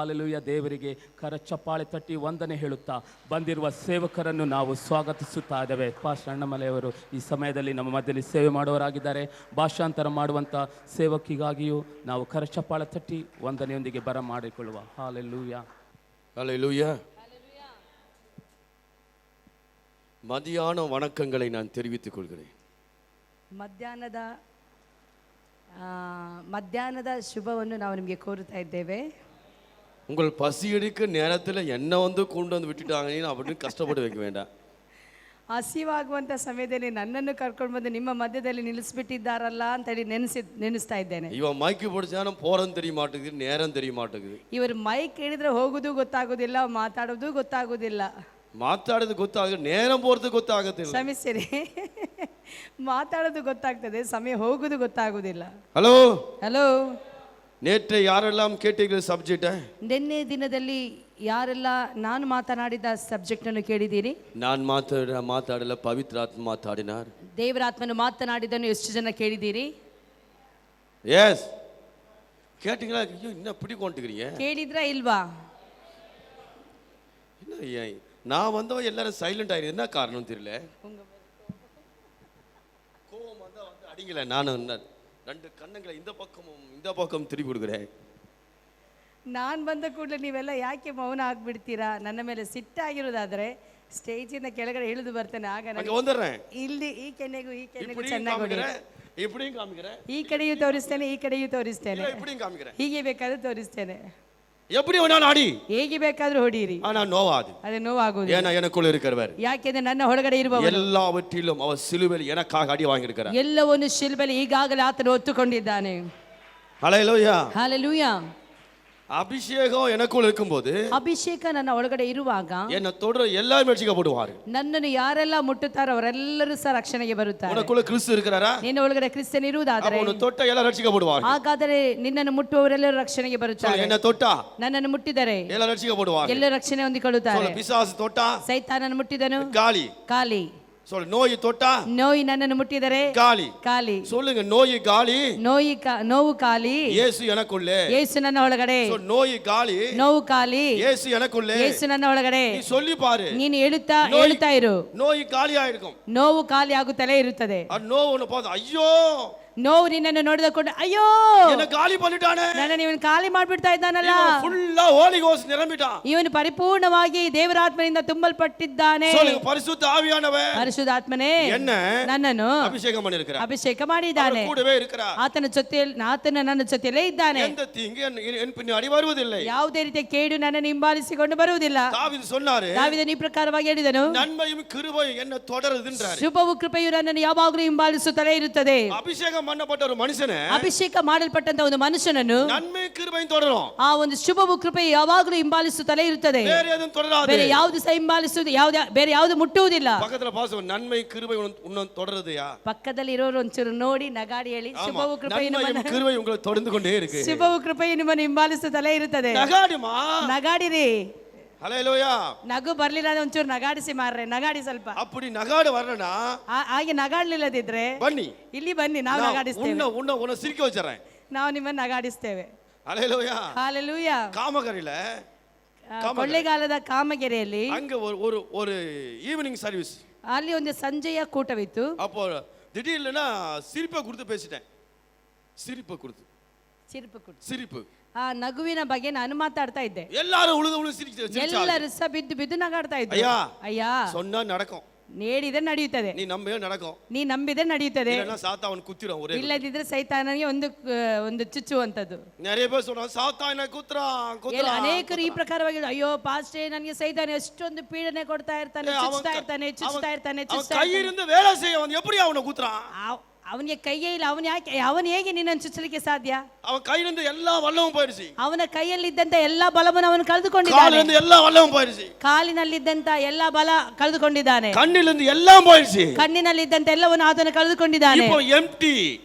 Hallelujah. ದೇವರಿಗೆ ಕರಚಪ್ಪಾಳೆ ತಟ್ಟಿ ವಂದನೆ ಹೇಳುತ್ತಾ ಬಂದಿರುವ ಸೇವಕರನ್ನು ನಾವು ಸ್ವಾಗತಿಸುತ್ತಾ ಇದ್ದೇವೆ. ಪಾಸ್ಟರ್ ಅಣ್ಣಮಲೆಯವರು ಈ ಸಮಯದಲ್ಲಿ ನಮ್ಮ ಮಧ್ಯದಲ್ಲಿ ಸೇವೆ ಮಾಡುವವರಾಗಿದ್ದಾರೆ. ಭಾಷಾಂತರ ಮಾಡುವಂಥ ಸೇವಕಿಗಾಗಿಯೂ ನಾವು ಕರಚಪ್ಪಾಳೆ ತಟ್ಟಿ ವಂದನೆಯೊಂದಿಗೆ ಬರಮಾಡಿಕೊಳ್ಳುವ. ಹಾಲೆಲೂಯ ஹல்லேலூய. மதியான வணக்கங்களை நான் தெரிவித்துக் கொள்கிறேன். ಮಧ್ಯಾಹ್ನದ ಶುಭವನ್ನು ನಾವು ನಿಮಗೆ ಕೋರುತ್ತಾ ಇದ್ದೇವೆ. உங்கள் பசி எடுக்க நேரத்தில் என்ன வந்து கொண்டு வந்து விட்டுட்டாங்கன்னு அப்படின்னு கஷ்டப்பட்டு வைக்க வேண்டாம். ಹಸಿವಾಗುವಂಥ ಸಮಯದಲ್ಲಿ ನನ್ನನ್ನು ಕರ್ಕೊಂಡು ಬಂದು ನಿಮ್ಮ ಮಧ್ಯದಲ್ಲಿ ನಿಲ್ಲಿಸ್ಬಿಟ್ಟಿದ್ದಾರಲ್ಲ ಅಂತೇಳಿ ನೆನೆಸ್ತಾ ಇದ್ದೇನೆ. இவன் மைக்கு பிடிச்சான போறதும் தெரிய மாட்டேங்குது, நேரம் தெரிய மாட்டேங்குது. ಇವರು ಮೈಕ್ ಹೇಳಿದ್ರೆ ಹೋಗುದು ಗೊತ್ತಾಗೋದಿಲ್ಲ, ಮಾತಾಡೋದು ಗೊತ್ತಾಗೋದಿಲ್ಲ. ಮಾತಾಡೋದು ಗೊತ್ತಾಗ, நேரம் போறது ಗೊತ್ತಾಗುತ್ತಿಲ್ಲ. ಕ್ಷಮಿಸಿರಿ, ಮಾತಾಡೋದು ಗೊತ್ತಾಗ್ತದೆ, ಸಮಯ ಹೋಗುದು ಗೊತ್ತಾಗೋದಿಲ್ಲ. ಹಲೋ ಹಲೋ, நேற்று யாரெல்லாம் கேட்டீர்கள் சப்ஜெக்ட்? ನಿನ್ನೆ ದಿನದಲ್ಲಿ ಯಾರೆಲ್ಲ ನಾನು ಮಾತನಾಡಿದ ಸಬ್ಜೆಕ್ಟ್ ಅನ್ನು ಕೇಳಿದ್ದೀರಿ? ನಾನು ಮಾತಾಡಲ್ಲ, ಪವಿತ್ರಾತ್ಮ ಮಾತಾಡಿನಾರ್. ದೇವರಾತ್ಮನು ಮಾತನಾಡಿದನ್ನು ಎಷ್ಟು ಜನ ಕೇಳಿದ್ದೀರಿ? ಎಸ್, கேட்டீங்களா? ஐயோ, என்ன பிடிக்கொண்டிருக்கீங்க? ಕೇಳಿದ್ರಾ ಇಲ್ವಾ? நான் வந்தவன் எல்லாரும் சைலண்ட் ஆயிரு, என்ன காரணம் தெரியல. கோவம் வந்தா வந்து அடிங்கல. நான் ரெண்டு கண்ணங்களை இந்த பக்கம் திருப்பி கொடுக்குறேன். ನಾನು ಬಂದ ಕೂಡಲೇ ನೀವೆಲ್ಲ ಯಾಕೆ ಮೌನ ಆಗ್ಬಿಡ್ತೀರಾ? ನನ್ನ ಮೇಲೆ ಸಿಟ್ಟಾಗಿರೋದಾದ್ರೆ ಸ್ಟೇಜಿಂದ ಕೆಳಗಡೆ ಇಳಿದು ಬರ್ತೇನೆ, ಆಗ ಇಲ್ಲಿ ಈ ಕೆನ್ನೆಗೂ ಈ ಕೆನ್ನೆಗೂ ಚೆನ್ನಾಗಿ ಈ ಕಡೆಯೂ ತೋರಿಸ್ತೇನೆ, ಈ ಕಡೆಯೂ ತೋರಿಸ್ತೇನೆ, ಹೀಗೆ ಬೇಕಾದ್ರೂ ತೋರಿಸ್ತೇನೆ. எப்படி வேணாலும் அடி, ಹೇಗೆ ಬೇಕಾದ್ರೂ ಹೊಡೀರಿ, ஆனா நோவாது. ಅದು ನೋವಾಗುವುದು. ஏன்னா எனக்குள்ள இருக்கிறவர், ಯಾಕೆಂದ್ರೆ ನನ್ನ ಹೊರಗಡೆ ಇರುವವರು எல்லாவற்றிலும் அவர் சிலுவையில் எனக்காக ಅಡಿ வாங்கியிருக்கிறார். ಎಲ್ಲವನ್ನು ಶಿಲುಬೆಯಲ್ಲಿ ಈಗಾಗಲೇ ಆತನು ಹೊತ್ತುಕೊಂಡಿದ್ದಾನೆ. ஹல்லேலூயா, ஹல்லேலூயா. அபிஷேகம் எனக்குள்ள இருக்கும்போது, ಅಭಿಷೇಕ ನನ್ನ ಒಳಗಡೆ ಇರುವಾಗ என்ன தொடர எல்லாரும் ரட்சிக்கப்படுவார். ನನ್ನನ್ನು ಯಾರೆಲ್ಲ ಮುಟ್ಟುತ್ತಾರೋ ಅವರೆಲ್ಲರೂ ಸಹ ರಕ್ಷಣೆಗೆ ಬರುತ್ತಾರೆ. உனக்குள்ள கிறிஸ்து இருக்கிறாரா? ನಿನ್ನ ಒಳಗಡೆ ಕ್ರಿಸ್ತನ ಇರುವುದಾದರೆ ಅವನು ತೊಟ್ಟ ಎಲ್ಲ ರಕ್ಷಿಸಲ್ಪಡುವರು. ಹಾಗಾದರೆ ನಿನ್ನನ್ನು ಮುಟ್ಟುವವರೆಲ್ಲರೂ ರಕ್ಷಣೆಗೆ ಬರುತ್ತಾರೆ. என்ன தொட்டா, ನನ್ನನ್ನು ಮುಟ್ಟಿದರೆ ಎಲ್ಲ ರಕ್ಷಿಸಲ್ಪಡುವರು, ಎಲ್ಲರೂ ರಕ್ಷಣೆ ಹೊಂದಿಕೊಳ್ಳುತ್ತಾರೆ. பிசாசು ತೊಟ್ಟಾ, ಸೈತಾನನು ಮುಟ್ಟಿದನು, காலி ಖಾಲಿ. நோய் தொட்டா, ನೋಯಿ ನನ್ನನ್ನು ಮುಟ್ಟಿದರೆ காலி. ಖಾಲಿ. சொல்லுங்க, நோய் காலி, ನೋವು ಖಾಲಿ. ಯೇಸು எனக்குள்ளே, ಯೇಸು ನನ್ನ ಒಳಗಡೆ. நோய் காலி, ನೋವು ಖಾಲಿ. ಯೇಸು எனக்குள்ளே, ಯೇಸು ನನ್ನ ಒಳಗಡೆ. நீ சொல்லி பாரு, ನೀನು ಹೇಳುತ್ತಾ ಇರು, நோய் காலி ஆயிருக்கும். ನೋವು ಖಾಲಿ ಆಗುತ್ತಲೇ ಇರುತ್ತದೆ. ಆ ನೋವನ್ನು பார்த்து ஐயோ, ನೋವು ನಿನ್ನನ್ನು ನೋಡಿದ ಕೂಡ ಅಯ್ಯೋ, என்ன காலி பண்ணிட்டானே, ನನ್ನ ಇವನು ಖಾಲಿ ಮಾಡ್ಬಿಡ್ತಾ ಇದ್ದಾನಲ್ಲ, ಫುಲ್ಲಾ ಹೋಲಿ ಗೋಸ್ಟ್ ನಿರಂಬಿட்டான், ಇವನು ಪರಿಪೂರ್ಣವಾಗಿ ದೇವರಾತ್ಮನಿಂದ ತುಂಬಲ್ಪಟ್ಟಿದ್ದಾನೆ. சொல்லுங்க, பரிசுத்த ஆவியானவர், ಪರಿಶುದ್ಧಾತ್ಮನೇ என்ன ನನ್ನನ್ನು ಅಭಿಷೇಕ ಮಾಡಿರುக்கிறார், ಅಭಿಷೇಕ ಮಾಡಿದ್ದಾನೆ, ಕೂಡவே இருக்கிறார். ಆತನ ನನ್ನ ಜೊತೆಯಲ್ಲೇ ಇದ್ದಾನೆ. எந்த தீங்கு என் பின்னாடி வருவதில்லை, ಯಾವುದೇ ರೀತಿಯ ಕೇಡು ನನ್ನನ್ನು ಹಿಂಬಾಲಿಸಿಕೊಂಡು ಬರುವುದಿಲ್ಲ. தாவீது சொன்னாரு, ದಾವೀದನು ಈ ಪ್ರಕಾರವಾಗಿ ಹೇಳಿದನು, நன்மையும் கிருபையும் என்ன தொடருது என்றார். ಶುಭವು ಕೃಪೆಯು ನನ್ನನ್ನು ಯಾವಾಗಲೂ ಹಿಂಬಾಲಿಸುತ್ತಲೇ ಇರುತ್ತದೆ. ಅಭಿಷೇಕ பண்ணப்பட்ட ஒரு மனுஷனே, ಅಭಿಷೇಕ ಮಾಡಲ್ಪಟ್ಟಂತ ಒಂದು ಮನುಷ್ಯನನ್ನು நன்மை கிருபையும் தொடரும். ಆ ಒಂದು ಶುಭವು ಕೃಪೆಯು ಯಾವಾಗಲೂ ಹಿಂಬಾಲಿಸುತ್ತಲೇ ಇರುತ್ತದೆ. ಬೇರೆ ಎದನ್ನು தொடராது, ಬೇರೆ ಯಾವುದು ಸಹ ಹಿಂಬಾಲಿಸುವುದು, ಬೇರೆ ಯಾವುದು ಮುಟ್ಟುವುದಿಲ್ಲ. பக்கத்துல பாச நன்மை கிருபை உன்ன தொடருதுயா, ಪಕ್ಕದಲ್ಲಿ ಇರೋರು ಒಂಚೂರು ನೋಡಿ ನಗಾಡಿ ಹೇಳಿ, ಶುಭವು ಕೃಪೆಯು நன்மை கிருபை உங்களை தொடர்ந்து கொண்டே இருக்கு. ಶುಭವು ಕೃಪೆಯು ನಿಮ್ಮನ್ನು ಹಿಂಬಾಲಿಸುತ್ತಲೇ ಇರುತ್ತದೆ. நகாடிமா, ನಗಾಡಿರಿ. ஹல்லேலூயா. ನಗು ಬರ್ಲಿಲ್ಲ ಅಂದ್ರೆ ಒಂಚೂರು ನಗಾಡಿಸಿ ಮಾರ್ರೆ, ನಗಾಡಿ ಸ್ವಲ್ಪ. அப்படி நகாடு வரலனா, ಹಾಗೆ ನಗಾಡ್ಲಿಲ್ಲದಿದ್ರೆ ಬನ್ನಿ, ಇಲ್ಲಿ ಬನ್ನಿ, ನಾವು ನಗಾಡಿಸ್ತೇವೆ. உன்னை சிரிக்க வச்சறேன், ನಾವು ನಿಮ್ಮನ್ನು ನಗಾಡಿಸ್ತೇವೆ. ஹல்லேலூயா, ஹalleluya. காமகரில, ಕೊಳ್ಳೆಗಾಲದ ಕಾಮಗೆರೆಯಲ್ಲಿ அங்க ஒரு ஈவினிங் சர்வீஸ், ಅಲ್ಲಿ ಒಂದು ಸಂಜೆಯ ಕೂಟವಿತ್ತು. அப்போ திடீர்னு சிரிப்பை கொடுத்து பேசிட்டேன், சிரிப்பு ಆ ನಗುವಿನ ಬಗ್ಗೆ ನಾನು ಮಾತಾಡ್ತಾ ಇದ್ದೆ. எல்லாரும் உழுது சிரிச்சு, ಎಲ್ಲರೂ ಸಹ ಬಿದ್ದು ನಗಾಡ್ತಾ ಇದ್ರು. ಅಯ್ಯ சொன்னா நடக்கும், ನೇಡಿದ್ರೆ ನಡೆಯುತ್ತದೆ, நீ நம்பியே நடக்கும், ನೀ ನಂಬಿದ್ರೆ ನಡೆಯುತ್ತದೆ, இல்லனா சாத்தான் குத்திரும் ஒரே, ಇಲ್ಲದಿದ್ರೆ ಸೈತಾನನಿಗೆ ಒಂದು ಚುಚ್ಚುವಂತದ್ದು. நிறைய பேர் சொல்றாங்க, சாத்தான குத்துறான். ಅನೇಕರು ಈ ಪ್ರಕಾರವಾಗಿ, ಅಯ್ಯೋ ಪಾಸ್ಟೇ, ನನಗೆ ಸೈತಾನ ಎಷ್ಟೊಂದು ಪೀಡನೆ ಕೊಡ್ತಾ ಇರ್ತಾನೆ, ಚುಚ್ಚುತ್ತಾ ಇರ್ತಾನೆ. கையிருந்து வேலை செய்ய வந்து எப்படி அவனை குத்துறான்? ಅವನಿಗೆ ಕೈಯೇ ಇಲ್ಲ, ಅವನು ಹೇಗೆ ನಿನ್ನನ್ನು ಚುಚ್ಚಲಿಕ್ಕೆ ಸಾಧ್ಯ? ಅವನ ಕೈಯಿಂದ ಎಲ್ಲಾ ವಲ್ಲವೂ போயிடுச்சு, ಅವನ ಕೈಯಲ್ಲಿದ್ದಂತ ಎಲ್ಲಾ ಬಲವನ್ನು ಅವನು ಕಳೆದುಕೊಂಡಿದ್ದಾನೆ, ಕಾಲಿನಿಂದ ಎಲ್ಲಾ ವಲ್ಲವೂ போயிடுச்சு, ಕಾಲಿನಲ್ಲಿದ್ದಂತ ಎಲ್ಲಾ ಬಲ ಕಳೆದುಕೊಂಡಿದ್ದಾನೆ, ಕಣ್ಣಿನಿಂದ ಎಲ್ಲಾ போயிடுச்சு, ಕಣ್ಣಿನಲ್ಲಿದ್ದಂತ ಎಲ್ಲವನ್ನು ಆತನು ಕಳೆದುಕೊಂಡಿದ್ದಾನೆ. இப்போ எம்டி,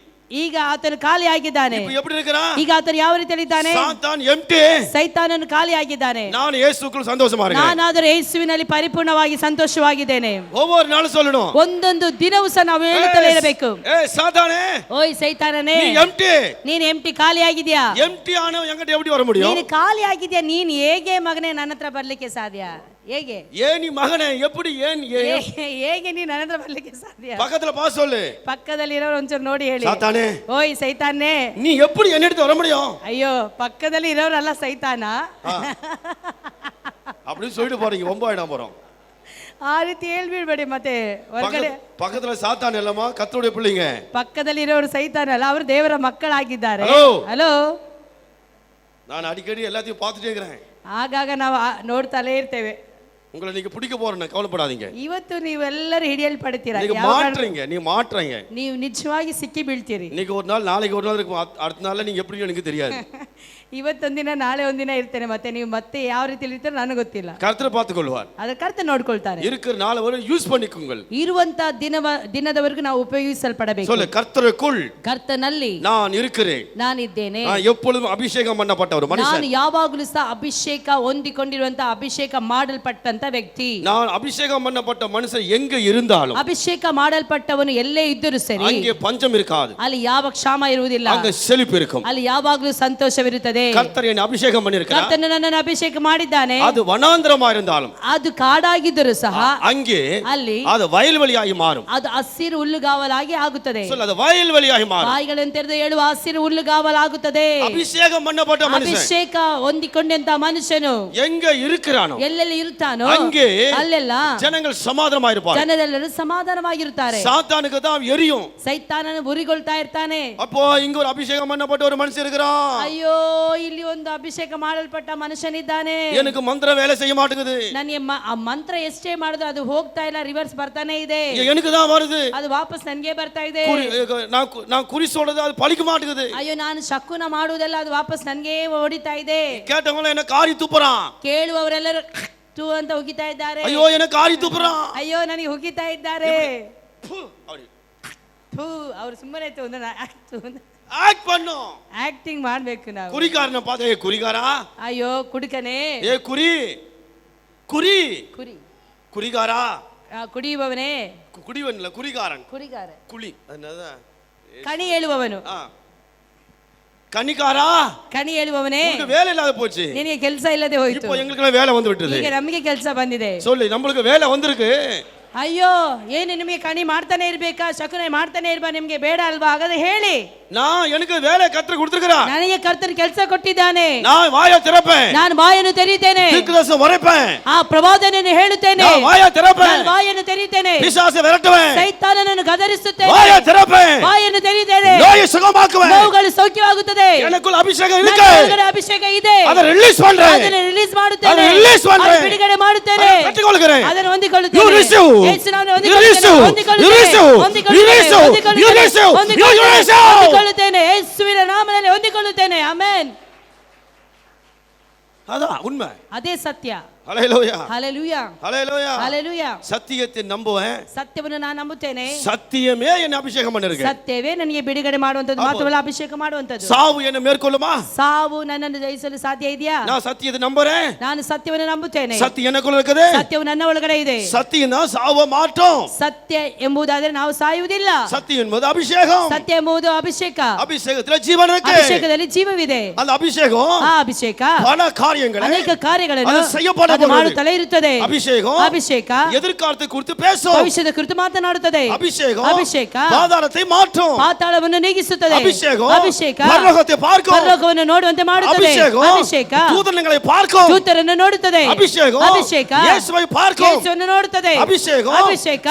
ಈಗ ಆತನು ಖಾಲಿ ಆಗಿದ್ದಾನೆ. இப்போ எப்படி இருக்கிறான்? ಈಗ ಆತನು ಯಾವ ರೀತಿಯಲ್ಲಿದ್ದಾನೆ? சாத்தான் எம்டி. ಸೈತಾನನು ಖಾಲಿ ಆಗಿದ್ದಾನೆ. நான் இயேசுக்குள் சந்தோஷமா இருக்கேன். ನಾನಾದರೂ ಯೇಸುವಿನಲ್ಲಿ ಪರಿಪೂರ್ಣವಾಗಿ ಸಂತೋಷವಾಗಿದ್ದೇನೆ. ஒவ்வொரு நாளும் சொல்லணும். ಒಂದೊಂದು ದಿನವೂ ಸಹ ನಾವು ಹೇಳುತ್ತಲೇ ಇರಬೇಕು. ஏய் சாத்தானே, ಓಯ್ ಸೈತಾನನೇ, நீ எம்டி. ನೀನು ಎಂಟಿ ಖಾಲಿ ಆಗಿದ್ಯಾ? எம்டி ஆனவன் என்கிட்ட எப்படி வர முடியும்? ನೀನು ಖಾಲಿ ಆಗಿದ್ಯಾ, ನೀನು ಹೇಗೆ ಮಗನೇ ನನ್ನ ಹತ್ರ ಬರ್ಲಿಕ್ಕೆ ಸಾಧ್ಯ? ಹೇಗೆ ஏன் நீ மகனே எப்படி ஏன் ಹೇಗೆ ನೀನು ನನ್ನ ಹತ್ರ ಬರ್ಲಿಕ್ಕೆ ಸಾಧ್ಯ? பக்கத்துல பா சொல்லு. ಪಕ್ಕದಲ್ಲಿ ಇರೋರು ಒಂಚೂರು ನೋಡಿ ಹೇಳಿ. சாத்தானே, ಓಯ್ ಸೈತಾನೇ, நீ எப்படி என்னிடத்து வர முடியும்? ಅಯ್ಯೋ ಪಕ್ಕದಲ್ಲಿ ಇರೋರಲ್ಲ ಸೈತಾನ. அப்படின்னு சொல்லிட்டு போறீங்க, ஒம்பாயிடம் போறோம். ಆ ರೀತಿ ಹೇಳ್ಬಿಡ್ಬೇಡಿ ಮತ್ತೆ ಹೊರಗಡೆ. பக்கத்துல சாத்தான் இல்லமா, கர்த்தருடைய பிள்ளைங்க. ಪಕ್ಕದಲ್ಲಿ ಇರೋರು ಸೈತಾನ ಅಲ್ಲ, ಅವರು ದೇವರ ಮಕ್ಕಳಾಗಿದ್ದಾರೆ. ಹಲೋ, நான் அடிக்கடி எல்லாத்தையும் பார்த்துட்டே இருக்கிறேன். ಆಗಾಗ ನಾವು ನೋಡ್ತಾಲೇ ಇರ್ತೇವೆ. உங்களை நீங்க பிடிக்க போறேன்னு கவலைப்படாதீங்க. ಇವತ್ತು ನೀವೆಲ್ಲರೂ ಹಿಡಿಯಲ್ಪಡ್ತೀರಾ. நீங்க மாட்றீங்க. ನೀವು ನಿಜವಾಗಿ ಸಿಕ್ಕಿ ಬೀಳ್ತೀರಿ. இன்னைக்கு ஒரு நாள், நாளைக்கு ஒரு நாள் இருக்கும், அடுத்த நாள்ல நீங்க எப்படி எனக்கு தெரியாது. ಇವತ್ತೊಂದಿನ ನಾಳೆ ಒಂದಿನ ಇರ್ತೇನೆ, ಮತ್ತೆ ನೀವು ಮತ್ತೆ ಯಾವ ರೀತಿ ಇರ್ತೀರೋ ನನಗೆ ಗೊತ್ತಿಲ್ಲ. கர்த்தர் பார்த்துக்கொள்வார். ಅದರ ಕರ್ತನ ನೋಡ್ಕೊಳ್ತಾರೆ. இருக்கிற நாள் வரை யூஸ் பண்ணிக்குங்கள். ಇರುವಂತ ದಿನದವರೆಗೂ ನಾವು ಉಪಯೋಗಿಸಲ್ಪಡಬೇಕು. சொல்ல, கர்த்தருக்குள் ಕರ್ತನಲ್ಲಿ நான் இருக்கிறேன். ನಾನಿದ್ದೇನೆ. நான் எப்பொழுதும் ಅಭಿಷೇகம் பண்ணப்பட்ட ஒரு ಮನುಷ್ಯ. ನಾನು ಯಾವಾಗಲೂ ಸಹ ಅಭಿಷೇಕ ಹೊಂದಿಕೊಂಡಿರುವಂತ ಅಭಿಷೇಕ ಮಾಡಲ್ಪಟ್ಟಂತ ವ್ಯಕ್ತಿ. நான் ಅಭಿಷೇகம் பண்ணப்பட்ட ಮನುಷ್ಯ எங்க இருந்தாலும், ಅಭಿಷೇಕ ಮಾಡಲ್ಪಟ್ಟವನು ಎಲ್ಲೇ ಇದ್ದರೂ ಸರಿ, அங்கே பஞ்சம் இருக்காது. ಅಲ್ಲಿ ಯಾವ ಕ್ಷಾಮ ಇರುವುದಿಲ್ಲ, அங்க செழிப்பு இருக்கும். ಅಲ್ಲಿ ಯಾವಾಗಲೂ ಸಂತೋಷವಿರುತ್ತದೆ. கர்த்தர் என்னை ಅಭಿಷೇகம் பண்ணிருக்கிறார். ಕರ್ತನು ನನ್ನನ್ನು ಅಭಿಷೇಕ ಮಾಡಿದ್ದಾನೆ. அது ವನಾಂತರமா இருந்தாலும், ಅದು ಕಾಡಾಗಿದ್ದರೂ ಸಹ அங்கே ಅಲ್ಲಿ அது வயல்வெளியாಗಿ ಮಾறும். ಅದು ಹಸಿರು ಹುಲ್ಲುಗಾವಲಾಗಿ ಆಗುತ್ತದೆ. சொல்ல, ಅದು ವಯಲ್வெளிಯಾಗಿ ಮಾறும். ಬಾಯಿಗಳನ್ನು ತೆರೆದು ಹೇಳುವ ಹಸಿರು ಹುಲ್ಲುಗಾವಲಾಗುತ್ತದೆ. ಅಭಿಷೇகம் பண்ணப்பட்ட ಮನುಷ್ಯ, ಅಭಿಷೇಕ ಹೊಂದಿಕೊಂಡಂತ ಮನುಷ್ಯನು எங்க இருக்கிறானோ ಎಲ್ಲೆಲ್ಲಿ ಇರುತ್ತಾನೋ அங்கே ಅಲ್ಲೆಲ್ಲ ಜನಗಳು ಸಮಾಧಾನமா இருப்பாங்க. ಜನರೆಲ್ಲರೂ ಸಮಾಧಾನವಾಗಿರುತ್ತಾರೆ. சாத்தானுக்கு தான் எரியும். ಸೈತಾನನು ಉರಿಗೊಳ್ತಾ ಇರ್ತಾನೆ. அப்போ இங்க ஒரு அபிஷேகம் பண்ணப்பட்ட ஒரு மனுஷன் இருக்கிறான். ಅಯ್ಯೋ, ಇಲ್ಲಿ ಒಂದು ಅಭಿಷೇಕ ಮಾಡಲ್ಪಟ್ಟ ಮನುಷ್ಯನಿದ್ದಾನೆ. எனக்கு ಮಂತ್ರ வேலை செய்ய மாட்டேங்குது. ನನಗೆ ಆ ಮಂತ್ರ ಎಷ್ಟೇ ಮಾಡಿದ್ರು ಅದು ಹೋಗ್ತಾ ಇಲ್ಲ, ರಿವರ್ಸ್ ಬರ್ತಾನೆ ಇದೆ. எனக்கு தான் வருது, ಅದು ವಾಪಸ್ ನನಗೆ ಬರ್ತಾ ಇದೆ. நான் குறி சொல்றது அது பலிக்க மாட்டேங்குது. ಅಯ್ಯೋ, ನಾನು ಶಕುನ ಮಾಡುವುದೆಲ್ಲ ಅದು ವಾಪಸ್ ನನಗೆ ಹೊಡಿತಾ ಇದೆ. கேட்டவங்க என்ன காரி துப்புறான். ಕೇಳುವವರೆಲ್ಲರೂ ತೂ ಅಂತ ಉಗಿತಾ ಇದ್ದಾರೆ. ஐயோ, என்ன காரி துப்புறான். ಅಯ್ಯೋ, ನನಗೆ ಉಗಿತಾ ಇದ್ದಾರೆ. ಅವ್ರು ಸುಮ್ಮನೆ ஆக்ட் பண்ணும். ಆಕ್ಟಿಂಗ್ ಮಾಡ್ಬೇಕು ನಾವು. குறிகாரனை பார்த்து, ஏ குறிகாரா, ಅಯ್ಯೋ ಕುಡುಕನೇ, ஏ குறி குறி ಕುರಿ குறிகாரா, ಕುಡಿಯುವವನೇ, குடிவன் இல்ல, குறிகாரன், ಕುರಿಗಾರ, குழி, என்னதான் ಕಣಿ ಹೇಳುವವನು. கனிகாரா, ಕಣಿ ಹೇಳುವವನೇ, உங்களுக்கு வேலை இல்லாத போச்சு. ನಿನಗೆ ಕೆಲಸ ಇಲ್ಲದೆ ಹೋಯ್ತು. இப்போ எங்களுக்கு வேலை வந்து விட்டது. ಈಗ ನಮಗೆ ಕೆಲಸ ಬಂದಿದೆ. சொல்லு, நம்மளுக்கு வேலை வந்திருக்கு. ಅಯ್ಯೋ, ಏನು ನಿಮಗೆ ಕಣಿ ಮಾಡ್ತಾನೆ ಇರ್ಬೇಕಾ, ಶಕುನ ಮಾಡ್ತಾನೆ ಇರ್ಬಾ, ನಿಮ್ಗೆ ಬೇಡ ಅಲ್ವಾ? ಹಾಗಾದ್ರೆ ಹೇಳಿ. நான் எனக்கு வேலை கர்த்தர் கொடுத்திருக்கிறார். ನನಗೆ ಕರ್ತನು ಕೆಲಸ ಕೊಟ್ಟಿದ್ದಾನೆ. நான் வாயை திறப்பேன். ನಾನು ಬಾಯನ್ನು ತೆರೀತೇನೆ. தீர்க்கதரிசனம் உரைப்பேன். ಆ ಪ್ರವಾದನೆಯನ್ನು ಹೇಳುತ್ತೇನೆ. நான் வாயை திறப்பேன். ನಾನು ಬಾಯನ್ನು ತೆರೀತೇನೆ. பிசாசை விரட்டுவேன். ಸೈತಾನನನ್ನು ಗದರಿಸುತ್ತೇನೆ. வாயை திறப்பேன். ಬಾಯನ್ನು ತೆರೀತೇನೆ. நோயை சுகமாக்குவேன். ನೋವುಗಳು ಸೌಖ್ಯವಾಗುತ್ತದೆ. எனக்குள்ள ಅಭಿಷೇಕ ನನ್ನ இருக்கு. ಒಳಗಡೆ ಅಭಿಷೇಕ ಇದೆ. அதை ரிலீஸ் பண்றேன். ಅದನ್ನು ರಿಲೀಸ್ ಮಾಡುತ್ತೇನೆ. அதை ரிலீஸ் பண்றேன். ಅದನ್ನು ಬಿಡುಗಡೆ ಮಾಡುತ್ತೇನೆ. அதை கட்டிக்கொள்கிறேன். ಅದನ್ನು ಹೊಂದಿಕೊಳ್ಳುತ್ತೇನೆ. You receive. ಯೇಸುನಾಮದಲ್ಲಿ You receive. ಹೊಂದಿಕೊಳ್ಳುತ್ತೇನೆ. ಯೇಸುವಿನ ನಾಮದಲ್ಲಿ ಹೊಂದಿಕೊಳ್ಳುತ್ತೇನೆ. ಆಮೆನ್. அதான் உண்மை. ಅದೇ ಸತ್ಯ. ஹல்லேலூயா, ஹல்லேலூயா, ஹல்லேலூயா, ஹல்லேலூயா. சத்தியத்தை நம்புவேன். ಸತ್ಯವನ್ನು ನಾನು ನಂಬುತ್ತೇನೆ. சத்தியமே என்ன அபிஷேகம் பண்ணிருக்கு. ಸತ್ಯವೇ ನನಗೆ ಬಿಡುಗಡೆ ಮಾಡುವಂತದ್ದು, ಮಾತ್ರವಲ್ಲ ಅಭಿಷೇಕ ಮಾಡುವಂತದ್ದು. சாவு என்ன மேற்கொள்ளுமா? ಸಾವು ನನ್ನನ್ನು ಜಯಿಸಲು ಸಾಧ್ಯ ಇದೆಯಾ? நான் சத்தியத்தை நம்புறேன். ನಾನು ಸತ್ಯವನ್ನು ನಂಬುತ್ತೇನೆ. சத்தியம் எனக்குள்ள இருக்குது. ಸತ್ಯವು ನನ್ನ ಒಳಗಡೆ ಇದೆ. சத்தியம் தான் சாவ மாட்டோம். ಸತ್ಯ ಎಂಬುದಾದರೆ ನಾವು ಸಾಯುವುದಿಲ್ಲ. சத்தியம் என்பது அபிஷேகம். ಸತ್ಯ ಎಂಬುದು ಅಭಿಷೇಕ. அபிஷேகத்துல ஜீவன் இருக்கு. ಅಭಿಷೇಕದಲ್ಲಿ ಜೀವವಿದೆ. அந்த அபிஷேகம் ಆ ಅಭಿಷೇಕ பல காரியங்களை ಅನೇಕ ಕಾರ್ಯಗಳನ್ನು அது செய்யப்பட ಅದು ಮಾಡುತ್ತಲೇ ಇರುತ್ತದೆ. அபிஷேகம் ಅಭಿಷೇಕ எதிர்காலத்தை குறித்து பேசும். ಭವಿಷ್ಯದ ಕುರಿತು ಮಾತನಾಡುತ್ತದೆ. அபிஷேகம் பாதாளத்தை மாற்றும். ಪಾತಾಳವನ್ನು ನೀಗಿಸುತ್ತದೆ. அபிஷேகம் பரலோகத்தை பார்க்கும். ಪರಲೋಕವನ್ನು ನೋಡುವಂತೆ ಮಾಡುತ್ತದೆ. ಅಭಿಷೇಕ தூதர்களை பார்க்கும். ದೂತರನ್ನು ನೋಡುತ್ತದೆ. ಅಭಿಷೇಕ ಯೇಸುவை பார்க்கும். ಯೇಸುವನ್ನು ನೋಡುತ್ತದೆ. ಅಭಿಷೇಕ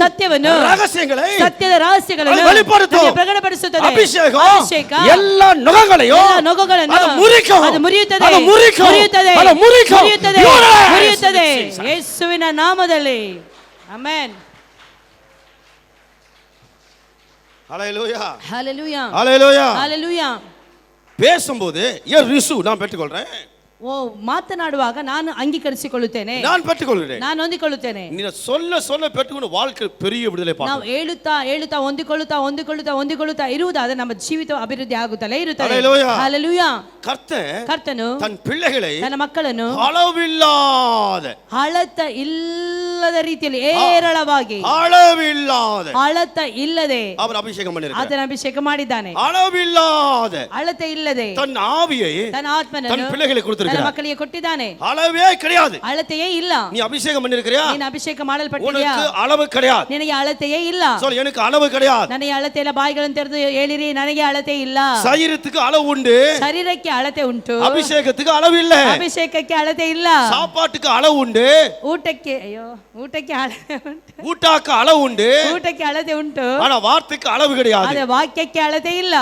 ಸತ್ಯವನ್ನು ರಹಸ್ಯங்களை ಸತ್ಯದ ರಹಸ್ಯಗಳನ್ನು வெளிப்படுத்தும். ಪ್ರಕಟಪಡಿಸುತ್ತದೆ. ಅಭಿಷೇಕ ಎಲ್ಲ ನೊಗಗಳನ್ನು ಅದು ಮುರಿಯುತ್ತದೆ. ಅದು ಮುರಿಯುತ್ತದೆ. ಯೇಸುವಿನ ನಾಮದಲ್ಲಿ. ಆಮೆನ್. ஹல்லேலூயா, ஹல்லேலூயா, ஹல்லேலூயா, ஹல்லேலூயா. பேசும்போது நான் பெற்றுக்கொள்றேன். ಮಾತನಾಡುವಾಗ ನಾನು ಅಂಗೀಕರಿಸಿಕೊಳ್ಳುತ್ತೇನೆ, நான் பெற்றுக்கொள்கிறேன். ನಾನು ಹೊಂದಿಕೊಳ್ಳುತ್ತೇನೆ. நீ சொல்ல சொல்ல பெற்றுக்கொண்டு வாழ்க்கை பெரிய விடுதலை ನಾವು பார்க்கலாம். ಹೇಳುತ್ತಾ ಹೇಳುತ್ತಾ ಹೊಂದಿಕೊಳ್ಳುತ್ತಾ ಇರುವುದಾದರೆ ನಮ್ಮ ಜೀವಿತ ಅಭಿವೃದ್ಧಿ ಆಗುತ್ತಲೇ ಇರುತ್ತದೆ. Hallelujah. ಹಲ್ಲೆಲೂಯಾ. கர்த்தன் ಕರ್ತನು தன் பிள்ளைகளை ತನ್ನ ಮಕ್ಕಳನ್ನು அளவில்லாத ಅಳತ ಇಲ್ಲದ ರೀತಿಯಲ್ಲಿ ಏರಳವಾಗಿ ಅಳತ ಇಲ್ಲದೆ அவர் ಅಭಿಷೇகம் பண்ணிருக்கார். ಆತನ ಅಭಿಷೇಕ ಮಾಡಿದ್ದಾನೆ. அளவில்லாத ಅಳತೆ ಇಲ್ಲದೆ தன் ஆவியை ತನ್ನ ಆತ್ಮನನ್ನು தன் பிள்ளைகளுக்கு ತನ್ನ கொடுத்திருக்கிறார். ಮಕ್ಕಳಿಗೆ ಕೊಟ್ಟಿದ್ದಾನೆ. அளவே கிடையாது. ಅಳತೆಯೇ ಇಲ್ಲ. நீ ಅಭಿಷೇகம் பண்ணிருக்கிறியா? ನೀನು ಅಭಿಷೇಕ ಮಾಡಲ್ಪಟ್ಟಿದ್ಯಾ? உனக்கு அளவு கிடையாது. ನಿನಗೆ ಅಳತೆಯೇ ಇಲ್ಲ. சொல்ல எனக்கு அளவு கிடையாது. ನನಗೆ ಅಳತೆ ಇಲ್ಲ. ಬಾಯಿಗಳನ್ನು ತೆರೆದು ಹೇಳಿರಿ, ನನಗೆ ಅಳತೆ ಇಲ್ಲ. சரீரத்துக்கு அளவு உண்டு, ಶರೀರಕ್ಕೆ ಅಳತೆ ಉಂಟು, அபிஷேகத்துக்கு அளவு இல்ல. ಅಭಿಷೇಕಕ್ಕೆ ಅಳತೆ ಇಲ್ಲ. சாப்பாட்டுக்கு அளவு உண்டு, ಊಟಕ್ಕೆ ಊಟಕ್ಕೆ ಅಳತೆ ಉಂಟು, ஊட்டாக்கு அளவு உண்டு, ಊಟಕ್ಕೆ ಅಳತೆ ಉಂಟು, ஆனா வார்த்தைக்கு அளவு கிடையாது. ಆದರೆ ವಾಕ್ಯಕ್ಕೆ ಅಳತೆ ಇಲ್ಲ.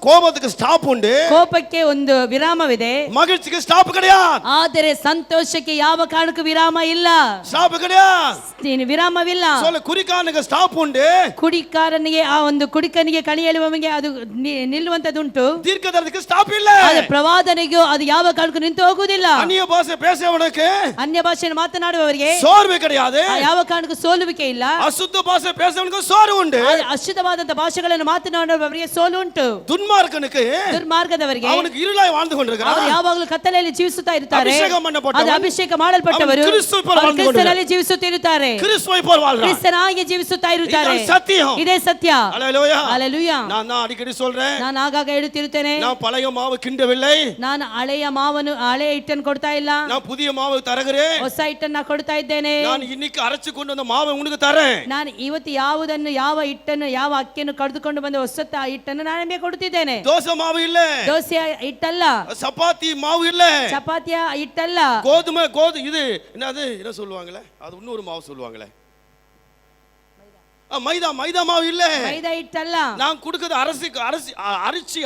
கோபத்துக்கு ஸ்டாப் உண்டு, ಕೋಪಕ್ಕೆ ಒಂದು ವಿರಾಮವಿದೆ, மகிழ்ச்சிக்கு ஸ்டாப் கிடையாது. ಆದರೆ ಸಂತೋಷಕ್ಕೆ ಯಾವ ಕಾರಣಕ್ಕೂ ವಿರಾಮ ಇಲ್ಲ. ஸ்டாப் கிடையாது. ನೀನು ವಿರಾಮವಿಲ್ಲ. சொல்ல குறிக்கானுக்கு ஸ்டாப் உண்டு, ಕುಡಿಕಾರನಿಗೆ ಆ ಒಂದು ಕುಡಿಕನಿಗೆ ಕಣಿ ಹೇಳುವವನಿಗೆ ಅದು ನಿಲ್ಲುವಂತದುಂಟು. தீர்க்கதரிசிக்கு ஸ்டாப் இல்ல. ಅದು ಪ್ರವಾದನೆಗೂ ಅದು ಯಾವ ಕಾರಣಕ್ಕೂ ನಿಂತು ಹೋಗುವುದಿಲ್ಲ. அந்நிய பாஷை பேசுறவனுக்கு ಅನ್ಯ ಭಾಷೆಯನ್ನು ಮಾತನಾಡುವವರಿಗೆ சோர்வு கிடையாது. ಯಾವ ಕಾರಣಕ್ಕೂ ಸೋಲುವಿಕೆ ಇಲ್ಲ. அசுத்த பாஷை பேசுறவனுக்கு சோர்வு உண்டு. ಅಶುದ್ಧವಾದಂತ ಭಾಷೆಗಳನ್ನು ಮಾತನಾಡುವವರಿಗೆ ಸೋಲು ಉಂಟು. துன்மார்க்கனுக்கு ದುರ್ಮಾರ್ಗದವರಿಗೆ அவனுக்கு இருளாய் வாழ்ந்து கொண்டிருக்கிறான். ಅವರು ಯಾವಾಗಲೂ ಕತ್ತಲೆಯಲ್ಲಿ ಜೀವಿಸುತ್ತಾ ಇರ್ತಾರೆ. ಅಭಿಷೇಕ ಮಾಡಲ್ಪಟ್ಟವರು, ಅದು ಅಭಿಷೇಕ ಮಾಡಲ್ಪಟ್ಟವರು ಅವರು ಕ್ರಿಸ್ತನಲ್ಲಿ ಜೀವಿಸುತ್ತಿರುತ್ತಾರೆ. கிறிஸ்துவை போல் வாழ்றான். ಕ್ರಿಸ್ತನಾಗಿ ಜೀವಿಸುತ್ತಾ ಇರುತ್ತಾರೆ. இது சத்தியம். ಇದೇ ಸತ್ಯ. ஹல்லேலூயா. ಹಲ್ಲೆಲೂಯಾ. நான் அடிக்கடி சொல்றேன், ನಾನು ಆಗಾಗ ಹೇಳುತ್ತಿರುತ್ತೇನೆ, நான் பழைய மாவு கிண்டவில்லை, ನಾನು ಹಳೆಯ ಹಿಟ್ಟನ್ನು ಕೊಡ್ತಾ ಇಲ್ಲ, நான் புதிய மாவு தருகிறேன். ಹೊಸ ಹಿಟ್ಟನ್ನ ಕೊಡ್ತಾ ಇದ್ದೇನೆ. நான் இன்னைக்கு அரைச்சு கொண்டு வந்த மாவை உனக்கு தரேன். ನಾನು ಇವತ್ತು ಯಾವ ಹಿಟ್ಟನ್ನು ಯಾವ ಅಕ್ಕಿಯನ್ನು ಕಡಿದುಕೊಂಡು ಬಂದ ಹೊಸ ಹಿಟ್ಟನ್ನು ನಾನು ನಿಮಗೆ ಕೊಡುತ್ತಿದ್ದೇನೆ. தோசை மாவு இல்ல, ದೋಸೆ ಹಿಟ್ಟಲ್ಲ, சப்பாத்தி மாவு இல்ல, ಚಪಾತಿಯ ಹಿಟ್ಟಲ್ಲ, கோதுமை இது என்னது என்ன சொல்லுவாங்களே, அது இன்னொரு மாவு சொல்லுவாங்களே, மைதா மாவு இல்ல, ಮೈದಾ ಹಿಟ್ಟಲ್ಲ. நான் கொடுக்கிறது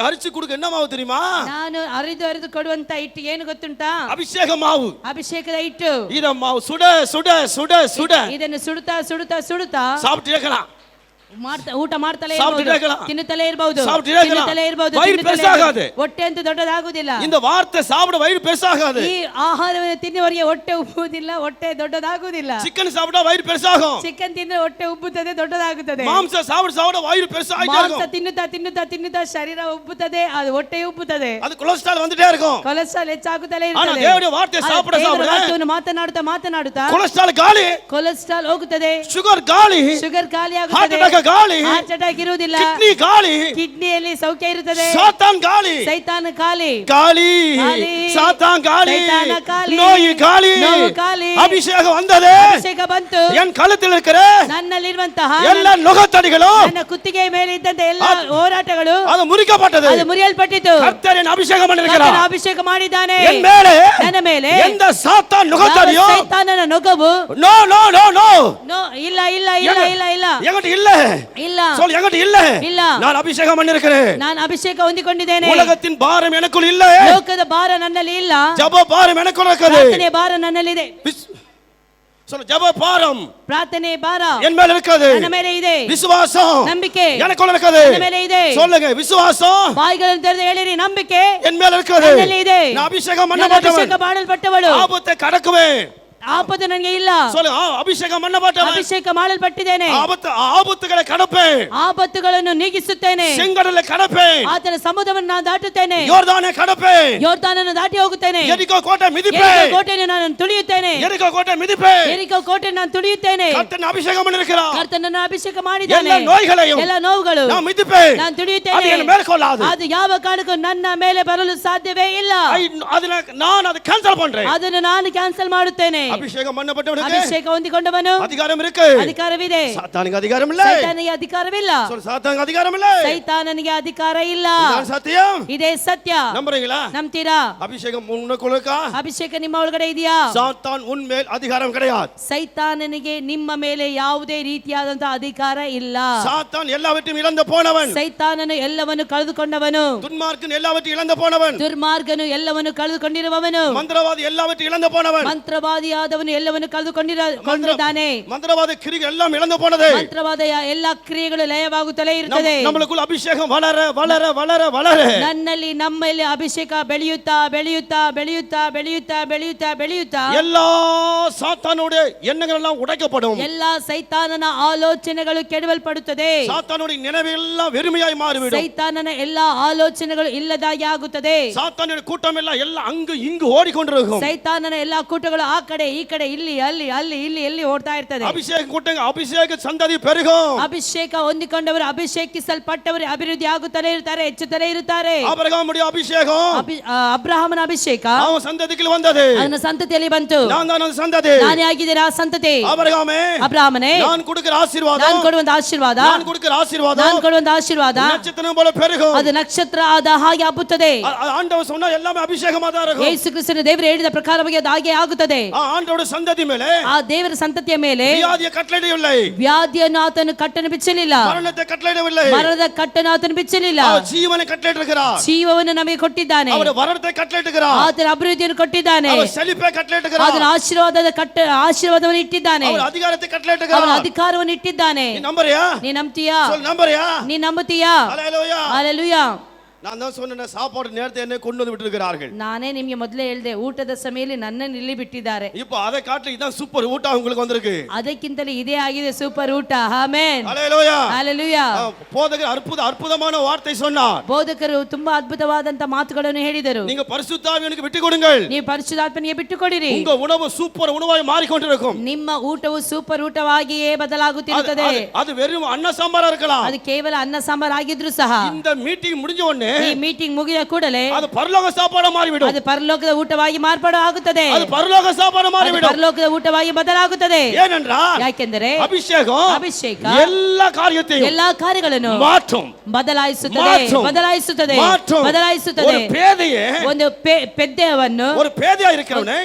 அரிச்சு கொடுக்க என்ன மாவு தெரியுமா? ನಾನು ಅರಿದು ಕೊಡುವಂತ ಹಿಟ್ಟು ಏನು ಗೊತ್ತುಂಟಾ? அபிஷேக மாவு. ಅಭಿಷೇಕದ ಹಿಟ್ಟು. இத மாவு சுட ಇದನ್ನು ಸುಡುತ್ತಾ சாப்பிட்டு இருக்கலாம், ಊಟ ಮಾಡ್ತಲೇ சாப்பிட்டுட்டே ಇರಬಹುದು, இருக்கலாம், ತಿನ್ನುತ್ತಲೇ ಇರಬಹುದು, சாப்பிட்டுட்டே இருக்கலாம். ತಿನ್ನುತ್ತಲೇ ಇರಬಹುದು, வயிறு பெருசாகாது. ಹೊಟ್ಟೆ ಅಂತೂ ದೊಡ್ಡದಾಗುವುದಿಲ್ಲ. இந்த வார்த்தை சாப்பிட வயிறு பெருசாகாது. ಈ ಆಹಾರವನ್ನು ತಿನ್ನುವವರಿಗೆ ಹೊಟ್ಟೆ ಉಬ್ಬುವುದಿಲ್ಲ, ಹೊಟ್ಟೆ ದೊಡ್ಡದಾಗುವುದಿಲ್ಲ. சிக்கன் சாப்பிட்டா வயிறு பெருசாகும். ಚಿಕನ್ ತಿಂದ್ರೆ ಹೊಟ್ಟೆ ಉಬ್ಬುತ್ತದೆ, ದೊಡ್ಡದಾಗುತ್ತದೆ. மாம்ச சாப்பிட வயிறு பெருசாகிட்டே ಮಾಂಸ இருக்கும். ತಿನ್ನುತ್ತಾ ಶರೀರ ಉಬ್ಬುತ್ತದೆ, ಅದು ಹೊಟ್ಟೆ ಉಬ್ಬುತ್ತದೆ. அது கொலஸ்ட்ரால் வந்துட்டே இருக்கும். ಕೊಲೆಸ್ಟ್ರಾಲ್ ಹೆಚ್ಚಾಗುತ್ತಲೇ ஆனா ಇರುತ್ತದೆ. தேவனுடைய வார்த்தை சாப்பிட ಮಾತನಾಡುತ್ತಾ கொலஸ்ட்ரால் காலி, ಕೊಲೆಸ್ಟ್ರಾಲ್ ಹೋಗುತ್ತದೆ, சுகர் காலி, ಶುಗರ್ ಖಾಲಿ ஹார்ட் ಆಗುತ್ತದೆ, அட்டாக் காலி, ಹಾರ್ಟ್ ಅಟ್ಯಾಕ್ ಇರುವುದಿಲ್ಲ, கிட்னி காலி, ಕಿಡ್ನಿಯಲ್ಲಿ ಸೌಖ್ಯ ಇರುತ್ತದೆ, சாத்தான் காலி, ಸೈತಾನ ಖಾಲಿ, காலி, சாத்தான் காலி, சைத்தான காலி, நோய் காலி, ನೋವು ಖಾಲಿ. அபிஷேகம் வந்தது. ಅಭಿಷೇಕ ಬಂತು. என் கழுத்தில் இருக்கிற ನನ್ನಲ್ಲಿರುವಂತಹ எல்லா நுகத்தடிகளும் ನನ್ನ ಕುತ್ತಿಗೆ ಮೇಲೆ ಇದ್ದಂತ ಎಲ್ಲ ಹೋರಾಟಗಳು அது முறிக்கப்பட்டது. ಅದು ಮುರಿಯಲ್ಪಟ್ಟಿತು. கர்த்தர் என் அபிஷேகம் பண்ணிருக்கிறார். ಕರ್ತನ ಅಭಿಷೇಕ ಮಾಡಿದ್ದಾನೆ. என் மேலே ನನ್ನ ಮೇಲೆ எந்த சாத்தான் நுகத்தடியோ ಸೈತಾನನ ನೊಗವು no no no no no ಇಲ್ಲ என்கிட்ட இல்ல ಇಲ್ಲ சொல், என்கிட்ட இல்ல. ಇಲ್ಲ. நான் அபிஷேகம் பண்ணிருக்கிறேன். ನಾನು ಅಭಿಷೇಕ ಹೊಂದಿಕೊಂಡಿದ್ದೇನೆ. உலகத்தின் பாரம் எனக்குள் இல்ல, ಲೋಕದ ಭಾರ ನನ್ನಲ್ಲಿ ಇಲ್ಲ, ஜெப பாரம் எனக்குள்ள இருக்குது. ಪ್ರಾರ್ಥನೆ ಭಾರ ನನ್ನಲ್ಲಿದೆ. சொல்ல, ஜெப பாரம் ಪ್ರಾರ್ಥನೆ ಭಾರ என் மேல இருக்குது. ನನ್ನ ಮೇಲೆ ಇದೆ. விசுவாசம் ನಂಬಿಕೆ எனக்குள்ள இருக்குது. ನನ್ನ ಮೇಲೆ ಇದೆ. சொல்லுங்க, விசுவாசம் ಬಾಯಿಗಳನ್ನು ತೆರೆದು ಹೇಳಿರಿ, ನಂಬಿಕೆ என் மேல இருக்குது. ನನ್ನಲ್ಲಿ ಇದೆ. நான் அபிஷேகம் ನಾನು பண்ணப்பட்டவன், ಅಭಿಷೇಕ ಮಾಡಲ್ಪಟ್ಟವಳು, ஆபத்தை கடக்குவேன். ಆಪತ್ತು ನನಗೆ ಇಲ್ಲ. சொல்லு, அபிஷேகம் பண்ணப்பட்டவன், ಅಭಿಷೇಕ ಮಾಡಲ್ಪಟ್ಟಿದ್ದೇನೆ, ஆபத்துகளை கடப்பேன், ಆಪತ್ತುಗಳನ್ನು ನೀಗಿಸುತ್ತೇನೆ, செங்கடலை கடப்பேன், ಆತನ ಸಮುದ್ರವನ್ನು ನಾನು ದಾಟುತ್ತೇನೆ, யோர்தானை கடப்பேன், ಯೋರ್ದಾನನ್ನು ದಾಟಿ ಹೋಗುತ್ತೇನೆ, எரிகோ கோட்டை மிதிப்பேன், ಯೆರಿಕೋ ಕೋಟೆಯನ್ನು ನಾನು ತುಳಿಯುತ್ತೇನೆ, எரிகோ கோட்டை மிதிப்பேன். ಯೆರಿಕೋ ಕೋಟೆಯನ್ನು ನಾನು ತುಳಿಯುತ್ತೇನೆ. கர்த்தர் அபிஷேகம் பண்ணிருக்கிறார். ಕರ್ತನನ್ನು ಅಭಿಷೇಕ ಮಾಡಿದ್ದಾನೆ. எல்லா நோய்களையும் ಎಲ್ಲ ನೋವುಗಳು நான் மிதிப்பேன். ನಾನು அது ತುಳಿಯುತ್ತೇನೆ. என்ன மேற்கொள்ளாது. ಅದು ಯಾವ ಕಾರಣಕ್ಕೂ ನನ್ನ ಮೇಲೆ ಬರಲು ಸಾಧ್ಯವೇ ಇಲ್ಲ. நான் அதை கேன்சல் பண்றேன். ಅದನ್ನು ನಾನು ಕ್ಯಾನ್ಸಲ್ ಮಾಡುತ್ತೇನೆ. அபிஷேகம் பண்ணப்பட்டவனுக்கு ಅಭಿಷೇಕ ಹೊಂದಿಕೊಂಡವನು அதிகாரம் இருக்கு. ಅಧಿಕಾರವಿದೆ. சாத்தானுக்கு அதிகாரம் இல்ல. ಸೈತಾನನಿಗೆ ಅಧಿಕಾರವಿಲ್ಲ. சொல், சாத்தானுக்கு அதிகாரம் இல்ல. ಸೈತಾನನಿಗೆ ಅಧಿಕಾರ ಇಲ್ಲ. இதுதான் சத்தியம். ಇದೇ ಸತ್ಯ. நம்புறீங்களா? ನಂಬ್ತೀರಾ? அபிஷேகம் உனக்குள்ள இருக்கா? ಅಭಿಷೇಕ ನಿಮ್ಮ ಒಳಗಡೆ ಇದೆಯಾ? சாத்தான் உன் மேல் அதிகாரம் கிடையாது. ಸೈತಾನನಿಗೆ ನಿಮ್ಮ ಮೇಲೆ ಯಾವುದೇ ರೀತಿಯಾದಂತಹ ಅಧಿಕಾರ ಇಲ್ಲ. சாத்தான் எல்லாவற்றையும் இழந்து போனவன். ಸೈತಾನನು ಎಲ್ಲವನ್ನು ಕಳೆದುಕೊಂಡವನು. துன்மார்க்கன் எல்லாவற்றையும் இழந்து போனவன். ದುರ್ಮಾರ್ಗನು ಎಲ್ಲವನ್ನು ಕಳೆದುಕೊಂಡಿರುವವನು. மந்திரவாதி எல்லாவற்றையும் இழந்து போனவன். ಮಂತ್ರವಾದಿ ಆದಿಯಾದವನು ಎಲ್ಲವನ್ನು ಕಳೆದುಕೊಂಡಿದ್ದಾನೆ. மந்திரவாத கிரிகள் எல்லாம் இழந்து போனது. ಮಂತ್ರವಾದ ಎಲ್ಲಾ ಕ್ರಿಯೆಗಳು ಲಯವಾಗುತ್ತಲೇ ಇರುತ್ತದೆ. நம்மளுக்குள்ள அபிஷேகம் வளர வளர வளர வளர ನಮ್ಮಲ್ಲಿ ಅಭಿಷೇಕ ಬೆಳೆಯುತ್ತಾ ಬೆಳೆಯುತ್ತಾ ಬೆಳೆಯುತ್ತಾ ಬೆಳೆಯುತ್ತಾ ಬೆಳೆಯುತ್ತಾ ಬೆಳೆಯುತ್ತಾ எல்லா சாத்தானுடைய எண்ணங்கள் எல்லாம் உடைக்கப்படும். ಎಲ್ಲಾ ಸೈತಾನನ ಆಲೋಚನೆಗಳು ಕೆಡವಲ್ಪಡುತ್ತದೆ. சாத்தானுடைய நினைவு எல்லாம் வெறுமையாய் மாறிவிடும். ಸೈತಾನನ ಎಲ್ಲಾ ಆಲೋಚನೆಗಳು ಇಲ್ಲದಾಗಿ ಆಗುತ್ತದೆ. சாத்தானுடைய கூட்டம் எல்லாம் அங்கு இங்கு ஓடிக்கொண்டிருக்கும். ಸೈತಾನನ ಎಲ್ಲಾ ಕೂಟಗಳು ಆ ಕಡೆ ಈ ಕಡೆ ಇಲ್ಲಿ ಅಲ್ಲಿ ಅಲ್ಲಿ ಇಲ್ಲಿ ಎಲ್ಲಿ ಓಡ್ತಾ ಇರ್ತದೆ. அபிஷேக கூட்டங்க அபிஷேக சந்ததி பெருகும். ಅಭಿಷೇಕ ಹೊಂದಿಕೊಂಡವರು ಅಭಿಷೇಕಿಸಲ್ಪಟ್ಟವರು ಅಭಿವೃದ್ಧಿ ಆಗುತ್ತಲೇ ಇರ್ತಾರೆ, ಹೆಚ್ಚುತ್ತಲೇ ಇರುತ್ತಾರೆ. ஆபிரகாமுடைய அபிஷேகம் ಅಬ್ರಹಾಮನ ಅಭಿಷೇಕ அவன் சந்ததிக்கு வந்தது. ಅವನ ಸಂತತಿಯಲ್ಲಿ ಬಂತು. நான் தான் அந்த சந்ததி. ನಾನೇ ಆಗಿದ್ದೇನೆ ಆ ಸಂತತಿ. ಅಬ್ರಹಾಮನೇ ನಾನು கொடுக்கிற ಆಶೀರ್ವಾದ, ನಾನು ಕೊಡುವಂತ ಆಶೀರ್ವಾದ, ನಾನು கொடுக்கிற ಆಶೀರ್ವಾದ, ನಾನು ಕೊಡುವಂತ ಆಶೀರ್ವಾದ ನಕ್ಷತ್ರನ போல பெருகும். ಅದು ನಕ್ಷತ್ರ ಆದ ಹಾಗೆ ಹಬ್ಬುತ್ತದೆ. ஆண்டவர் சொன்னா எல்லாமே அபிஷேகமா தான் இருக்கும். ಯೇಸು ಕ್ರಿಸ್ತನ ದೇವರು ಹೇಳಿದ ಪ್ರಕಾರವಾಗಿ ಅದು ಹಾಗೆ ಆಗುತ್ತದೆ. ಆ ಆಂಡವರ ಸಂತತಿ ಮೇಲೆ, ಆ ದೇವರ ಸಂತತಿಯ ಮೇಲೆ ವ್ಯಾಧಿಯ ಕಟ್ಟಳೆಯಿಲ್ಲ. ವ್ಯಾಧಿಯನ್ನು ಆತನು ಕಟ್ಟನ್ನು ಬಿಚ್ಚಲಿಲ್ಲ. ಮರಣದ ಕಟ್ಟಳೆಯಿಲ್ಲ. ಮರಣದ ಕಟ್ಟನ್ನು ಆತನು ಬಿಚ್ಚಲಿಲ್ಲ. ಜೀವನ ಕಟ್ಟಳೆಯಿಟ್ಟಿರುತ್ತಾನೆ. ಜೀವವನ್ನು ನಮಗೆ ಕೊಟ್ಟಿದ್ದಾನೆ. ಅವರ ವರದತೆ ಕಟ್ಟಳೆಯಿಟ್ಟಿರುತ್ತಾನೆ. ಆತನ ಅಭಿವೃದ್ಧಿಯನ್ನು ಕೊಟ್ಟಿದ್ದಾನೆ. ಅವರ ಸೆಲಿಪೆ ಕಟ್ಟಳೆಯಿಟ್ಟಿರುತ್ತಾನೆ. ಆತನ ಆಶೀರ್ವಾದವನ್ನು ಇಟ್ಟಿದ್ದಾನೆ. ಅವರ ಅಧಿಕಾರತೆ ಕಟ್ಟಳೆಯಿಟ್ಟಿರುತ್ತಾನೆ. ಅವರ ಅಧಿಕಾರವನ್ನು ಇಟ್ಟಿದ್ದಾನೆ. ನೀ ನಂಬರಿಯಾ? ನೀ ನಂಬ್ತೀಯಾ? ನಂಬರಿಯಾ? ನೀ ನಂಬುತ್ತೀಯಾ? ಹಲ್ಲೆಲೂಯಾ. ಹಲ್ಲೆಲೂಯಾ. நான் தான் சொன்னேன், சாப்பாடு நேரத்தை என்ன கொண்டு வந்து விட்டுருக்கிறார்கள். ನಾನೇ ನಿಮಗೆ ಮೊದಲೇ ಹೇಳಿದೆ, ಊಟದ ಸಮಯದಲ್ಲಿ ನನ್ನನ್ನು ಇಲ್ಲಿ ಬಿಟ್ಟಿದ್ದಾರೆ. இப்போ அதை காட்டில இதான் சூப்பர் ஊட்ட உங்களுக்கு வந்திருக்கு. ಅದಕ್ಕಿಂತಲೂ ಇದೇ ಆಗಿದೆ ಸೂಪರ್ ಊಟ. ಆಮೆನ್. ಹಲ್ಲೆಲೂಯಾ. ಹಲ್ಲೆಲೂಯಾ. போதகர் அற்புதமான வார்த்தை சொன்னார். ಬೋಧಕರು ತುಂಬಾ ಅದ್ಭುತವಾದಂತ ಮಾತುಗಳನ್ನು ಹೇಳಿದರು. நீங்க பரிசுத்தாவியனுக்கு விட்டு கொடுங்கள். ನೀವು ಪರಿಶುದ್ಧಾತ್ಮನಿಗೆ ಬಿಟ್ಟು ಕೊಡಿರಿ. உங்க உணவு சூப்பர் உணவாய் மாறிக்கொண்டிருக்கும். ನಿಮ್ಮ ಊಟವು ಸೂಪರ್ ಊಟವಾಗಿಯೇ ಬದಲಾಗುತ್ತಿರುತ್ತದೆ. அது வெறும் ಅನ್ನ ಸಾಂಬಾರ இருக்கலாம். ಅದು ಕೇವಲ ಅನ್ನ ಸಾಂಬಾರ್ ಆಗಿದ್ರು ಸಹ இந்த மீட்டிங் முடிஞ்ச உடனே ಈ ಮೀಟಿಂಗ್ ಮುಗಿದ ಕೂಡಲೇ ಅದು ಪರಲೋಕ ಸಾಪಾಡು ಮಾರಿಬಿடும். ಅದು ಪರಲೋಕದ ಊಟವಾಗಿ ಮಾರ್ಪಾಡು ಆಗುತ್ತದೆ. ಅದು ಪರಲೋಕ ಸಾಪಾಡು ಮಾರಿಬಿடும். ಪರಲೋಕದ ಊಟವಾಗಿ ಬದಲಾಗುತ್ತದೆ. ஏனென்றால் ಯಾಕೆಂದರೆ ಅಭಿಷೇಕ ಎಲ್ಲ ಕಾರ್ಯಗಳನ್ನು ಮಾற்றும், ಬದಲಾಯಿಸುತ್ತದೆ. ஒரு பேதையே, ಒಂದು ಪೆದ್ದೆಯನ್ನು, ஒரு பேதையா இருக்கிறவனை,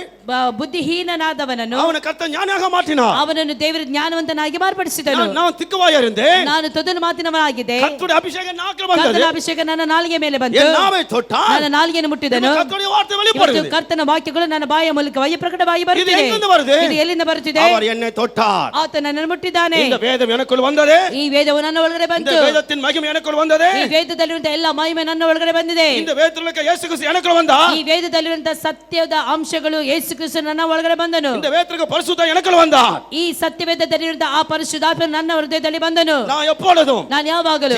ಬುದ್ಧಿಹೀನನಾದವನನ್ನು ಅವನ ಕರ್ತ ಜ್ಞಾನಿಯಾಗಿ ಮಾಡಿனார். ಅವನನ್ನು ದೇವರು ಜ್ಞಾನವಂತನಾಗಿ ಮಾರ್ಪಡಿಸಿದನು. ನಾನು ತಿಕ್ಕವಾಯ இருந்தேன், ನಾನು ತೊದಲು ಮಾತಿನವನಾಗಿದ್ದೆ. ಕರ್ತನ ಅಭಿಷೇಕ ನಾಲ್ಕು ಬಂದது. ಕರ್ತನ ಅಭಿಷೇಕ ನನ್ನ ನಾಲಿಗೆ ಮೇಲೆ ಬಂತು. என் நாவை தொட்டார், ನನ್ನ ನಾಲಿಗೆಯನ್ನು ಮುಟ್ಟಿದನು. ಕರ್ತನ ವಾರ್ತೆ வெளிப்படுகிறது. ಕರ್ತನ ವಾಕ್ಯಗಳು ನನ್ನ ಬಾಯಿಯ ಮೂಲಕವಾಗಿ ಪ್ರಕಟವಾಗಿ ಬರುತ್ತಿದೆ. ಇದು ಎಲ್ಲಿಂದ ಬರುತ್ತದೆ? ಇದು ಎಲ್ಲಿಂದ ಬರುತ್ತಿದೆ? அவர் என்னை தொட்டார். ಆತ ನನ್ನನ್ನು ಮುಟ್ಟಿದ್ದಾನೆ. இந்த வேதம் எனக்குள் வந்தது. ಈ ವೇದವು ನನ್ನ ಒಳಗಡೆ ಬಂತು. இந்த வேதத்தின் மகிமை எனக்குள் வந்தது. ಈ ವೇದದಲ್ಲಿರುವಂತ ಎಲ್ಲ ಮಹಿಮೆ ನನ್ನ ಒಳಗಡೆ ಬಂದಿದೆ. இந்த வேதத்திலுள்ள இயேசು கிறிஸ்து எனக்குள் வந்தார். ಈ ವೇದದಲ್ಲಿರುವಂತ ಸತ್ಯದ ಅಂಶಗಳು ಯೇಸು ಕ್ರಿಸ್ತ ನನ್ನ ಒಳಗಡೆ ಬಂದನು. இந்த வேதத்திற்கு பரிசுத்த எனக்குள் வந்தார். ಈ ಸತ್ಯವೇದದಲ್ಲಿರುವಂತ ಆ ಪರಿಶುದ್ಧಾತ್ಮ ನನ್ನ ಹೃದಯದಲ್ಲಿ ಬಂದನು. நான் எப்பொழுதும், ನಾನು ಯಾವಾಗಲೂ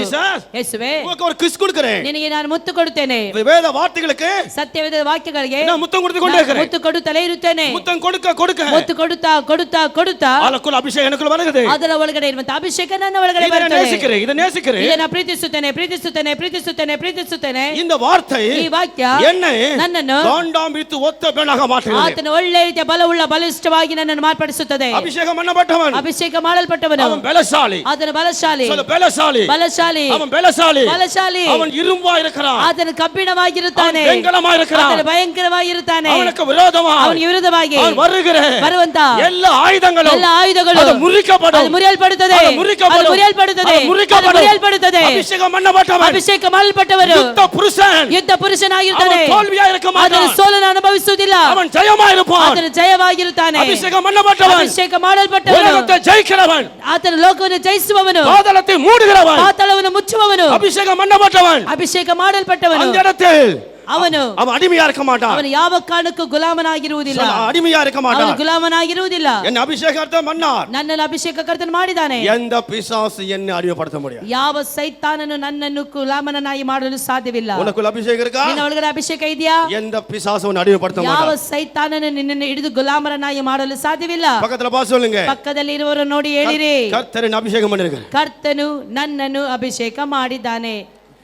ಯೇಸುವೇ உங்களுக்கு ஒரு கிஸ் கொடுக்கிறேன். ನಿನಗೆ ನಾನು ಮುತ್ತು ಕೊಡುತ್ತೇನೆ. வேத வார்த்தைகளுக்கு, ಸತ್ಯವೇದ ವಾಕ್ಯಗಳಿಗೆ நான் முத்தம் கொடுத்து கொண்டே இருக்கிறேன். ಮುತ್ತು ಕೊಡುತ್ತಲೇ ಇರುತ್ತೇನೆ. முத்தம் கொடுக்க கொடுக்க ಮುತ್ತು ಕೊಡುತ್ತಾ ಕೊಡುತ್ತಾ ಕೊಡುತ್ತಾ ಅದಕ್ಕೂ ಅಭಿಷೇಕ எனக்குள் வருகிறது. ಅದರ ಒಳಗಡೆ ಇರುವಂತ ಅಭಿಷೇಕ ನನ್ನ ಒಳಗಡೆ ಇದನ್ನ ಬರುತ್ತದೆ. நேசிக்கிறேன், இத நேசிக்கிறேன். ಇದನ್ನ ಪ್ರೀತಿಸುತ್ತೇನೆ ಪ್ರೀತಿಸುತ್ತೇನೆ ಪ್ರೀತಿಸುತ್ತೇನೆ ಪ್ರೀತಿಸುತ್ತೇನೆ. இந்த வார்த்தை ಈ ವಾಕ್ಯ என்னை ನನ್ನನ್ನು காண்டாமித்து ஒத்த பெண்ணாக மாற்றுகிறது. ಆತನ ಒಳ್ಳೆ ರೀತಿಯ ಬಲವುಳ್ಳ ಬಲಿಷ್ಠವಾಗಿ ನನ್ನನ್ನು ಮಾರ್ಪಡಿಸುತ್ತದೆ. அபிஷேகம் பண்ணப்பட்டவன், ಅಭಿಷೇಕ ಮಾಡಲ್ಪಟ್ಟವನು, அவன் பலசாலி. ಆತನ ಬಲಶಾಲಿ, சொல்ல பலசாலி, ಬಲಶಾಲಿ, அவன் பலசாಲಿ, ಬಲಶಾಲಿ. அவன் இரும்பா இருக்கிறான், ಆತನ ಕಬ್ಬಿಣವಾಗಿರುತ್ತಾನೆ, அவன் வெங்கலமா இருக்கிறான், ಆತನ ಭಯಂಕರವಾಗಿರುತ್ತಾನೆ. அவனுக்கு விரோதமாக, ಅವನಿಗೆ ವಿರುದ್ಧವಾಗಿ அவன் வருகிற ಬರುವಂತ ಎಲ್ಲ ಆಯುಧಗಳು, ಎಲ್ಲ ಆಯುಧಗಳು ಅದು ಮುರಿಕಪடும், ಅದು ಮುರಿಯಲ್ಪಡುತ್ತದೆ, ಅದು ಮುರಿಕಪடும், ಅದು ಮುರಿಯಲ್ಪಡುತ್ತದೆ, ಅದು ಮುರಿಕಪடும், ಅದು ಮುರಿಯಲ್ಪಡುತ್ತದೆ. ಅಭಿಷೇಕ பண்ணப்பட்டவன், ಅಭಿಷೇಕ ಮಾಡಲ್ಪಟ್ಟವನು ಯುದ್ಧ ಪುರುಷನ್, ಯುದ್ಧ ಪುರುಷನಾಗಿರುತ್ತಾನೆ. அவன் தோல்வியா இருக்க மாட்டான், ಆತನ ಸೋಲನ್ನು ಅನುಭವಿಸುವುದಿಲ್ಲ, அவன் ஜெயமா இருப்பான். ಆತನ ಜಯವಾಗಿರುತ್ತಾನೆ. ಅಭಿಷೇಕ பண்ணப்பட்டவன், ಅಭಿಷೇಕ ಮಾಡಲ್ಪಟ್ಟವನು உலகத்தை ஜெயிக்கிறவன், ಆತನ ಲೋಕವನ್ನು ಜಯಿಸುವವನು, பாதாளத்தை மூடுகிறவன், ಪಾತಾಳವನ್ನು ಮುಚ್ಚುವವನು, அபிஷேக பண்ணப்பட்டவன். ಅಭಿಷೇಕ ಮಾಡಲ್ಪಟ್ಟವನು அந்த இடத்தில் ಅವನು அடிமையா இருக்க மாட்டான். ಅವನು ಯಾವ ಕಾರಣಕ್ಕೂ ಗುಲಾಮನಾಗಿರುವುದಿಲ್ಲ, அடிமையா இருக்க ಅವನು மாட்டான். ಗುಲಾಮನಾಗಿರುವುದಿಲ್ಲ. என்ன ಅಭಿಷೇಕಾರ್ಥ மன்னார், ನನ್ನನ್ನು ಅಭಿಷೇಕ ಕರ್ತನು ಮಾಡಿದ್ದಾನೆ. எந்த பிசாசு என்னை அடிமைப்படுத்த முடியாது. ಯಾವ ಸೈತಾನನು ನನ್ನನ್ನು ಗುಲಾಮನನ್ನಾಗಿ ಮಾಡಲು ಸಾಧ್ಯವಿಲ್ಲ. உனக்குள்ள அபிஷேகம் இருக்கா? ನಿನ್ನ ಒಳಗಡೆ ಅಭಿಷೇಕ ಇದೆಯಾ? எந்த பிசாசு உன்னை அடிமைப்படுத்த ಯಾವ மாட்டான். ಸೈತಾನನು ನಿನ್ನನ್ನು ಹಿಡಿದು ಗುಲಾಮರನ್ನಾಗಿ ಮಾಡಲು ಸಾಧ್ಯವಿಲ್ಲ. பக்கத்துல பாஸ் சொல்லுங்க, ಪಕ್ಕದಲ್ಲಿ ಇರುವವರು ನೋಡಿ ಹೇಳಿರಿ, கர்த்தர் என்ன அபிஷேகம் பண்ணிருக்கார். ಕರ್ತನು ನನ್ನನ್ನು ಅಭಿಷೇಕ ಮಾಡಿದ್ದಾನೆ.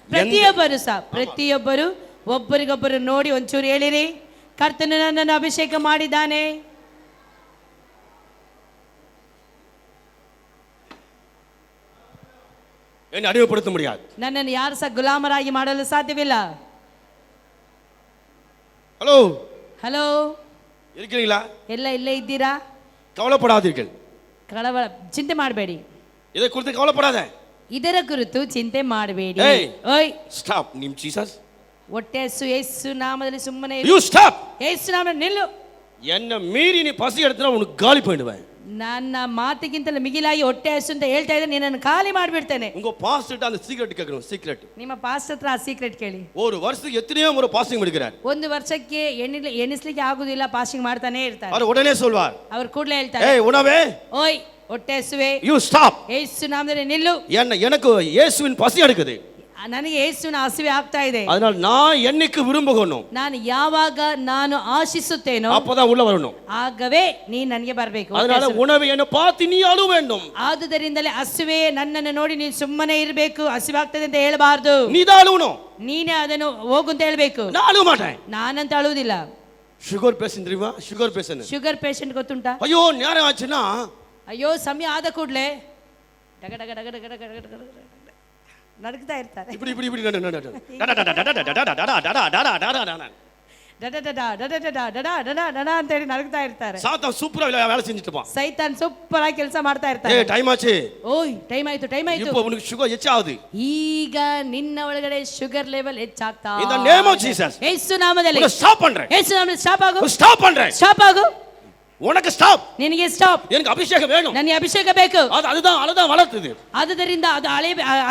ಪ್ರತಿಯೊಬ್ಬರು ಸಹ ಪ್ರತಿಯೊಬ್ಬರು ಒಬ್ಬರಿಗೊಬ್ಬರು ನೋಡಿ ಒಂಚೂರು ಹೇಳಿರಿ, ಕರ್ತನು ನನ್ನನ್ನು ಅಭಿಷೇಕ ಮಾಡಿದ್ದಾನೆ. என்னை அடிமைப்படுத்த முடியாது. ನನ್ನನ್ನು ಯಾರು ಸಹ ಗುಲಾಮರಾಗಿ ಮಾಡಲು ಸಾಧ್ಯವಿಲ್ಲ. ஹலோ ಹಲೋ, இருக்கிறீங்களா? ಎಲ್ಲ ಇಲ್ಲೇ ಇದ್ದೀರಾ? கவலைப்படாதீர்கள், ಕಳವಳ ಚಿಂತೆ ಮಾಡಬೇಡಿ, இதை குறித்து கவலைப்படாத. ಇದರ ಕುರಿತು ಚಿಂತೆ ಮಾಡಬೇಡಿ. Hey. ಓಯ್, ஸ்டாப். நீம் ஜீசஸ், ಹೊಟ್ಟೆ ಹಸು ಯೇಸು ನಾಮದಲ್ಲಿ ಸುಮ್ಮನೆ யூ ஸ்டாப். ಯೇಸು ನಾಮ ನಿಲ್ಲು. என்ன மீறி நீ பசி எடுத்தா உனக்கு காலி பண்ணிடுவேன். ನನ್ನ ಮಾತಿಗಿಂತಲೂ ಮಿಗಿಲಾಗಿ ಹೊಟ್ಟೆ ಹಸು ಅಂತ ಹೇಳ್ತಾ ಇದ್ರೆ ನಿನ್ನನ್ನು ಖಾಲಿ ಮಾಡಿಬಿಡ್ತೇನೆ. உங்க பாஸ்டர் அந்த சீக்ரெட் கேட்கணும். சீக்ரெட் ನಿಮ್ಮ ಪಾಸ್ಟರ್ ಹತ್ರ ಆ ಸೀಕ್ರೆಟ್ ಕೇಳಿ. ஒரு வருஷத்துக்கு எத்தனையோ முறை பாஸ்டிங் எடுக்கிறார். ಒಂದು ವರ್ಷಕ್ಕೆ ಎಣಿಸ್ಲಿಕ್ಕೆ ಆಗುದಿಲ್ಲ, ಪಾಸ್ಟಿಂಗ್ ಮಾಡ್ತಾನೆ ಇರ್ತಾರೆ. அவர் உடனே சொல்வார், ಅವರು ಕೂಡಲೇ ಹೇಳ್ತಾರೆ, ஏய் உணவே, ಓಯ್ ಹೊಟ್ಟೆ ಹಸುವೆ, யூ ஸ்டாப், ಯೇಸು ನಾಮದಲ್ಲಿ ನಿಲ್ಲು, எனக்கு இயேசுவின் பசி எடுக்குது, ನನಗೆ ಯೇಸುವಿನ ಹಸಿವೆ ಆಗ್ತಾ ಇದೆ, அதனால நான் என்னைக்கு விரும்புகணும், ನಾನು ಯಾವಾಗ ನಾನು ಆಶಿಸುತ್ತೇನೋ அப்பதான் உள்ள வரணும், ಆಗವೇ ನೀ ನನಗೆ ಬರಬೇಕು. அதனால உணவை என்ன பார்த்து நீ அழுவ வேண்டும். ಆದುದರಿಂದಲೇ ಹಸಿವೆ ನನ್ನನ್ನು ನೋಡಿ ನೀನು ಸುಮ್ಮನೆ ಇರಬೇಕು, ಹಸಿವೆ ಆಗ್ತದೆ ಅಂತ ಹೇಳಬಾರದು, நீ தான் அழுவணும், ನೀನೇ ಅದನ್ನು ಹೋಗು ಅಂತ ಹೇಳ್ಬೇಕು. நான் அழுவ மாட்டேன், ನಾನಂತ ಅಳುವುದಿಲ್ಲ. ಶುಗರ್ ಪೇಷಂಟ್ தெரியுமா? ಶುಗರ್ ಪೇಷಂಟ್, ಶುಗರ್ ಪೇಷಂಟ್ ಗೊತ್ತುಂಟಾ? ಅಯ್ಯೋ ನೇರ ಆச்சுனா ಅಯ್ಯೋ ಸಮಯ ಆದ ಕೂಡಲೇ ಡಗ ಡಗ ಡಗ ಡಗ ಡಗ ಡಗ ಡಗ ನಡಕ್ತಾ ಇರ್ತಾರೆ. இப்படி இப்படி இப்படி ಅಂತ ಹೇಳಿ ನಡಕ್ತಾ ಇರ್ತಾರೆ. சாத்தான் சூப்பரா வேலை செஞ்சுட்டு இருப்பான். ಸೈತಾನ್ ಸೂಪರ್ ಆಗಿ ಕೆಲಸ ಮಾಡ್ತಾ ಇರ್ತಾರೆ. ಏ ಟೈಮ್ ಆಚೆ, ಓಯ್ ಟೈಮ್ ಆಯ್ತು, ಟೈಮ್ ಆಯ್ತು, இப்போ உனக்கு சுகர் ಹೆಚ್ಚಾகுது, ಈಗ ನಿನ್ನ ಒಳಗಡೆ ಶುಗರ್ ಲೆವೆಲ್ ಹೆಚ್ಚಾಗ್ತಾ in the name of Jesus ಯೇಸು ನಾಮದಲ್ಲಿ ಸ್ಟಾಪ್ பண்றேன், ಯೇಸು ನಾಮದಲ್ಲಿ ಸ್ಟಾಪ್ ಆಗು, ಸ್ಟಾಪ್ பண்றேன், ಸ್ಟಾಪ್ ಆಗು, உனக்கு ஸ்டாப், ನಿನಗೆ ಸ್ಟಾಪ್, எனக்கு அபிஷேகம் வேணும், ನನಗೆ ಅಭಿಷೇಕ ಬೇಕು, அதுதான் வளர்த்தது, ಆದ್ದರಿಂದ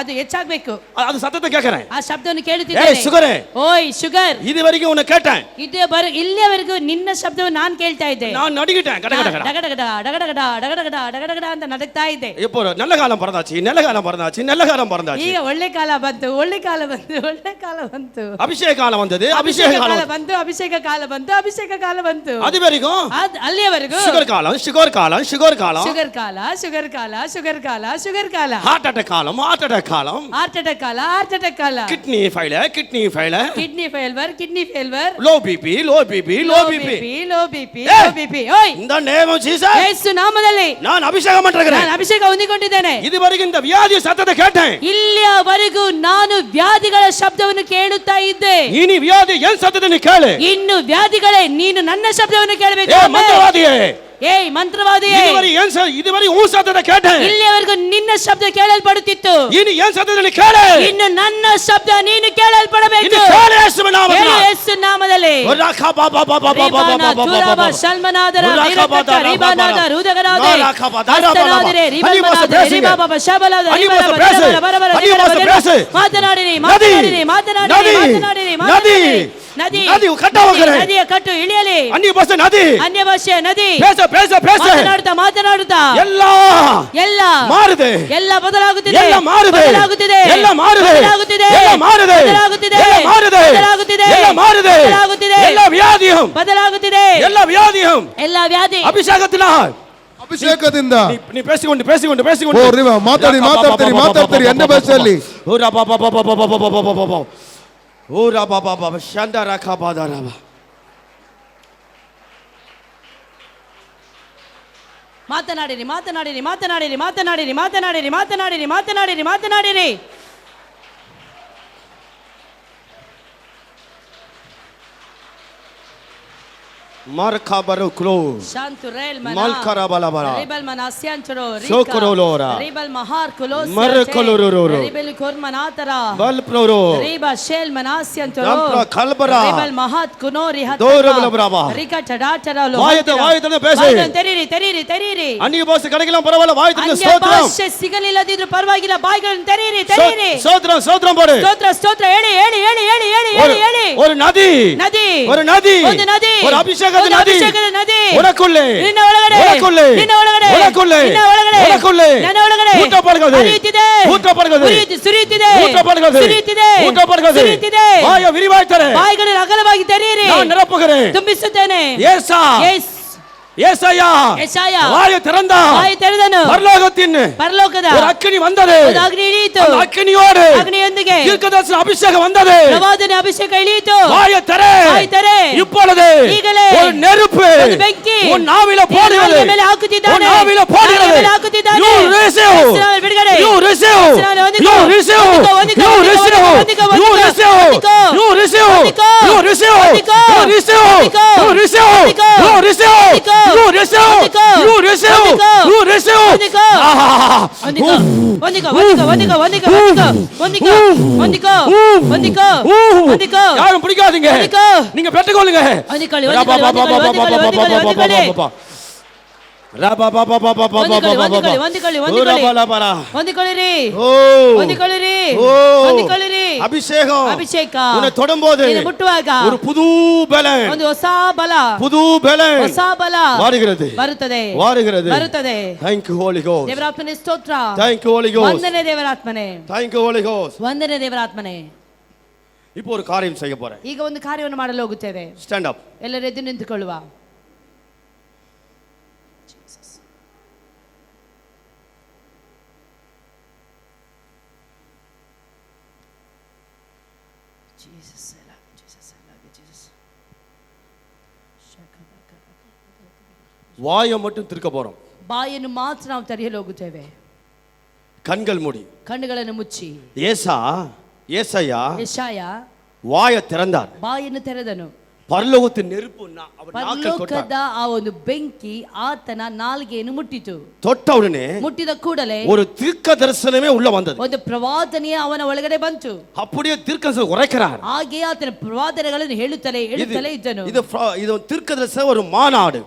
ಅದು ಹೆಚ್ಚಾಗಬೇಕು. அது சத்தத்தை கேக்குறேன், ಆ ಶಬ್ದವನ್ನು ஏய் ಕೇಳುತ್ತಿದ್ದೇನೆ. சுகரே, ಓಯ್ ಶುಗರ್, இது வரைக்கும் உன்னை கேட்டேன், ಇಲ್ಲಿಯವರೆಗೂ ನಿನ್ನ ಶಬ್ದವನ್ನು ನಾನು ಕೇಳ್ತಾ ಇದ್ದೆ, நான் நடிக்கிட்டேன், ಡಗಡಗಡ ಡಗಡಗಡ ಡಗಡಗಡ ಡಗಡಗಡ ಅಂತ ನಡಕ್ತಾ ಇದ್ದೆ. இப்போ நல்ல காலம் பிறந்தாச்சு, நல்ல காலம் பிறந்தாச்சு, நல்ல காலம் பிறந்தாச்சு, ಈಗ ಒಳ್ಳೆ ಕಾಲ ಬಂತು, ಒಳ್ಳೆ ಕಾಲ ಬಂತು, ಒಳ್ಳೆ ಕಾಲ ಬಂತು, அபிஷேக காலம் வந்தது, அபிஷேக காலம் ಬಂತು, ಅಭಿಷೇಕ ಕಾಲ ಬಂತು, ಅಭಿಷೇಕ ಕಾಲ ಬಂತು. அது வரைக்கும் ಅಲ್ಲಿಯವರೆಗೂ சுகர் காலம், சுகர் காலம், சுகர் காலம், ಶುಗರ್ ಕಾಲ, ಶುಗರ್ ಕಾಲ, ಶುಗರ್ ಕಾಲ, ಶುಗರ್ ಕಾಲ, ஹார்ட் அட்டாக் காலம், ஹார்ட் அட்டாக் காலம், ಹಾರ್ಟ್ ಅಟ್ಯಾಕ್ ಕಾಲ, ಹಾರ್ಟ್ ಅಟ್ಯಾಕ್ ಕಾಲ, kidney failure, kidney failure, kidney failure, kidney failure, low BP, low BP, low BP, low BP, low BP. ಓಯ್ இந்த நேம் ஆஃப் ஜீசஸ் ಯೇಸು ನಾಮದಲ್ಲಿ நான் அபிஷேகம் பண்றேன், ನಾನು ಅಭಿಷೇಕ ಹೊಂದಿಕೊಂಡಿದ್ದೇನೆ. இதுவரைக்கும் இந்த வியாதி சத்தத்தை கேட்டேன், ಇಲ್ಲಿಯವರೆಗೂ ನಾನು ವ್ಯಾಧಿಗಳ ಶಬ್ದವನ್ನು ಕೇಳುತ್ತಾ ಇದ್ದೆ. இனி வியாதி என் சத்தத்தை நீ கேளு, ಇನ್ನು ವ್ಯಾಧಿಗಳೇ ನೀನು ನನ್ನ ಶಬ್ದವನ್ನು ಕೇಳಬೇಕು. ஏ மந்திரவாதியே, ಏಯ್ ಮಂತ್ರವಾದಿಯೇ, இதுவரை உன் சத்தத்தை கேட்டேன், ಇಲ್ಲಿಯವರೆಗೂ ನಿನ್ನ ಶಬ್ದ ಕೇಳಲ್ಪಡುತ್ತಿತ್ತು, இனி என் சத்தத்தை நீ ಕೇಳು, ಇನ್ನು ನನ್ನ ಶಬ್ದ ನೀನು ಕೇಳಲ್ಪಡಬೇಕು. இனி கேளு இயேசுவின் நாமத்தில், ಯೇಸು ನಾಮದಲ್ಲಿ. ರಾಖಾ ಬಾ ಬಾ ಬಾ ಬಾ ಬಾ ಬಾ ಬಾ ಬಾ ತುರಾಬ ಶಲ್ಮನಾದರ ನಿರತಕ ರಿಬನಾದ ರುದಗರಾದೆ ಅಸ್ತನಾದಿರೆ ರಿಬನಾದ ರಿಬಾಬ ಶಬಲಾದ ರಿಬಾಬ ಬರಬರ ಮಾತನಾಡಿರಿ ಮಾತನಾಡಿರಿ ಮಾತನಾಡಿರಿ ಮಾತನಾಡಿರಿ ಮಾತನಾಡಿರಿ. ನದಿ ನದಿಯ ಕಟ್ಟು ಇಳಿಯಲಿ, ಅನ್ಯ ಭಾಷೆ ನದಿ, ಅನ್ಯ ಭಾಷೆ ನದಿ, ಮಾತನಾಡುತ್ತಾ ಮಾತನಾಡುತ್ತಾ ಎಲ್ಲ ಮಾರಿದೆ, ಎಲ್ಲ ಬದಲಾಗುತ್ತಿದೆ, ಎಲ್ಲ ಮಾರಿದೆ, ಬದಲಾಗುತ್ತಿದೆ, ಎಲ್ಲ ಮಾರಿದೆ, ಬದಲಾಗುತ್ತಿದೆ, ಎಲ್ಲ ಮಾರಿದೆ, ಬದಲಾಗುತ್ತಿದೆ, ಎಲ್ಲ ಮಾರಿದೆ, ಬದಲಾಗುತ್ತಿದೆ, ಎಲ್ಲ ಮಾರಿದೆ, ಬದಲಾಗುತ್ತಿದೆ, ಎಲ್ಲ ವ್ಯಾಧಿಯು ಬದಲಾಗುತ್ತಿದೆ, ಎಲ್ಲ ವ್ಯಾಧಿಯು ಎಲ್ಲ ವ್ಯಾಧಿ ಅಭಿಷೇಕத்தினால் ಅಭಿಷೇಕದಿಂದ ನೀ பேசிಕೊಂಡು ಓ ರಿವಾ ಮಾತಾಡ್ತೀರಿ ಎನ್ನ ಭಾಷೆಯಲ್ಲಿ ಓ ರಾ ಬಾ ಬಾ ಬಾ ಬಾ ಬಾ ಬಾ ಬಾ ಬಾ ಬಾ ಓ ರಾ ಬಾ ಬಾ ಬಾ ಶಾಂತ ರಾಖಾ ಬಾ ದಾ ರಾ ಬಾ. ಮಾತನಾಡಿರಿ ಮಾತನಾಡಿರಿ ಮಾತನಾಡಿರಿ ಮಾತನಾಡಿರಿ ಮಾತನಾಡಿರಿ ಮಾತನಾಡಿರಿ ಮಾತನಾಡಿರಿ ಮಾತನಾಡಿರಿ. Markabaro close. ಶಾಂತು ರೇಲ್ ಮನ Malkarabalabara. ರಿಬಲ್ ಮನ ಅಸ್ಯಾಂಚರೋ Sokorolora. ರಿಬಲ್ ಮಹಾರ್ ಕುಲೋಸ್ Markolororo. ರಿಬಲ್ ಕೋರ್ಮನಾತರ Balploro. ರಿಬ ಶೇಲ್ ಮನಾಸ್ಯಾಂಚರೋ Dampra kalbara. ರಿಬಲ್ ಮಹಾತ್ ಕುನೋರಿ ಹತ್ತ Doroblabrava. ರಿಕ ಚಡಾಚರಲು ವಾಯುತನ ಬೇಸೆ. ತೆರೀರಿ ತೆರೀರಿ ತೆರೀರಿ. ಅನ್ಯ ಭಾಷೆ ಕಡೆಗೆಲ್ಲ ಪರವಾಗಿಲ್ಲ, ವಾಯುತನ ಅನ್ಯ ಸ್ತೋತ್ರ. ಭಾಷೆ ಸಿಗಲಿಲ್ಲದಿದ್ರು ಪರವಾಗಿಲ್ಲ, ಬಾಯಿಗಳನ್ನು ತೆರೀರಿ ತೆರೀರಿ. ಸ್ತೋತ್ರ ಪಡೆ. ಸ್ತೋತ್ರ ಸ್ತೋತ್ರ ಹೇಳಿ ಹೇಳಿ ಹೇಳಿ ಹೇಳಿ ಹೇಳಿ ಹೇಳಿ ಹೇಳಿ. ஒரு நதி, ನದಿ ஒரு நதி, ಒಂದು ನದಿ, ஒரு ಅಭಿಷೇಕದ ಒಂದು ನದಿ, ಅಭಿಷೇಕದ ನದಿ, உனக்குள்ளே, ನಿನ್ನ ಒಳಗಡೆ, உனக்குள்ளே, ನಿನ್ನ ಒಳಗಡೆ, உனக்குள்ளே, ನಿನ್ನ ಒಳಗಡೆ, உனக்குள்ளே, ನನ್ನ ಒಳಗಡೆ ஊற்றப்படுகிறது, ಹರಿಯುತ್ತಿದೆ, ஊற்றப்படுகிறது, ಸುರಿಯುತ್ತಿದೆ, ஊற்றப்படுகிறது, ಸುರಿಯುತ್ತಿದೆ, ஊற்றப்படுகிறது, ಸುರಿಯುತ್ತಿದೆ. வாயை விரிவாய்த்தரே, ಬಾಯಿಗಳನ್ನು ಅಗಲವಾಗಿ ತೆರೆಯಿರಿ, நான் நிரப்புகிறேன். ತುಂಬಿಸುತ್ತೇನೆ. ஏசா, ಯೇಸ್ ஏசாயா, ಯೆಶಾಯ வாயை திறந்தா, ಬಾಯಿ ತೆರೆದನು, பரலோகத்தின் ಪರಲೋಕದ ஒரு அக்கினி வந்தது, ಒಂದು ಅಗ್ನಿ ಇಳಿಯಿತು, அந்த அக்கினியோடு ಅಗ್ನಿಯೊಂದಿಗೆ தீர்க்கதரிசன ಅಭಿಷೇகம் வந்தது. ಪ್ರವಾದನೆ ಅಭಿಷೇಕ ಇಳಿಯಿತು. வாயை திறே, ಬಾಯಿ ತೆರೆ, இப்பொழுது ಈಗಲೇ ஒரு நெருப்பு ಒಂದು ಬೆಂಕಿ உன் நாவில போடுகிறது, ನಿನ್ನ ಮೇಲೆ ಹಾಕುತ್ತಿದ್ದಾನೆ, உன் நாவில போடுகிறது. ನಿನ್ನ ಮೇಲೆ ಹಾಕುತ್ತಿದ್ದಾನೆ. You receive, ಯೇಸುವಿನ ಬಿಡುಗಡೆ, you receive, ಯೇಸುವಿನ ಹೊಂದಿಕೋ, you receive, ಹೊಂದಿಕೋ, ಹೊಂದಿಕೋ, you receive, ಹೊಂದಿಕೋ, you ಹೊಂದಿಕೋ, receive, ಹೊಂದಿಕೋ, you receive, ಹೊಂದಿಕೋ, you receive, ಹೊಂದಿಕೋ, you receive, ಹೊಂದಿಕೋ, you receive, ಹೊಂದಿಕೋ, you receive, ಹೊಂದಿಕೋ, you receive, ಹೊಂದಿಕೋ, you receive, ಹೊಂದಿಕೋ, you receive. ಹೊಂದಿಕೋ, ಆಹಾ, ಹೊಂದಿಕೋ ಹೊಂದಿಕೋ ಹೊಂದಿಕೋ ಹೊಂದಿಕೋ ಹೊಂದಿಕೋ ಹೊಂದಿಕೋ ಹೊಂದಿಕೋ ಹೊಂದಿಕೋ ಹೊಂದಿಕೋ யாரும் பிடிக்காதீங்க, ಹೊಂದಿಕೋ நீங்க பெற்றுக்கொள்ளுங்க. ಹೊಂದಿಕೊಳ್ಳಿ ಹೊಂದಿಕೊಳ್ಳಿ ಹೊಂದಿಕೊಳ್ಳಿ ಹೊಂದಿಕೊಳ್ಳಿ ಹೊಂದಿಕೊಳ್ಳಿ ಹೊಂದಿಕೊಳ್ಳಿರಿ ಹೊಂದಿಕೊಳ್ಳಿರಿ ಹೊಂದಿಕೊಳ್ಳಿರಿ. அபிஷேகம் ಅಭಿಷೇಕ உன்னை தொடும்போது ಮುಟ್ಟುವಾಗ ஒரு புது பலன், ಒಂದು ಹೊಸ ಬಲ புது பலன் ಹೊಸ ಬಲ வருகிறது ಬರುತ್ತದೆ வருகிறது. ಬರುತ್ತದೆ. Thank you Holy Ghost. ದೇವರಾತ್ಮನೇ ಸ್ತೋತ್ರ. Thank you Holy Ghost. ವಂದನೆ ದೇವರಾತ್ಮನೇ. Thank you Holy Ghost. ವಂದನೆ ದೇವರಾತ್ಮನೇ. இப்போ ஒரு காரியம் செய்ய போறேன். ಈಗ ಒಂದು ಕಾರ್ಯವನ್ನು ಮಾಡಲು ಹೋಗುತ್ತೇವೆ. Stand up. ಎಲ್ಲರೂ ಎದ್ದು ನಿಂತುಕೊಳ್ಳುವ. வாயை மட்டும் திறக்க போறோம். ಬಾಯನ್ನು ಮಾತ್ರ ನಾವು ತೆರೆಯಲು ಹೋಗುತ್ತೇವೆ. கண்கள் மூடி ಕಣ್ಣುಗಳನ್ನು ಮುಚ್ಚಿ. ಯೆಶಾಯ வாயை திறந்தார். ಬಾಯನ್ನು ತೆರೆದನು. பரலோகத்தின் நெருப்பு அவர் நாக்கில் ಪರಲೋಕದ தொட்டார். ಆ ಒಂದು ಬೆಂಕಿ ಆತನ ನಾಲಿಗೆಯನ್ನು ಮುಟ್ಟಿತು. தொட்ட உடனே ಮುಟ್ಟಿದ ಕೂಡಲೇ ஒரு தீர்க்க தரிசனமே உள்ள வந்தது. ಒಂದು ಪ್ರವಾದನೆ ಅವನ ಒಳಗಡೆ ಬಂತು. அப்படியே தீர்க்கதரிசனம் உரைக்கிறார். ಹಾಗೆ ಆತನ ಪ್ರವಾದನೆಗಳನ್ನು ಹೇಳುತ್ತಲೇ ಇದ್ದನು. இது தீர்க்க தரிசனம் ஒரு மாநாடு.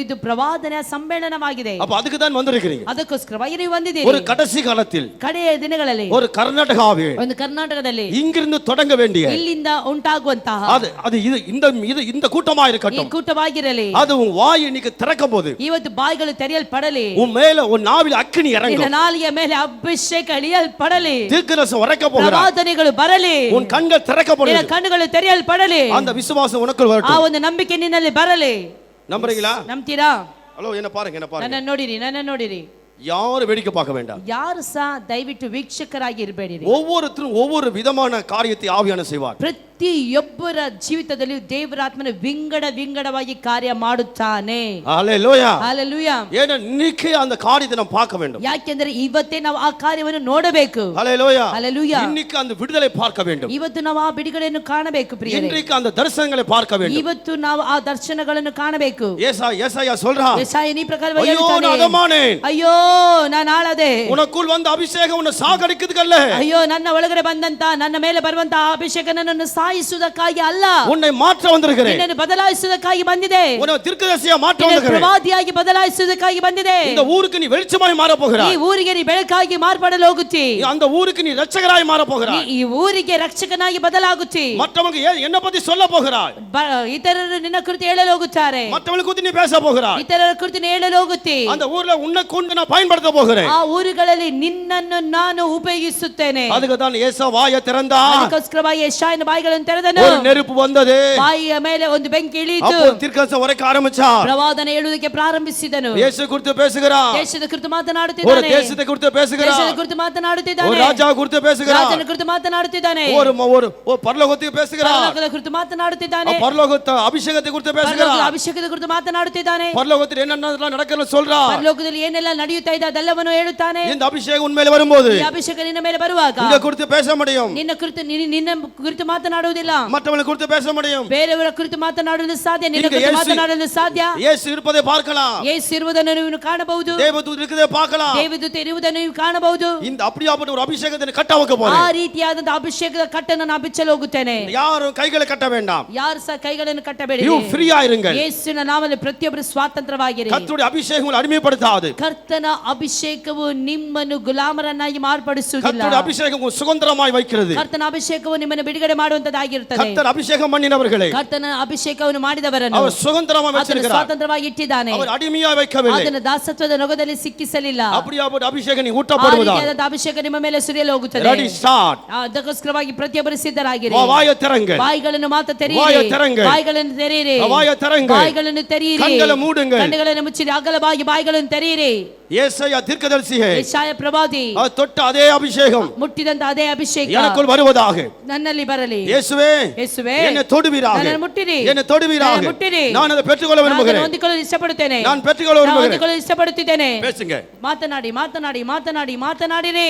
ಇದು ಪ್ರವಾದನೆಯ ಸಮ್ಮೇಳನವಾಗಿದೆ. அப்ப அதுக்கு தான் வந்திருக்கிறீங்க. ಅದಕ್ಕೋಸ್ಕರವಾಗಿ ನೀವು ಬಂದಿದ್ದೀರಿ. ஒரு கடைசி காலத்தில் ಕಡೆಯ ದಿನಗಳಲ್ಲಿ ஒரு கர்நாடகாவில் ಒಂದು ಕರ್ನಾಟಕದಲ್ಲಿ இங்கிருந்து தொடங்க வேண்டிய ಇಲ್ಲಿಂದ ಉಂಟಾಗುವಂತಹ அது இந்த கூட்டமா இருக்கட்டும். ಈ ಕೂಟವಾಗಿರಲಿ. அது உன் வாய் இன்னைக்கு திறக்கும் போது ಇವತ್ತು ಬಾಯಿಗಳು ತೆರೆಯಲ್ಪಡಲಿ. உன் மேல உன் நாவில் அக்கினி இறங்கும். ನಿನ್ನ ನಾಲಿಗೆಯ ಮೇಲೆ ಅಭಿಷೇಕ ಇಳಿಯಲ್ಪಡಲಿ. தீர்க்கதரிசனம் உரைக்க போகிறார். ಪ್ರವಾದನೆಗಳು ಬರಲಿ. உன் கண்கள் திறக்கப்படும். ನಿನ್ನ ಕಣ್ಣುಗಳು ತೆರೆಯಲ್ಪಡಲಿ. அந்த விசுவாசம் உனக்குள் ಆ வரட்டும். ಒಂದು ನಂಬಿಕೆ ನಿನ್ನಲ್ಲಿ ಬರಲಿ. நம்புறீங்களா? ನಂಬ್ತೀರಾ? ஹலோ என்ன பாருங்க, என்ன பாருங்க. ನನ್ನ ನೋಡಿರಿ. யாரும் வேடிக்கை பார்க்க வேண்டாம். ಯಾರು ಸಹ ದಯವಿಟ್ಟು ವೀಕ್ಷಕರಾಗಿ ಇರಬೇಡಿರಿ. ஒவ்வொருத்தரும் ஒவ்வொரு விதமான காரியத்தை ஆவியான செய்வார். ಪ್ರತಿಯೊಬ್ಬರ ಜೀವಿತದಲ್ಲಿ ದೇವರಾತ್ಮನ ವಿಂಗಡವಾಗಿ ಕಾರ್ಯ ಮಾಡುತ್ತಾನೆ. ஹalleluya. ಹalleluya. ஏன்னா இன்னைக்கு அந்த காரியத்தை நாம் பார்க்க வேண்டும். ಯಾಕೆಂದರೆ ಇವತ್ತೇ ನಾವು ಆ ಕಾರ್ಯವನ್ನು ನೋಡಬೇಕು. ஹalleluya. ಹalleluya. இன்னைக்கு அந்த விடுதலை பார்க்க வேண்டும். ಇವತ್ತು ನಾವು ಆ ಬಿಡುಗಡೆಯನ್ನು ಕಾಣಬೇಕು ಪ್ರಿಯರೇ. இன்றைக்கு அந்த தரிசனங்களை பார்க்க வேண்டும். ಇವತ್ತು ನಾವು ಆ ದರ್ಶನಗಳನ್ನು ಕಾಣಬೇಕು. ஏசாயா சொல்றான், ಯೆಶಾಯನ ಈ ಪ್ರಕಾರವಾಗಿ ஐயோ ಹೇಳ್ತಾನೆ, நான் அதமானேன். ಅಯ್ಯೋ ನಾನು ಆಳದೆ. உனக்குள் வந்த அபிஷேகம் உன்னை சாகடிக்குதுக்கல்ல. ಅಯ್ಯೋ ನನ್ನ ಒಳಗಡೆ ಬಂದಂತ ನನ್ನ ಮೇಲೆ ಬರುವಂತ ಆ ಅಭಿಷೇಕ ನನ್ನನ್ನು ಸಾಯಿಸುವುದಕ್ಕಾಗಿ ಅಲ್ಲ, உன்னை மாற்ற வந்திருக்கிறேன். ನಿನ್ನನ್ನು ಬದಲಾಯಿಸುವುದಕ್ಕಾಗಿ ಬಂದಿದೆ. உன்னை தீர்க்கதரிசியா மாற்ற ನಿನ್ನನ್ನು வந்திருக்கிறேன். ಪ್ರವಾದಿಯಾಗಿ ಬದಲಾಯಿಸುವುದಕ್ಕಾಗಿ ಬಂದಿದೆ. இந்த ஊருக்கு நீ வெளிச்சமாய் மாற போகிறாய். ಈ ಊರಿಗೆ ನೀ ಬೆಳಕಾಗಿ ಮಾರ್ಪಡಲು ಹೋಗುತ್ತಿ. அந்த ஊருக்கு நீ ரட்சகராய் மாற போகிறாய். ಈ ಊರಿಗೆ ರಕ್ಷಕನಾಗಿ ಬದಲಾಗುತ್ತಿ. மற்றவங்க என்ன பத்தி சொல்ல போகிறாய். ಇತರರು ನಿನ್ನ ಕುರಿತು ಹೇಳಲು ಹೋಗುತ್ತಾರೆ. மற்றவங்களுக்கு குறித்து நீ பேச போகிறாய். ಇತರರ ಕುರಿತು ಹೇಳಲು ಹೋಗುತ್ತಿ. அந்த ஊர்ல உன்னை கொண்டு நான் பயன்படுத்த போகிறேன். ಆ ಊರುಗಳಲ್ಲಿ ನಿನ್ನನ್ನು ನಾನು ಉಪಯೋಗಿಸುತ್ತೇನೆ. அதுக்கு தான் ஏசா வாயை திறந்தான். ಅದಕ್ಕೋಸ್ಕರವಾಗಿ ಯೆಶಾಯನ ಬಾಯಿಗಳನ್ನು ತೆರೆದನು. ஒரு நெருப்பு வந்தது. ಬಾಯಿಯ ಮೇಲೆ ಒಂದು ಬೆಂಕಿ ಇಳಿಯಿತು. அப்போ தீர்க்கதரிசனம் உரைக்க ஆரம்பிச்சார். ಪ್ರವಾದನೆ ಹೇಳುವುದಕ್ಕೆ ಪ್ರಾರಂಭಿಸಿದನು. இயேசு குறித்து பேசுகிறார். ದೇಶದ ಕುರಿತು ஒரு ಮಾತನಾಡುತ್ತಿದ್ದಾನೆ. தேசத்தை குறித்து பேசுகிறார். ದೇಶದ ಕುರಿತು ಮಾತನಾಡುತ್ತಿದ್ದಾನೆ. ஒரு ராஜா குறித்து பேசுகிறார். ರಾಜನ ಕುರಿತು ಮಾತನಾಡುತ್ತಿದ್ದಾನೆ. ஒரு பரலோகத்துக்கு பேசுகிறார். ಪರಲೋಕದ ಕುರಿತು ಮಾತನಾಡುತ್ತಿದ್ದಾನೆ. பரலோகத்த ಅಭಿಷೇಕத்தை குறித்து பேசுகிறார். ಪರಲೋಕದ ಅಭಿಷೇಕದ ಕುರಿತು ಮಾತನಾಡುತ್ತಿದ್ದಾನೆ. பரலோகத்தில் என்னென்ன நடக்குதுன்னு சொல்றார். ಪರಲೋಕದಲ್ಲಿ ಏನೆಲ್ಲ ನಡೆಯುತ್ತಾ ಇದೆ ಅದೆಲ್ಲವನ್ನು ಹೇಳುತ್ತಾನೆ. இந்த ಅಭಿಷೇகம் உண்மையிலே வரும்போது ಈ ಅಭಿಷೇಕ ನಿನ್ನ ಮೇಲೆ ಬರುವಾಗ உங்க குறித்து பேச முடியும். ನಿನ್ನ ಕುರಿತು ಮಾತನಾಡುವುದಿಲ್ಲ. மற்றவங்களை குறித்து பேச முடியும். ಬೇರೆಯವರ ಕುರಿತು ಮಾತನಾಡಲು ಸಾಧ್ಯ. ನಿನ್ನ ಕುರಿತು ಮಾತನಾಡಲು ಸಾಧ್ಯ. இயேசு இருப்பதை பார்க்கலாம். ಯೇಸು ಇರುವುದನ್ನು ನೀವು ಕಾಣಬಹುದು. தேவதூதர் இருக்கிறதை பார்க்கலாம். ದೇವದೂತ ಇರುವುದನ್ನು ನೀವು ಕಾಣಬಹುದು. இந்த அப்படியாப்பட்ட ஒரு அபிஷேகத்தை கட்ட வைக்க போறேன். ಆ ರೀತಿಯಾದ ಅಭಿಷೇಕದ ಕಟ್ಟನ್ನು ನಾನು ಬಿಚ್ಚಲು ಹೋಗುತ್ತೇನೆ. யாரும் கைகளை ಕಟ್ಟ வேண்டாம். ಯಾರು ಸಹ ಕೈಗಳನ್ನು ಕಟ್ಟಬೇಡಿ. ನೀವು ಫ್ರೀ ಆಗಿರುங்கள். ಯೇಸುವಿನ ನಾಮದಲ್ಲಿ ಪ್ರತಿಯೊಬ್ಬರು ಸ್ವಾತಂತ್ರ್ಯವಾಗಿರಿ. கர்த்தருடைய அபிஷேகம் அடிமைப்படுத்தாது. ಕರ್ತನ ಅಭಿಷೇಕವು ನಿಮ್ಮನ್ನು ಗುಲಾಮರನ್ನಾಗಿ ಮಾರ್ಪಡಿಸುವುದಿಲ್ಲ. கர்த்தருடைய அபிஷேகம் சுதந்திரமாய் வைக்கிறது. ಕರ್ತನ ಅಭಿಷೇಕವು ನಿಮ್ಮನ್ನು ಬಿಡುಗಡೆ ಮಾಡುವಂತದ್ದಾಗಿರುತ್ತದೆ. கர்த்தர் அபிஷேகம் பண்ணினவர்களை ಕರ್ತನ ಅಭಿಷೇಕವನ್ನು ಮಾಡಿದವರನ್ನು அவர் சுதந்திரமாய் வச்சிருக்கிறார். ಸ್ವಾತಂತ್ರ್ಯವಾಗಿ ಇಟ್ಟಿದ್ದಾನೆ. அவர் ಅಡಿಮೆಯಾய் வைக்கவில்லை. ಅದನ್ನು ದಾಸತ್ವದ ನೊಗದಲ್ಲಿ ಸಿಕ್ಕಿಸಲಿಲ್ಲ. அப்படியாப்பட்ட ಅಭಿಷೇகம் நீ ஊட்டப்படுவதா. ಅಭಿಷೇಕ ನಿಮ್ಮ ಮೇಲೆ ಸುರಿಯಲು ಹೋಗುತ್ತದೆ. Ready start. ಅದಕ್ಕೋಸ್ಕರವಾಗಿ ಪ್ರತಿಯೊಬ್ಬರು ಸಿದ್ಧರಾಗಿರಿ. வாயை திறங்க. ಬಾಯಿಗಳನ್ನು ಮಾತ್ರ ತೆರೆಯಿರಿ. வாயை திறங்க. ಬಾಯಿಗಳನ್ನು ತೆರೆಯಿರಿ. வாயை திறங்க. ಬಾಯಿಗಳನ್ನು ತೆರೆಯಿರಿ. கண்களை மூடுங்க. ಕಣ್ಣುಗಳನ್ನು ಮುಚ್ಚಿರಿ. ಅಗಲವಾಗಿ ಬಾಯಿಗಳನ್ನು ತೆರೆಯಿರಿ. ஏசாயா தீர்க்கதரிசியே ಯೆಶಾಯ ಪ್ರವಾದಿ தொட்ட அதே அபிஷேகம் ಮುಟ್ಟಿದಂತ ಅದೇ ಅಭಿಷೇಕ எனக்குள் வருவதாக. ನನ್ನಲ್ಲಿ ಬರಲಿ. இயேசுவே ಯೇಸುವೇ என்னை தொடுவீராக. ನನ್ನನ್ನು ಮುಟ್ಟಿರಿ. என்னை தொடுவீராக. ನನ್ನನ್ನು ಮುಟ್ಟಿರಿ. நான் அதை பெற்றுக்கொள்ள விரும்புகிறேன். ಹೊಂದಿಕೊಳ್ಳಲು ಇಷ್ಟಪಡುತ್ತೇನೆ. நான் பெற்றுக்கொள்ள விரும்புகிறேன். ಹೊಂದಿಕೊಳ್ಳಲು ಇಷ್ಟಪಡುತ್ತಿದ್ದೇನೆ. பேசுங்க. ಮಾತನಾಡಿ ಮಾತನಾಡಿ ಮಾತನಾಡಿ ಮಾತನಾಡಿರಿ.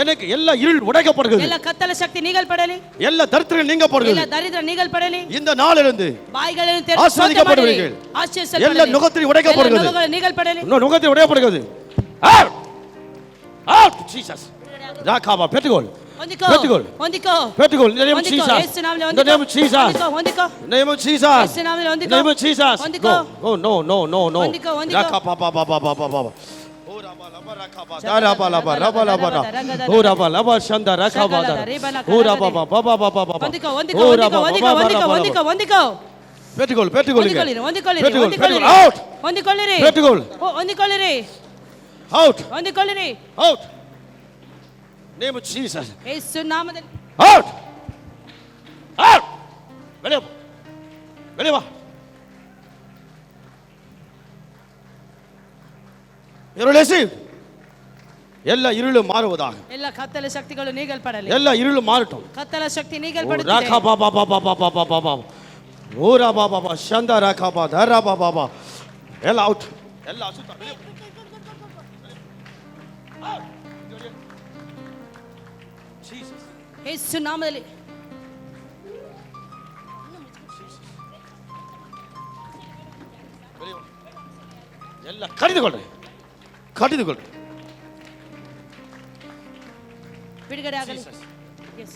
எனக்கு எல்லா இருள் உடைக்கப்படுகிறது. ಎಲ್ಲ ಕತ್ತಲ ಶಕ್ತಿ ನೀಗಲ್ಪಡಲಿ. எல்லா தரித்திரங்கள் நீங்கப்படுகிறது. ಎಲ್ಲ ದರಿದ್ರ ನೀಗಲ್ಪಡಲಿ. இந்த நாளிலிருந்து ಬಾಯಿಗಳನ್ನು ತೆರೆದು ஆசீர்வதிக்கப்படுவீர்கள். ಆಶೀರ್ವದಿಸಲ್ಪಡಲಿ. எல்லா நுகத்தில் உடைக்கப்படுகிறது. ಎಲ್ಲ ನೊಗಗಳು ನೀಗಲ್ಪಡಲಿ. நுகத்தில் உடைக்கப்படுகிறது. out out Jesus ராகாபா பெற்றுக்கொள். ಹೊಂದಿಕೋ பெற்றுக்கொள். ಹೊಂದಿಕೋ பெற்றுக்கொள். in the name of ಹೊಂದಿಕೋ. Jesus. ಯೇಸು ನಾಮದಲ್ಲಿ in the name of Jesus. ಹೊಂದಿಕೋ ಹೊಂದಿಕೋ. in the name of Jesus. ಯೇಸು ನಾಮದಲ್ಲಿ in the ಹೊಂದಿಕೋ. name of Jesus. ಹೊಂದಿಕೋ. go no no no no ಹೊಂದಿಕೋ, ಹೊಂದಿಕೋ. ರಾಕಾಬಾ ಬಾ ಬಾ ಬಾ ಬಾ ಬಾ ಓ ರಾಬಾ ಲಬಾ ರಾಕಾಬಾ ದಾರಾಬಾ ಲಬಾ ರಬಾ ಲಬಾ ಓ ರಾಬಾ ಲಬಾ ಶಂದ ರಾಕಾಬಾ ದಾ ಓ ರಾಬಾ ಬಾ ಬಾ ಬಾ ಬಾ ಬಾ ಹೊಂದಿಕೋ ಹೊಂದಿಕೋ ಹೊಂದಿಕೋ ಹೊಂದಿಕೋ ಹೊಂದಿಕೋ ಹೊಂದಿಕೋ. பெற்றுக்கொள் பெற்றுக்கொள் ಹೊಂದಿಕೊಳ್ಳಿರಿ ಹೊಂದಿಕೊಳ್ಳಿರಿ பெற்றுக்கொள் ಹೊಂದಿಕೊಳ್ಳಿರಿ. out ಹೊಂದಿಕೊಳ್ಳಿರಿ பெற்றுக்கொள் ಹೊಂದಿಕೊಳ್ಳಿರಿ out ಹೊಂದಿಕೊಳ್ಳಿರಿ. out name of Jesus ಯೇಸು ನಾಮದಲ್ಲಿ out out வெளியே போ வெளியே வா இருளேசி எல்லா இருளும் மாறுவதாக ಎಲ್ಲ ಕತ್ತಲ ಶಕ್ತಿಗಳು ನೀಗಲ್ಪಡಲಿ. எல்லா இருளும் மாறட்டும் ಕತ್ತಲ ಶಕ್ತಿ ராகா ನೀಗಲ್ಪಡುತ್ತಿದೆ. பா பா பா பா பா பா பா பா ஓரா பா பா பா சந்தா ராகா பா தரா பா பா பா எல்லாம் அவுட் எல்லாம் அசுத்தம் வெளியே போ. Jesus ಯೇಸು ನಾಮದಲ್ಲಿ வெளியே வா. எல்லாம் கடிந்து கொள்றேன் ಬಿಡುಗಡೆ ಆಗಲಿ. Jesus. Yes.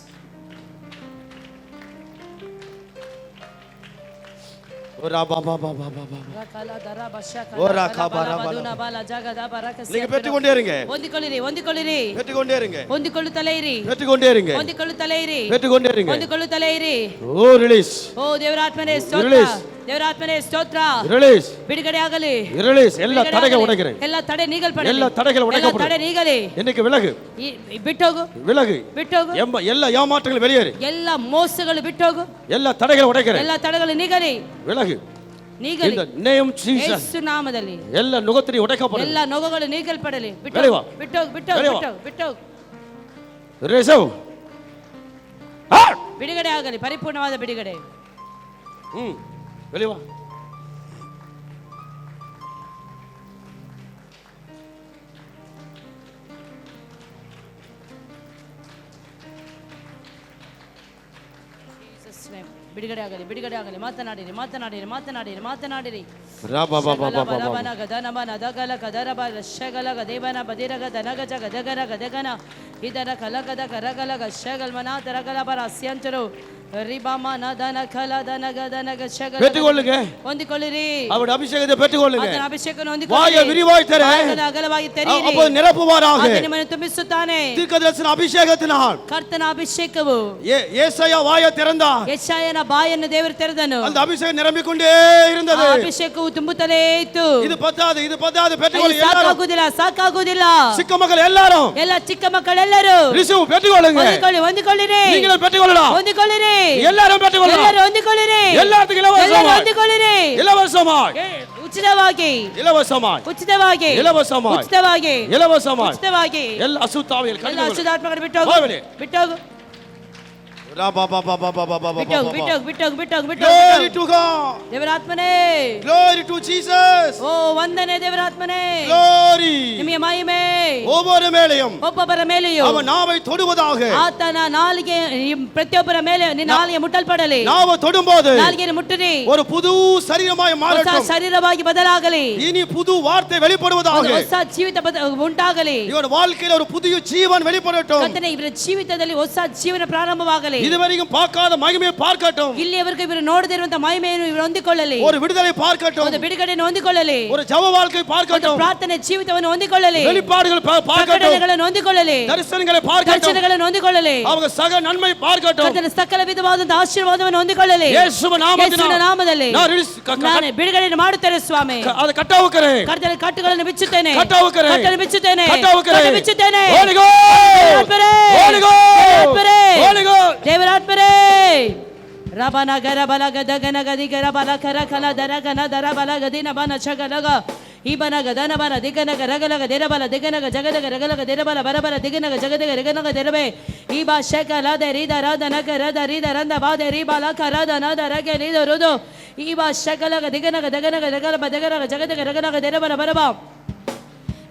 ஓரா பா பா பா பா பா பா ರಕಲ ದರ ಬಶಕ ಓರಾ ಖಬರ ಬಲ. ಬದುನ ಬಾಲ ಜಗದ ಬರಕ நீங்க பெற்றுக்கொண்டே இருங்க ಹೊಂದಿಕೊಳ್ಳಿರಿ ಹೊಂದಿಕೊಳ್ಳಿರಿ பெற்றுக்கொண்டே இருங்க ಹೊಂದಿಕೊಳ್ಳುತ್ತಲೇ ಇರಿ பெற்றுக்கொண்டே இருங்க ಹೊಂದಿಕೊಳ್ಳುತ್ತಲೇ ಇರಿ பெற்றுக்கொண்டே இருங்க ಹೊಂದಿಕೊಳ್ಳುತ್ತಲೇ ಇರಿ. ஓ ரிலீஸ் ಓ ದೇವರಾತ್ಮನೇ ಸ್ತೋತ್ರ. Release. ದೇವರಾತ್ಮನೇ ಸ್ತೋತ್ರ. ரிலீஸ் ಬಿಡುಗಡೆ ಆಗಲಿ. ரிலீஸ் எல்லா ಬಿಡುಗಡೆ தடைகள் ಆಗಲಿ. உடைக்கிறேன் ಎಲ್ಲ ತಡೆ ನೀಗಲ್ಪಡಲಿ. ಎಲ್ಲ ತಡೆಗಳು ಎಲ್ಲ ಉடைக்கப்படும். ತಡೆ ನೀಗಲಿ. இன்னைக்கு விலகு ಬಿಟ್ಟೋಗು விலகு ಬಿಟ್ಟೋಗು. எல்லா ஏமாற்றங்கள் வெளியேறு ಎಲ್ಲ ಮೋಸಗಳು ಬಿಟ್ಟೋಗು. எல்லா தடைகள் உடைக்கிறேன் ಎಲ್ಲ ತಡೆಗಳು ನೀಗಲಿ விலகு ನೀಗಲಿ. இந்த நேம் ஜீசஸ் ಯೇಸು ನಾಮದಲ್ಲಿ எல்லா நுகத்திரி உடைக்கப்படும் ಎಲ್ಲ ನೊಗಗಳು ನೀಗಲ್ಪಡಲಿ. வெளியே வா. ಬಿಟ್ಟೋಗು ಬಿಟ್ಟೋಗು வெளியே வா. ಬಿಟ್ಟೋಗು ಬಿಟ್ಟೋಗು. ரிசர்வ் ಬಿಡುಗಡೆ ಆಗಲಿ. ಪರಿಪೂರ್ಣವಾದ ಬಿಡುಗಡೆ. வெளியே வா Jesus name. ಬಿಡುಗಡೆ ಆಗಲಿ ಬಿಡುಗಡೆ ಆಗಲಿ. ಮಾತನಾಡಿರಿ ಮಾತನಾಡಿರಿ ಮಾತನಾಡಿರಿ ಮಾತನಾಡಿರಿ. ராபா பா பா பா பா ಬಲಬನ ಗದನಮ ನದಗಲ ಕದರಬ ರಶಗಲ ಗದೇವನ ಬದಿರಗ ದನಗ ಜಗ ಗದಗನ ಗದಗನ ಇದರ ಕಲಕದ ಕರಗಲ ಗಶಗಲ್ಮನ ತರಗಲ ಬರ ಅಸ್ಯಂತರು ರಿಬಮ ನದನ ಕಲ ದನಗ ದನಗ ಶಗಲ. பெற்றுக்கொள்ளுங்க ಹೊಂದಿಕೊಳ್ಳಿರಿ. அவருடைய அபிஷேகத்தை பெற்றுக்கொள்ளுங்க ಆತನ ಅಭಿಷೇಕವನ್ನು வாயை ಹೊಂದಿಕೊಳ್ಳಿರಿ. விரிவாய் தர ಬಾಗಿಲನ್ನು ಅಗಲವಾಗಿ ತೆರೆಯಿರಿ. அப்போ நிரப்புவாராக ಆತ ನಿಮ್ಮನ್ನು ತುಂಬಿಸುತ್ತಾನೆ. தீர்க்கதரிசன அபிஷேகத்தினால் ಕರ್ತನ ಅಭಿಷೇಕವು ஏசாயா வாயை திறந்தார் ಯೆಶಾಯನ ಬಾಯನ್ನು ದೇವರು ತೆರೆದನು. அந்த அபிஷேகம் நிரம்பிக் கொண்டே இருந்தது ಆ ಅಭಿಷೇಕವು ತುಂಬುತ್ತಲೇ ಇತ್ತು. இது பத்தாது ಇದು பெற்றுக்கொள்ளுங்க எல்லாரும் ಸಾಕಾಗುವುದಿಲ್ಲ ಸಾಕಾಗುವುದಿಲ್ಲ. சிக்க மக்கள் எல்லாரும் ಎಲ್ಲ ಚಿಕ್ಕ ಮಕ್ಕಳೆಲ್ಲರೂ ரிசீவ் பெற்றுக்கொள்ளுங்க ಹೊಂದಿಕೊಳ್ಳಿರಿ நீங்களும் பெற்றுக்கொள்ளலாம் ಹೊಂದಿಕೊಳ್ಳಿರಿ எல்லாரும் பெற்றுக்கொள்ளலாம் ಎಲ್ಲರೂ ಹೊಂದಿಕೊಳ್ಳಿರಿ எல்லாத்துக்கும் ಎಲ್ಲರೂ இலவசமாய் ಹೊಂದಿಕೊಳ್ಳಿರಿ இலவசமாய் ಉಚಿತವಾಗಿ இலவசமாய் ಉಚಿತವಾಗಿ இலவசமாய் ಉಚಿತವಾಗಿ இலவசமாய் ಉಚಿತವಾಗಿ எல்லா அசுத்தாவிகள் ಎಲ್ಲ கடிந்து ಅಶುದ್ಧಾತ್ಮಗಳು ಬಿಟ್ಟೋಗು ಹೋಗಲಿ. ಬಿಟ್ಟೋಗು ಬಿಟ್ಟೋಗು ಬಿಟ್ಟೋಗು ಬಿಟ್ಟೋಗು ಬಿಟ್ಟೋಗು Glory ಬಿಟ್ಟೋಗು. to God. ದೇವರಾತ್ಮನೇ Glory to Jesus. ಓ ವಂದನೆ ದೇವರಾತ್ಮನೇ. Glory. ನಿಮಗೆ ಮಹಿಮೆ ஒவ்வொரு மேலையும் ಒಬ್ಬೊಬ್ಬರ ಮೇಲೆಯೂ அவன் நாவை தொடுவதாக. ಆತನ ನಾಲಿಗೆ ಪ್ರತಿಯೊಬ್ಬರ ಮೇಲೆ ನಿನ್ನ ನಾಲಿಗೆ ಮುಟ್ಟಲ್ಪಡಲಿ. நாவை தொடும்போது ನಾಲಿಗೆಯನ್ನು ಮುಟ್ಟಿರಿ. ஒரு புது சரீரமாய் ಹೊಸ மாறட்டும். ಶರೀರವಾಗಿ ಬದಲಾಗಲಿ. இனி புது வார்த்தை வெளிப்படுவதாக. ಹೊಸ ಜೀವಿತ ಉಂಟಾಗಲಿ. இவன் வாழ்க்கையில ஒரு புதிய ஜீவன் வெளிப்படட்டும். ಕರ್ತನೇ ಇವರ ಜೀವಿತದಲ್ಲಿ ಹೊಸ ಜೀವನ ಪ್ರಾರಂಭವಾಗಲಿ. இதுவரைக்கும் பார்க்காத மகிமையை பார்க்கட்டும். ಇಲ್ಲಿಯವರೆಗೂ ಇವರು ನೋಡದಿರುವಂತ ಮಹಿಮೆಯನ್ನು ಇವರು ಹೊಂದಿಕೊಳ್ಳಲಿ. ஒரு விடுதலை பார்க்கட்டும். ಒಂದು ಬಿಡುಗಡೆಯನ್ನು ಹೊಂದಿಕೊಳ್ಳಲಿ. ஒரு ஜெப வாழ்க்கை ಒಂದು பார்க்கட்டும். ಪ್ರಾರ್ಥನೆ ಜೀವಿತವನ್ನು ಹೊಂದಿಕೊಳ್ಳಲಿ. வெளிப்பாடுகள் பார்க்கட்டும். ಪ್ರಕಟಣೆಗಳನ್ನು ಹೊಂದಿಕೊಳ್ಳಲಿ. தரிசனங்களை பார்க்கட்டும். ದರ್ಶನಗಳನ್ನು ಹೊಂದಿಕೊಳ್ಳಲಿ. அவங்க ಸக ನನ್மை பார்க்கட்டும். ಕರ್ತನ ಸಕಲ ವಿಧವಾದಂತಹ ಆಶೀರ್ವಾದವನ್ನು ಹೊಂದಿಕೊಳ್ಳಲಿ. ಯೇಸುವಿನ ನಾಮದಲ್ಲಿ ನಾನು ಬಿಡುಗಡೆಯನ್ನು ಮಾಡುತ್ತೇನೆ ಸ್ವಾಮಿ. ಅದು ಕಟ್ಟಾವುಕರೆ ಕರ್ತನ ಕಟ್ಟುಗಳನ್ನು ಬಿಚ್ಚುತ್ತೇನೆ. ಕಟ್ಟಾವುಕರೆ ಕಟ್ಟನ್ನು ಬಿಚ್ಚುತ್ತೇನೆ. ಕಟ್ಟಾವುಕರೆ ಕಟ್ಟು ಬಿಚ್ಚುತ್ತೇನೆ. ಹೋಲಿ ಗೋಸ್ಟ್ ಹೋಲಿ ಗೋಸ್ಟ್ ಹೋಲಿ ಗೋಸ್ಟ್ ದೇವರಾತ್ಮರೇ ರಬನ ಗರ ಬಲ ಗದ ಗನ ಗದಿ ಗರ ಬಲ ಕರ ಕಲ ದರ ಗನ ದರ ಬಲ ಗದಿನ ಬನ ಚಗಲಗ ಈಬನ ಗದನ ಬನ ದಿಗನಗ ರಗಲಗ ದೆರಬಲ ದಿಗನಗ ಜಗದಗ ರಗಲಗ ದೆರಬಲ ಬರಬಲ ದಿಗನಗ ಜಗದಗ ರಗನಗ ದೆರಬೆ ಈ ಭಾಷೆ ಕಲ ದರಿ ದರ ದನ ಕರ ದರಿ ದರಂದ ಬಾ ದರಿ ಬಲ ಕರ ದನ ದರ ಗೆಲಿ ದರುದು ಈ ಭಾಷೆ ಕಲಗ ದಿಗನಗ ದಗನಗ ರಗಲ ಬದಗನಗ ಜಗದಗ ರಗನಗ ದೆರಬಲ ಬರಬ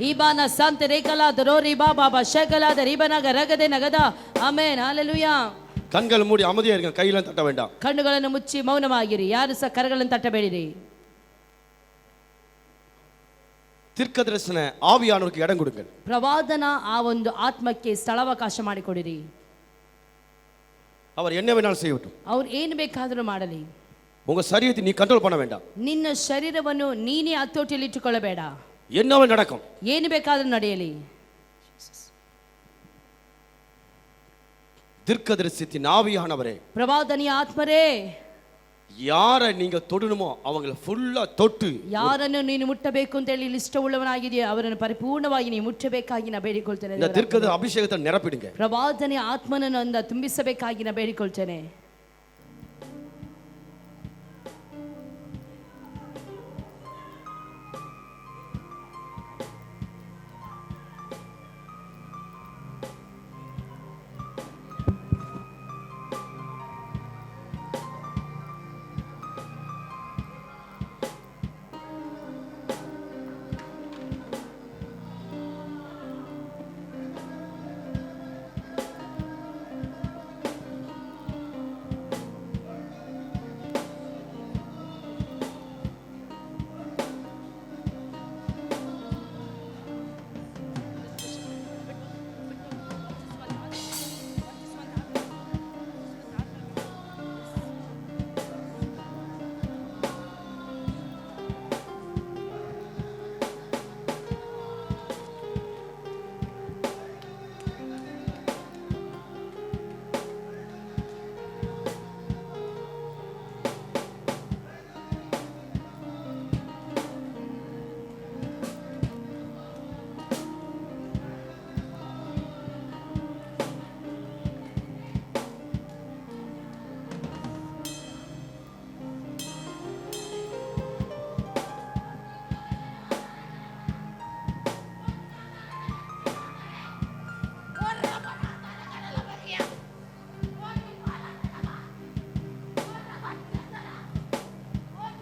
Ibana Santa Rekala Dorori Baba Shakala the Ribana Garagade Nagada. Amen. Hallelujah. கண்கள் மூடி அமைதியா இருங்க, கையெல்லாம் தட்ட வேண்டாம். ಕಣ್ಣುಗಳನ್ನು ಮುಚ್ಚಿ ಮೌನವಾಗಿರಿ. ಯಾರು ಸಹ ಕರಗಳನ್ನು ತಟ್ಟಬೇಡಿರಿ. தீர்க்கதரிசன ஆவியானவருக்கு இடம் கொடுங்க. ಪ್ರವಾದನ ಆ ಒಂದು ಆತ್ಮಕ್ಕೆ ಸ್ಥಳಾವಕಾಶ ಮಾಡಿಕೊಡಿರಿ. அவர் என்ன வேணாலும் செய்யட்டும். ಅವ್ರು ಏನು ಬೇಕಾದರೂ ಮಾಡಲಿ. உங்க சரீரத்தை நீ கண்ட்ரோல் பண்ண வேண்டாம். ನಿನ್ನ ಶರೀರವನ್ನು ನೀನೇ ಹತೋಟಿಯಲ್ಲಿ ಇಟ್ಟುಕೊಳ್ಳಬೇಡ. என்னவே நடக்கும். ಏನು ಬೇಕಾದರೂ ನಡೆಯಲಿ. தீர்க்கதரிசனத்தின் ஆவியானவரே, ಪ್ರವಾದನಿಯ ಆತ್ಮರೇ, யாரை நீங்க தொடணுமோ அவங்களை ಫುಲ್ಲಾ தொட்டு, ಯಾರನ್ನು ನೀನು ಮುಟ್ಟಬೇಕು ಅಂತ ಹೇಳಿ ಇಷ್ಟವುಳ್ಳವನಾಗಿದೆಯೋ ಅವರನ್ನು ಪರಿಪೂರ್ಣವಾಗಿ ನೀನು ಮುಟ್ಟಬೇಕಾಗಿ ನಾ ಬೇಡಿಕೊಳ್ತೇನೆ. இந்த தீர்க்கதரிசன அபிஷேகத்தை நிரப்பிடுங்க. ಪ್ರವಾದನೆಯ ಆತ್ಮನನ್ನು ತುಂಬಿಸಬೇಕಾಗಿ ನಾ ಬೇಡಿಕೊಳ್ತೇನೆ.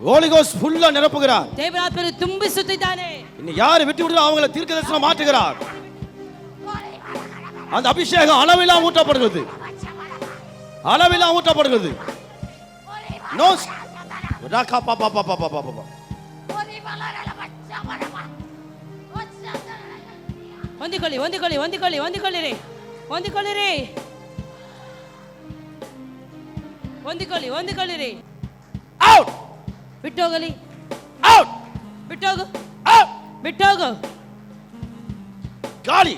ஹோலி கோஸ்ட் ஃபுல்லா நிரப்புகிறார். ದೇವರ ಆತ್ಮನು ತುಂಬಿಸುತ್ತಿದ್ದಾನೆ. இனி யாரை விட்டு விடுறோ அவங்களை தீர்க்கதரிசனம் மாற்றுகிறார். அந்த அபிஷேகம் அளவில்லாம் ஊற்றப்படுகிறது, அளவில்லாம் ஊற்றப்படுகிறது. நோ ராகா பா பா பா பா பா பா. ಹೊಂದಿಕೊಳ್ಳಿ ಹೊಂದಿಕೊಳ್ಳಿ ಹೊಂದಿಕೊಳ್ಳಿ ಹೊಂದಿಕೊಳ್ಳಿರಿ ಹೊಂದಿಕೊಳ್ಳಿರಿ ಹೊಂದಿಕೊಳ್ಳಿ ಹೊಂದಿಕೊಳ್ಳಿರಿ. ಔಟ್ ಬಿಟ್ಟೋಗಲಿ, ಔಟ್ ಬಿಟ್ಟೋಗು, ಔಟ್ ಬಿಟ್ಟೋಗು, ಗಾಳಿ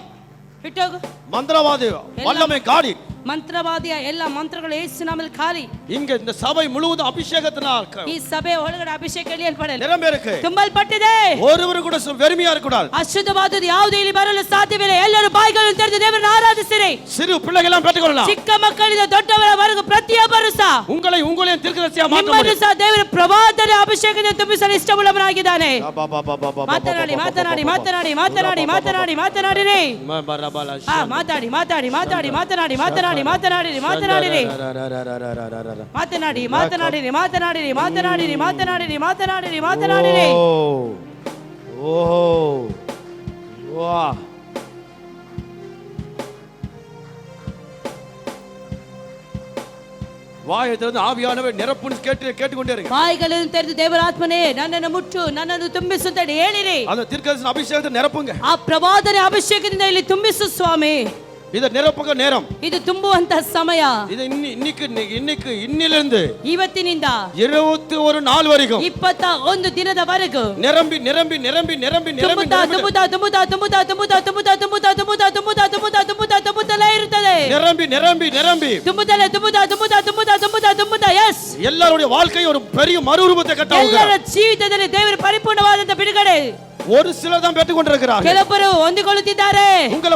ಬಿಟ್ಟೋಗು. மந்திரவாதி வல்லமை காடி, ಮಂತ್ರವಾದಿಯ ಎಲ್ಲ ಮಂತ್ರಗಳು ಯೇಸು ನಾಮದಲ್ಲಿ ಖಾಲಿ. இங்க இந்த சபை முழுவதும் அபிஷேகத்தினால் ಈ ಸಭೆ ಒಳಗಡೆ ಅಭಿಷೇಕ ಎಳೆಯಲ್ಪಡಲಿ, நிரம்பியிருக்கு. ತುಂಬಲ್ಪಟ್ಟಿದೆ. ஒருவரு கூட வெறுமையா இருக்க கூடாது. ಅಶುದ್ಧವಾದದ್ದು ಯಾವುದೂ ಇಲ್ಲಿ ಬರಲು ಸಾಧ್ಯವಿಲ್ಲ. ಎಲ್ಲರೂ ಬಾಯಿಗಳನ್ನು ತೆರೆದು ದೇವರನ್ನು ಆರಾಧಿಸಿರಿ. சிறு பிள்ளைகளெல்லாம் பெற்றுக்கொள்ளலாம். ಚಿಕ್ಕ ಮಕ್ಕಳಿಂದ ದೊಡ್ಡವರವರೆಗೂ ಪ್ರತಿಯೊಬ್ಬರು ಸಹ உங்களையும் தீர்க்கதரிசியா மாற்ற ನಿಮ್ಮನ್ನು முடியும். ಸಹ ದೇವರ ಪ್ರವಾದನೆ ಅಭಿಷೇಕದಿಂದ ತುಂಬಿಸಲು ಇಷ್ಟವುಳ್ಳವನಾಗಿದ್ದಾನೆ. ಮಾತನಾಡಿ ಮಾತನಾಡಿ ಮಾತನಾಡಿ ಮಾತನಾಡಿ ಮಾತನಾಡಿ ಮಾತನಾಡಿರಿ. ಮಾತಾಡಿ ಮಾತಾಡಿ ಮಾತಾಡಿ ಮಾತನಾಡಿ ಮಾತನಾಡಿ ಮಾತನಾಡಿರಿ ಮಾತನಾಡಿರಿ ಮಾತನಾಡಿ ಮಾತನಾಡಿರಿ ಮಾತನಾಡಿರಿ ಮಾತನಾಡಿರಿ ಮಾತನಾಡಿರಿ ಮಾತನಾಡಿರಿ ಮಾತನಾಡಿರಿ. ஓ வா வாயை திறந்து ஆவியானவர் நிரப்புன்னு கேட்டுக்கொண்டே இருங்க. ಬಾಯಿಗಳನ್ನು ತೆರೆದು ದೇವರ ಆತ್ಮನೇ ನನ್ನನ್ನು ಮುಟ್ಟು ನನ್ನನ್ನು ತುಂಬಿಸು ಅಂತ ಹೇಳಿರಿ. அந்த தீர்க்கதரிசன அபிஷேகத்தை நிரப்புங்க. ಆ ಪ್ರವಾದನೆ ಅಭಿಷೇಕದಿಂದ ಇಲ್ಲಿ ತುಂಬಿಸು ಸ್ವಾಮಿ. இத நிரப்புங்க நேரம். ಇದು ತುಂಬುವಂತ ಸಮಯ. இது இன்னிலிருந்து ಇವತ್ತಿನಿಂದ 21 ನಾள் வரைக்கும் 21 ದಿನದವರೆಗೂ நிரம்பி நிரம்பி நிரம்பಿ நிரம்பಿ நிரம்பಿ ತುಂಬುತ್ತಾ ತುಂಬುತ್ತಾ ತುಂಬುತ್ತಾ ತುಂಬುತ್ತಾ ತುಂಬುತ್ತಾ ತುಂಬುತ್ತಾ ತುಂಬುತ್ತಾ ತುಂಬುತ್ತಾ ತುಂಬುತ್ತಾ ತುಂಬುತ್ತಾ ತುಂಬುತ್ತಲೇ ಇರುತ್ತದೆ. நிரம்பி நிரம்பி நிரம்பி ತುಂಬುತ್ತಲೇ ತುಂಬುತ್ತಾ ತುಂಬುತ್ತಾ ತುಂಬುತ್ತಾ ತುಂಬುತ್ತಾ ತುಂಬುತ್ತಾ. ಎಸ್, ಎಲ್ಲರ வாழ்க்கை ஒரு பெரிய மறுரூபத்தை கட்டாவுகிறார். ಎಲ್ಲರ ಜೀವಿತದಲ್ಲಿ ದೇವರ ಪರಿಪೂರ್ಣವಾದಂತ ಬಿಡುಗಡೆ ஒரு சிலர் தான் பெற்றுக்கொண்டிருக்கிறார்கள். ಕೆಲವರು ಹೊಂದಿಕೊಳ್ಳುತ್ತಿದ್ದಾರೆ. உங்களை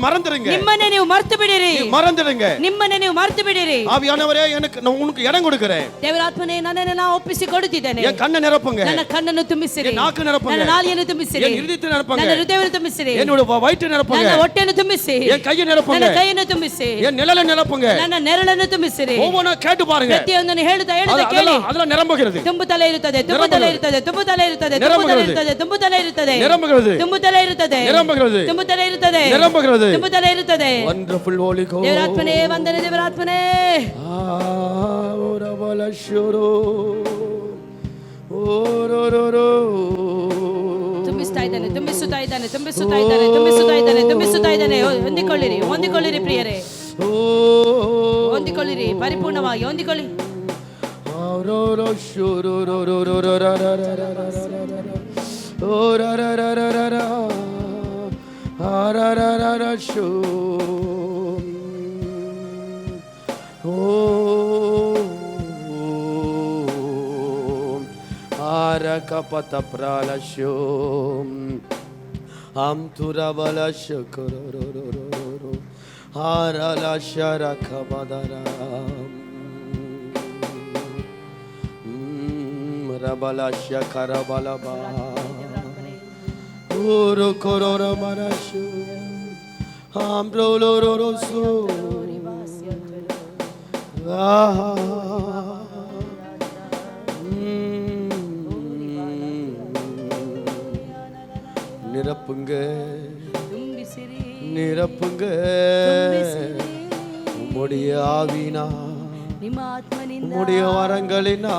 மறந்துடுங்க. ನಿಮ್ಮನ್ನೇ ನೀವು ಮರೆತು ಬಿಡಿರಿ. மறந்துடுங்க. ನಿಮ್ಮನ್ನೇ ನೀವು ಮರೆತು ಬಿಡಿರಿ. ஆவியானவரே உனக்கு இடம் கொடுக்கிறேன். ದೇವರ ಆತ್ಮನೇ ನನ್ನನ್ನು ನಾನು ಒಪ್ಪಿಸಿ ಕೊಡುತ್ತಿದ್ದೇನೆ. என் கண்ணை நிரப்புங்க. ನನ್ನ ಕಣ್ಣನ್ನು ತುಂಬಿಸಿರಿ. என் நாக்கு நிரப்புங்க. ನನ್ನ ನಾಲಿಗೆಯನ್ನು ತುಂಬಿಸಿರಿ. என் இதயத்தை நிரப்புங்க. ನನ್ನ ಹೃದಯವನ್ನು ತುಂಬಿಸಿರಿ. என்னோட வயிற்றை நிரப்புங்க. ನನ್ನ ಹೊಟ್ಟೆಯನ್ನು ತುಂಬಿಸಿ. என் கையை நிரப்புங்க. ನನ್ನ ಕೈಯನ್ನು ತುಂಬಿಸಿ. என் நிழலை நிரப்புங்க. ನನ್ನ ನೆರಳನ್ನು ತುಂಬಿಸಿರಿ. ஒவ்வொன்றா கேட்டு பாருங்க. ಪ್ರತಿಯೊಂದನ್ನು ಹೇಳುತ್ತಾ ಕೇಳಿ. அதெல்லாம் நிரம்புகிறது. ತುಂಬುತ್ತಲೇ ಇರುತ್ತದೆ, ತುಂಬುತ್ತಲೇ ಇರುತ್ತದೆ, ತುಂಬುತ್ತಲೇ ಇರುತ್ತದೆ, ತುಂಬುತ್ತಲೇ ಇರುತ್ತದೆ, ತುಂಬುತ್ತಲೇ ತುಂಬುತ್ತಲೇ ಇರುತ್ತದೆ, ನಿರಂಬುகிறது, ತುಂಬುತ್ತಲೇ ಇರುತ್ತದೆ, ನಿರಂಬುகிறது, ತುಂಬುತ್ತಲೇ ಇರುತ್ತದೆ, ನಿರಂಬುகிறது, ತುಂಬುತ್ತಲೇ ಇರುತ್ತದೆ. ವಂಡರ್ಫುಲ್ ಹೋಲಿ ಗೋಸ್ಟ್. ದೇವರಾತ್ಮನೇ ವಂದನೆ, ದೇವರಾತ್ಮನೇ. ತುಂಬಿಸ್ತಾ ಇದ್ದಾನೆ, ತುಂಬಿಸುತ್ತಾ ಇದ್ದಾನೆ, ತುಂಬಿಸುತ್ತಾ ಇದ್ದಾನೆ, ತುಂಬಿಸುತ್ತಾ ಇದ್ದಾನೆ, ತುಂಬಿಸುತ್ತಾ ಇದ್ದಾನೆ. ಹೊಂದಿಕೊಳ್ಳಿರಿ, ಹೊಂದಿಕೊಳ್ಳಿರಿ ಪ್ರಿಯರೇ, ಹೊಂದಿಕೊಳ್ಳಿರಿ, ಪರಿಪೂರ್ಣವಾಗಿ ಹೊಂದಿಕೊಳ್ಳಿ. ಕಪತ ಪ್ರಾಲಶ್ಯೋ ಅಂತುರಬಲಶ್ಯ ಕರೋ ಹಾರಲಶ್ಯರ ಕಬದರ ರಬಲಶ್ಯ ಕರಬಲಬ ಊರು ಕೊರೋರ ಮರಶು ಆಮ್ರೋಲೋರೋಸು நிரப்புங்க, நிரப்புங்க உம்முடைய ஆவினா, உம்முடைய வரங்களினா.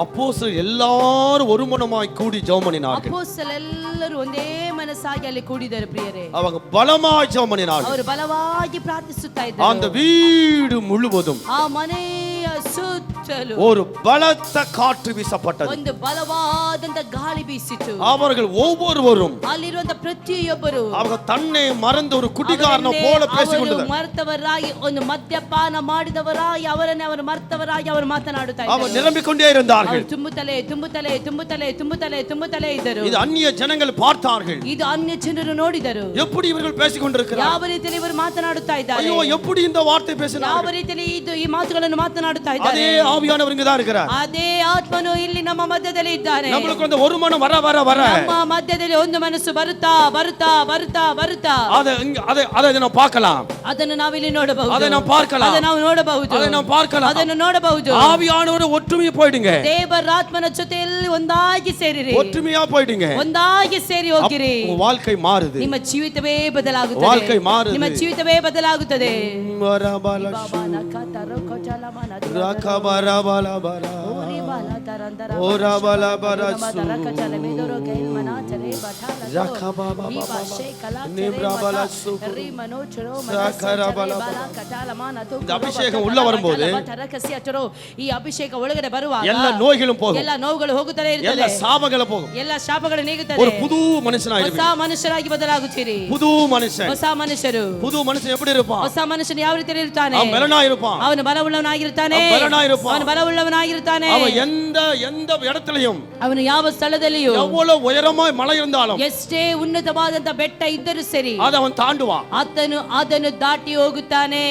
அப்போஸ்தலர் எல்லாரும் ஒரு மனமாய் கூடி ஜெபம் பண்ணினார்கள். அப்போஸ்தலர் ಎಲ್ಲರೂ ಒಂದೇ ಮನಸ್ಸಾಗಿ ಅಲ್ಲಿ ಕೂಡಿದರು ಪ್ರಿಯರೇ. அவங்க பலமாய் ஜெபம் பண்ணினார்கள். ಅವರು ಬಲವಾಗಿ ಪ್ರಾರ್ಥಿಸುತ್ತಾ ಇದ್ದರು. அந்த வீடு முழுவதும் ಆ ಮನೆಯ ಸುತ್ತಲೂ ஒரு பலத்த காற்று வீசப்பட்டது. ಒಂದು ಬಲವಾದಂತ ಗಾಳಿ ಬೀಸಿತು. அவர்கள் ஒவ்வொருவரும் ಅಲ್ಲಿರುವಂತ ಪ್ರತಿಯೊಬ್ಬರು அவங்க தன்னை மறந்து ஒரு குடிகாரன போல பேசிக்கொண்டிருந்தார்கள். ಮರ್ತವರಾಗಿ, ಒಂದು ಮದ್ಯಪಾನ ಮಾಡಿದವರಾಗಿ, ಅವರು ಮರ್ತವರಾಗಿ ಅವರು ಮಾತನಾಡುತ್ತಾ ಇದ್ದರು. ಅವರು நிரம்பிக்கொண்டே இருந்தார்கள். ತುಂಬುತ್ತಲೇ ತುಂಬುತ್ತಲೇ ತುಂಬುತ್ತಲೇ ತುಂಬುತ್ತಲೇ ತುಂಬುತ್ತಲೇ ಇದ್ದರು. இது அந்நிய ஜனங்கள் பார்த்தார்கள். ಇದು ಅನ್ಯ ಜನರು ನೋಡಿದರು. எப்படி இவர்கள் பேசிக்கொண்டிருக்கிறார்கள், ಯಾವ ರೀತಿಯಲ್ಲಿ ಇವರು ಮಾತನಾಡುತ್ತಾ ಇದ್ದಾರೆ, ஐயோ எப்படி இந்த வார்த்தை பேசினார்கள், ಯಾವ ರೀತಿಯಲ್ಲಿ ಈ ಮಾತುಗಳನ್ನು ಮಾತನಾಡುತ್ತಾ ಇದ್ದಾರೆ. அதே ஆவியானவர் இங்க தான் இருக்கிறார். ಅದೇ ಆತ್ಮನು ಇಲ್ಲಿ ನಮ್ಮ ಮಧ್ಯದಲ್ಲಿ ಇದ್ದಾನೆ. நமக்கு அந்த ஒரு மனம் வர வர வர ನಮ್ಮ ಮಧ್ಯದಲ್ಲಿ ಒಂದು ಮನಸ್ಸು ಬರುತ್ತಾ ಬರುತ್ತಾ ಬರುತ್ತಾ ಬರುತ್ತಾ அதை ನಾವು பார்க்கலாம், ಅದನ್ನು ನಾವಿಲ್ಲಿ ನೋಡಬಹುದು, அதை நாம் பார்க்கலாம், ಅದನ್ನು ನಾವು ನೋಡಬಹುದು, அதை நாம் பார்க்கலாம், ಅದನ್ನು ನೋಡಬಹುದು. ஆவியானவர் ஒற்றுமையா போய்டுங்க, ದೇವರಾತ್ಮನ ಜೊತೆಯಲ್ಲಿ ಒಂದಾಗಿ ಸೇರಿರಿ, ஒற்றுமையா போய்டுங்க, ಒಂದಾಗಿ ಸೇರಿ ಹೋಗಿರಿ. உங்க வாழ்க்கை மாறுது, ನಿಮ್ಮ ಜೀವಿತವೇ ಬದಲಾಗುತ್ತದೆ, வாழ்க்கை மாறுது, ನಿಮ್ಮ ಜೀವಿತವೇ ಬದಲಾಗುತ್ತದೆ. அபிஷேகம் உள்ள வரும்போது ಈ ಅಭಿಷೇಕ ಒಳಗಡೆ ಬರುವಾಗ ಎಲ್ಲ ನೋವುಗಳು போகும், ಎಲ್ಲ ನೋವುಗಳು ಹೋಗುತ್ತಲೇ ಎಲ್ಲ ಇರ್ತದೆ, சாபಗಳು போகும், ಎಲ್ಲ ಶಾಪಗಳು ನೀಗುತ್ತದೆ. ஒரு புது மனுஷனாயிருவீங்க, ಹೊಸ ಮನುಷ್ಯರಾಗಿ ಬದಲಾಗುತ್ತೀರಿ. புது மனுஷன், ಹೊಸ ಮನುಷ್ಯರು. புது மனுஷன் எப்படி இருப்பான், ಹೊಸ ಮನುಷ್ಯನು ಯಾವ ರೀತಿಯಲ್ಲಿ ಇರ್ತಾನೆ, அவன் பலனா இருப்பான், ಅವನು ಬಲವುಳ್ಳವನಾಗಿರ್ತಾನೆ, அவன் பலனா இருப்பான், ಅವನು ಬಲವುಳ್ಳವನಾಗಿರ್ತಾನೆ. அவன் எந்த இடத்திலையும் ಅವನು ಯಾವ ಸ್ಥಳದಲ್ಲಿಯೂ எவ்வளவு உயரமாய் மலை இருந்தாலும் ಎಷ್ಟೇ ಉನ್ನತವಾದಂತ ಬೆಟ್ಟ ಇದ್ದರೂ ಸರಿ அதை அவன் தாண்டுவான், ಅದನ್ನು ದಾಟಿ ಹೋಗುತ್ತಾನೆ.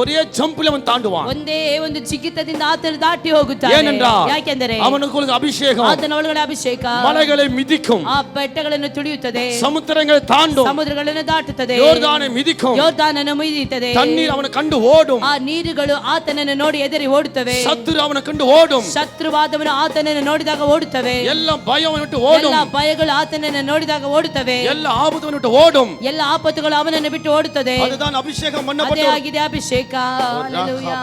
ஒரೇ ஜம்பில் அவன் தாண்டுவான். ಒಂದೇ ಒಂದು ಜಿಗಿತದಿಂದ ಆತನು ದಾಟಿ ಹೋಗುತ್ತಾನೆ. ஏனென்றால் ಯಾಕೆಂದರೆ அவனுக்கு அபிஷேகம் ಆತನ ಒಳಗಡೆ ಅಭಿಷೇಕ மலைகளை மிதிக்கும், ಆ ಬೆಟ್ಟಗಳನ್ನು ತುಳಿಯುತ್ತದೆ, சமுத்திரங்களை தாண்டும், ಸಮುದ್ರಗಳನ್ನು ದಾಟುತ್ತದೆ, யோர்தானை மிதிக்கும், ಯೋರ್ದಾನನ್ನು ಮುಗಿಯುತ್ತದೆ. தண்ணீர் அவனை கண்டு ஓடும், ಆ ನೀರುಗಳು ಆತನನ್ನು ನೋಡಿ ಎದರಿ ಓಡುತ್ತವೆ. சத்துரு அவனை கண்டு ஓடும், ಶತ್ರುವಾದವನು ಆತನನ್ನು ನೋಡಿದಾಗ ಓಡುತ್ತವೆ. ಎಲ್ಲ ಭಯ ಅವನ ಬಿಟ್ಟು ಓடும், ಎಲ್ಲ ಭಯಗಳು ಆತನನ್ನು ನೋಡಿದಾಗ ಓಡುತ್ತವೆ. ಎಲ್ಲ ಆಪತ್ತು ಅವನ ಬಿಟ್ಟು ಓடும், ಎಲ್ಲ ಆಪತ್ತುಗಳು ಅವನನ್ನು ಬಿಟ್ಟು ಓಡುತ್ತದೆ. அதுதான் அபிஷேகம் ಅದೇ பண்ணப்பட்டது. ಆಗಿದೆ ಅಭಿಷೇಕ. ಹಲ್ಲೆಲೂಯಾ.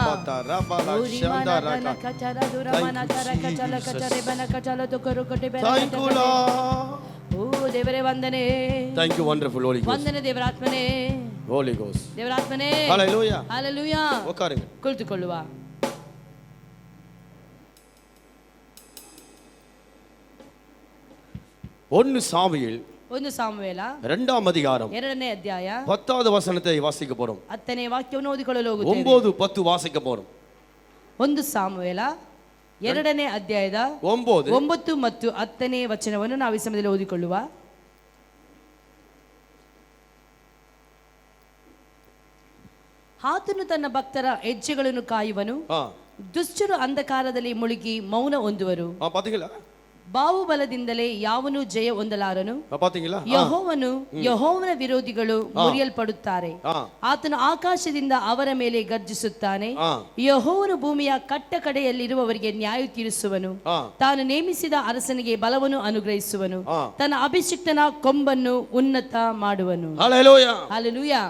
ಓ ದೇವರೇ ವಂದನೆ. Thank you wonderful Holy Ghost. ವಂದನೆ ದೇವರಾತ್ಮನೇ. Holy Ghost. ದೇವರಾತ್ಮನೇ. Hallelujah. ಹಲ್ಲೆಲೂಯಾ. உட்காருங்க. ಕುಳಿತುಕೊಳ್ಳುವ. ஒன்னு சாமுவேல் ಒಂದು ಸಾಮುವೇಲ 2ஆம் அதிகாரம் 2ನೇ ಅಧ್ಯಾಯ 10வது வசனத்தை வாசிக்க போறோம். 10ನೇ ವಾಕ್ಯವನ್ನು ಓದಿಕೊಳ್ಳಲು ಹೋಗುತ್ತೇವೆ. 9-10 வாசிக்க போறோம். ಒಂದು ಸಾಮುವೇಲ 2ನೇ ಅಧ್ಯಾಯದ 9 ಮತ್ತು 10ನೇ ವಚನವನ್ನು ನಾವು ಈ ಸಮಯದಲ್ಲಿ ಓದಿಕೊಳ್ಳುವ. ಆತನು ತನ್ನ ಭಕ್ತರ ಹೆಜ್ಜೆಗಳನ್ನು ಕಾಯುವನು, ದುಷ್ಟರು ಅಂಧಕಾರದಲ್ಲಿ ಮುಳುಗಿ ಮೌನ ಹೊಂದುವರು. பாத்தீங்களா, ಬಾಹುಬಲದಿಂದಲೇ ಯಾವನು ಜಯ ಹೊಂದಲಾರನು. பாத்தீங்களா? ಯೆಹೋವನ ವಿರೋಧಿಗಳು ಮುರಿಯಲ್ಪಡುತ್ತಾರೆ. ஆ. ಆತನು ಆಕಾಶದಿಂದ ಅವರ ಮೇಲೆ ಗರ್ಜಿಸುತ್ತಾನೆ. ஆ. ಯೆಹೋವನು ಭೂಮಿಯ ಕಟ್ಟ ಕಡೆಯಲ್ಲಿರುವವರಿಗೆ ನ್ಯಾಯ ತೀರಿಸುವನು. ஆ. ತಾನು ನೇಮಿಸಿದ ಅರಸನಿಗೆ ಬಲವನ್ನು ಅನುಗ್ರಹಿಸುವನು. ஆ. ತನ್ನ ಅಭಿಷಿಕ್ತನ ಕೊಂಬನ್ನು ಉನ್ನತ ಮಾಡುವನು. ஹalleluya. ಹಲ್ಲೆಲೂಯಾ.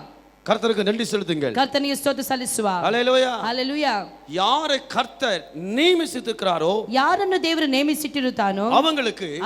கர்த்தருக்கு நன்றி செலுத்துங்கள். ಕರ್ತನಿಗೆ ಸ್ತೋತ್ರ ಸಲ್ಲಿಸುವ. ஹalleluya. ಹಲ್ಲೆಲೂಯಾ. யாரை கர்த்தர் நியமித்திருக்கிறாரோ ಯಾರನ್ನು ದೇವರು ನೇಮಿಸಿಟ್ಟಿರುತ್ತಾನೋ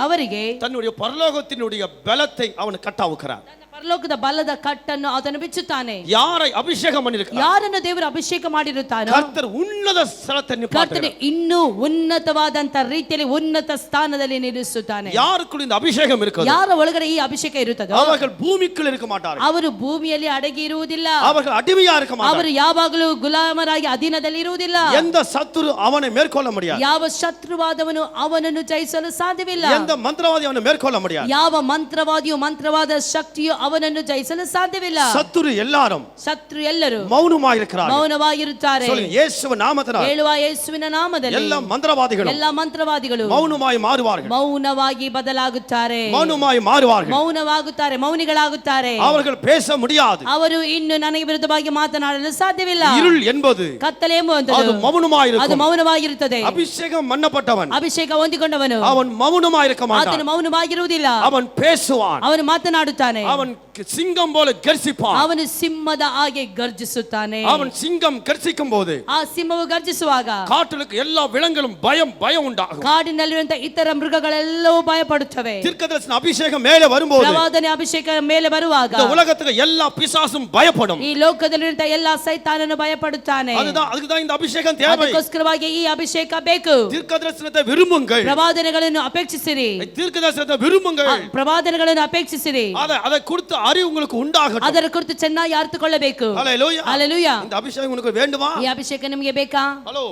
அவರಿಗೆ தன்னுடைய பரலோகத்தினுடைய பலத்தை அவன் கட்டாவுக்கிறார். ತನ್ನ ಪರಲೋಕದ ಬಲದ ಕಟ್ಟನ್ನು ಆತನು ಬಿಚ್ಚುತ್ತಾನೆ. யாரை அபிஷேகம் பண்ணிருக்கிறார், ಯಾರನ್ನು ದೇವರು ಅಭಿಷೇಕ ಮಾಡಿರುತ್ತಾನೋ கர்த்தர் ಉನ್ನತ ಸ್ಥಳத்தை ಕರ್ತನೆ ನಿಲ್ಲಿಸುತ್ತಾನೆ. ಇನ್ನೂ ಉನ್ನತವಾದಂತ ರೀತಿಯಲ್ಲಿ ಉನ್ನತ ಸ್ಥಾನದಲ್ಲಿ ನಿಲ್ಲಿಸುತ್ತಾನೆ. யாருக்குள்ள இந்த அபிஷேகம் இருக்குது, ಯಾರ ಒಳಗಡೆ ಈ ಅಭಿಷೇಕ ಇರುತ್ತದೋ அவர்கள் பூமிக்குள் இருக்க மாட்டார்கள். ಅವರು ಭೂಮಿಯಲ್ಲಿ ಅಡಗಿ ಇರುವುದಿಲ್ಲ. அவர்கள் அடிமையா இருக்க ಅವರು மாட்டார்கள். ಯಾವಾಗಲೂ ಗುಲಾಮರಾಗಿ ಅಧೀನದಲ್ಲಿ ಇರುವುದಿಲ್ಲ. எந்த சத்துரு அவனை மேற்கொள்ள முடியாது. ಯಾವ ಶತ್ರುವಾದವನು ಅವನನ್ನು ಜಯಿಸಲು ಸಾಧ್ಯವಿಲ್ಲ. எந்த மந்திரவாதி அவனை மேற்கொள்ள முடியாது. ಯಾವ ಮಂತ್ರವಾದಿಯು ಮಂತ್ರವಾದ ಶಕ್ತಿಯು ಅವನನ್ನು ಜಯಿಸಲು ಸಾಧ್ಯವಿಲ್ಲ. சத்துரு எல்லாரும் ಶತ್ರು ಎಲ್ಲರೂ மௌனமாக இருக்கிறார்கள். ಮೌನವಾಗಿರುತ್ತಾರೆ. சொல்லுங்க, இயேசுவின் நாமத்தினால் ಹೇಳುವ ಯೇಸುವಿನ ನಾಮದಲ್ಲಿ எல்லா மந்திரவாதிகளும் ಎಲ್ಲ ಮಂತ್ರವಾದಿಗಳು மௌனமாய் மாறுவார்கள். ಮೌನವಾಗಿ ಬದಲಾಗುತ್ತಾರೆ. மௌனமாய் மாறுவார்கள். ಮೌನವಾಗುತ್ತಾರೆ, ಮೌನಿಗಳಾಗುತ್ತಾರೆ. அவர்கள் பேச முடியாது. ಅವರು ಇನ್ನು ನನಗೆ ವಿರುದ್ಧವಾಗಿ ಮಾತನಾಡಲು ಸಾಧ್ಯವಿಲ್ಲ. இருள் என்பது ಕತ್ತಲೆ அது ಎಂಬುವಂತದ್ದು மௌனமாய் ಅದು இருக்கும். ಮೌನವಾಗಿರುತ್ತದೆ. அபிஷேகம் பண்ணப்பட்டவன் ಅಭಿಷೇಕ ಹೊಂದಿಕೊಂಡವನು அவன் மௌனமாய் இருக்க ಆತನು மாட்டான். ಮೌನವಾಗಿರುವುದಿಲ್ಲ. அவன் பேசுவான். ಅವನು ಮಾತನಾಡುತ್ತಾನೆ. அவன் சிங்கம் போல கர்சிப்பான். ಅವನು ಸಿಂಹದ ಹಾಗೆ ಗರ್ಜಿಸುತ್ತಾನೆ. அவன் சிங்கம் கர்சிக்கும் போது ಆ ಸಿಂಹವು ಗರ್ಜಿಸುವಾಗ காட்டுக்கு எல்லா விலங்குகளும் பயம் உண்டாகும். ಕಾಡಿನಲ್ಲಿರುವಂತಹ ಇತರ ಮೃಗಗಳೆಲ್ಲವೂ ಭಯಪಡುತ್ತವೆ. தீர்க்கதரிசன அபிஷேகம் மேலே வரும்போது ಪ್ರವಾದನೆ ಅಭಿಷೇಕ ಮೇಲೆ ಬರುವಾಗ இந்த உலகத்துக்கு எல்லா பிசாசும் பயப்படும். ಈ ಲೋಕದಲ್ಲಿರುವಂತಹ ಎಲ್ಲಾ ಸೈತಾನನು ಭಯಪಡುತ್ತಾನೆ. அதுதான் இந்த அபிஷேகம் தேவை. ಅದಕ್ಕೋಸ್ಕರವಾಗಿ ಈ ಅಭಿಷೇಕ ಬೇಕು. தீர்க்கதரிசனத்தை விரும்புங்கள். ಪ್ರವಾದನೆಗಳನ್ನು ಅಪೇಕ್ಷಿಸಿರಿ. தீர்க்கதரிசனத்தை விரும்புங்கள். ಪ್ರವಾದನೆಗಳನ್ನು ಅಪೇಕ್ಷಿಸಿರಿ. அதை கொடுத்து அறிவு உங்களுக்கு உண்டாகட்டும். ಅದರ ಕುರಿತು ಚೆನ್ನಾಗಿ ಅರ್ಥಕೊಳ್ಳಬೇಕು. ஹalleluya. ஹalleluya. இந்த அபிஷேகம் உங்களுக்கு வேண்டுமா? ಈ ಅಭಿಷೇಕ ನಿಮಗೆ ಬೇಕಾ? ஹலோ,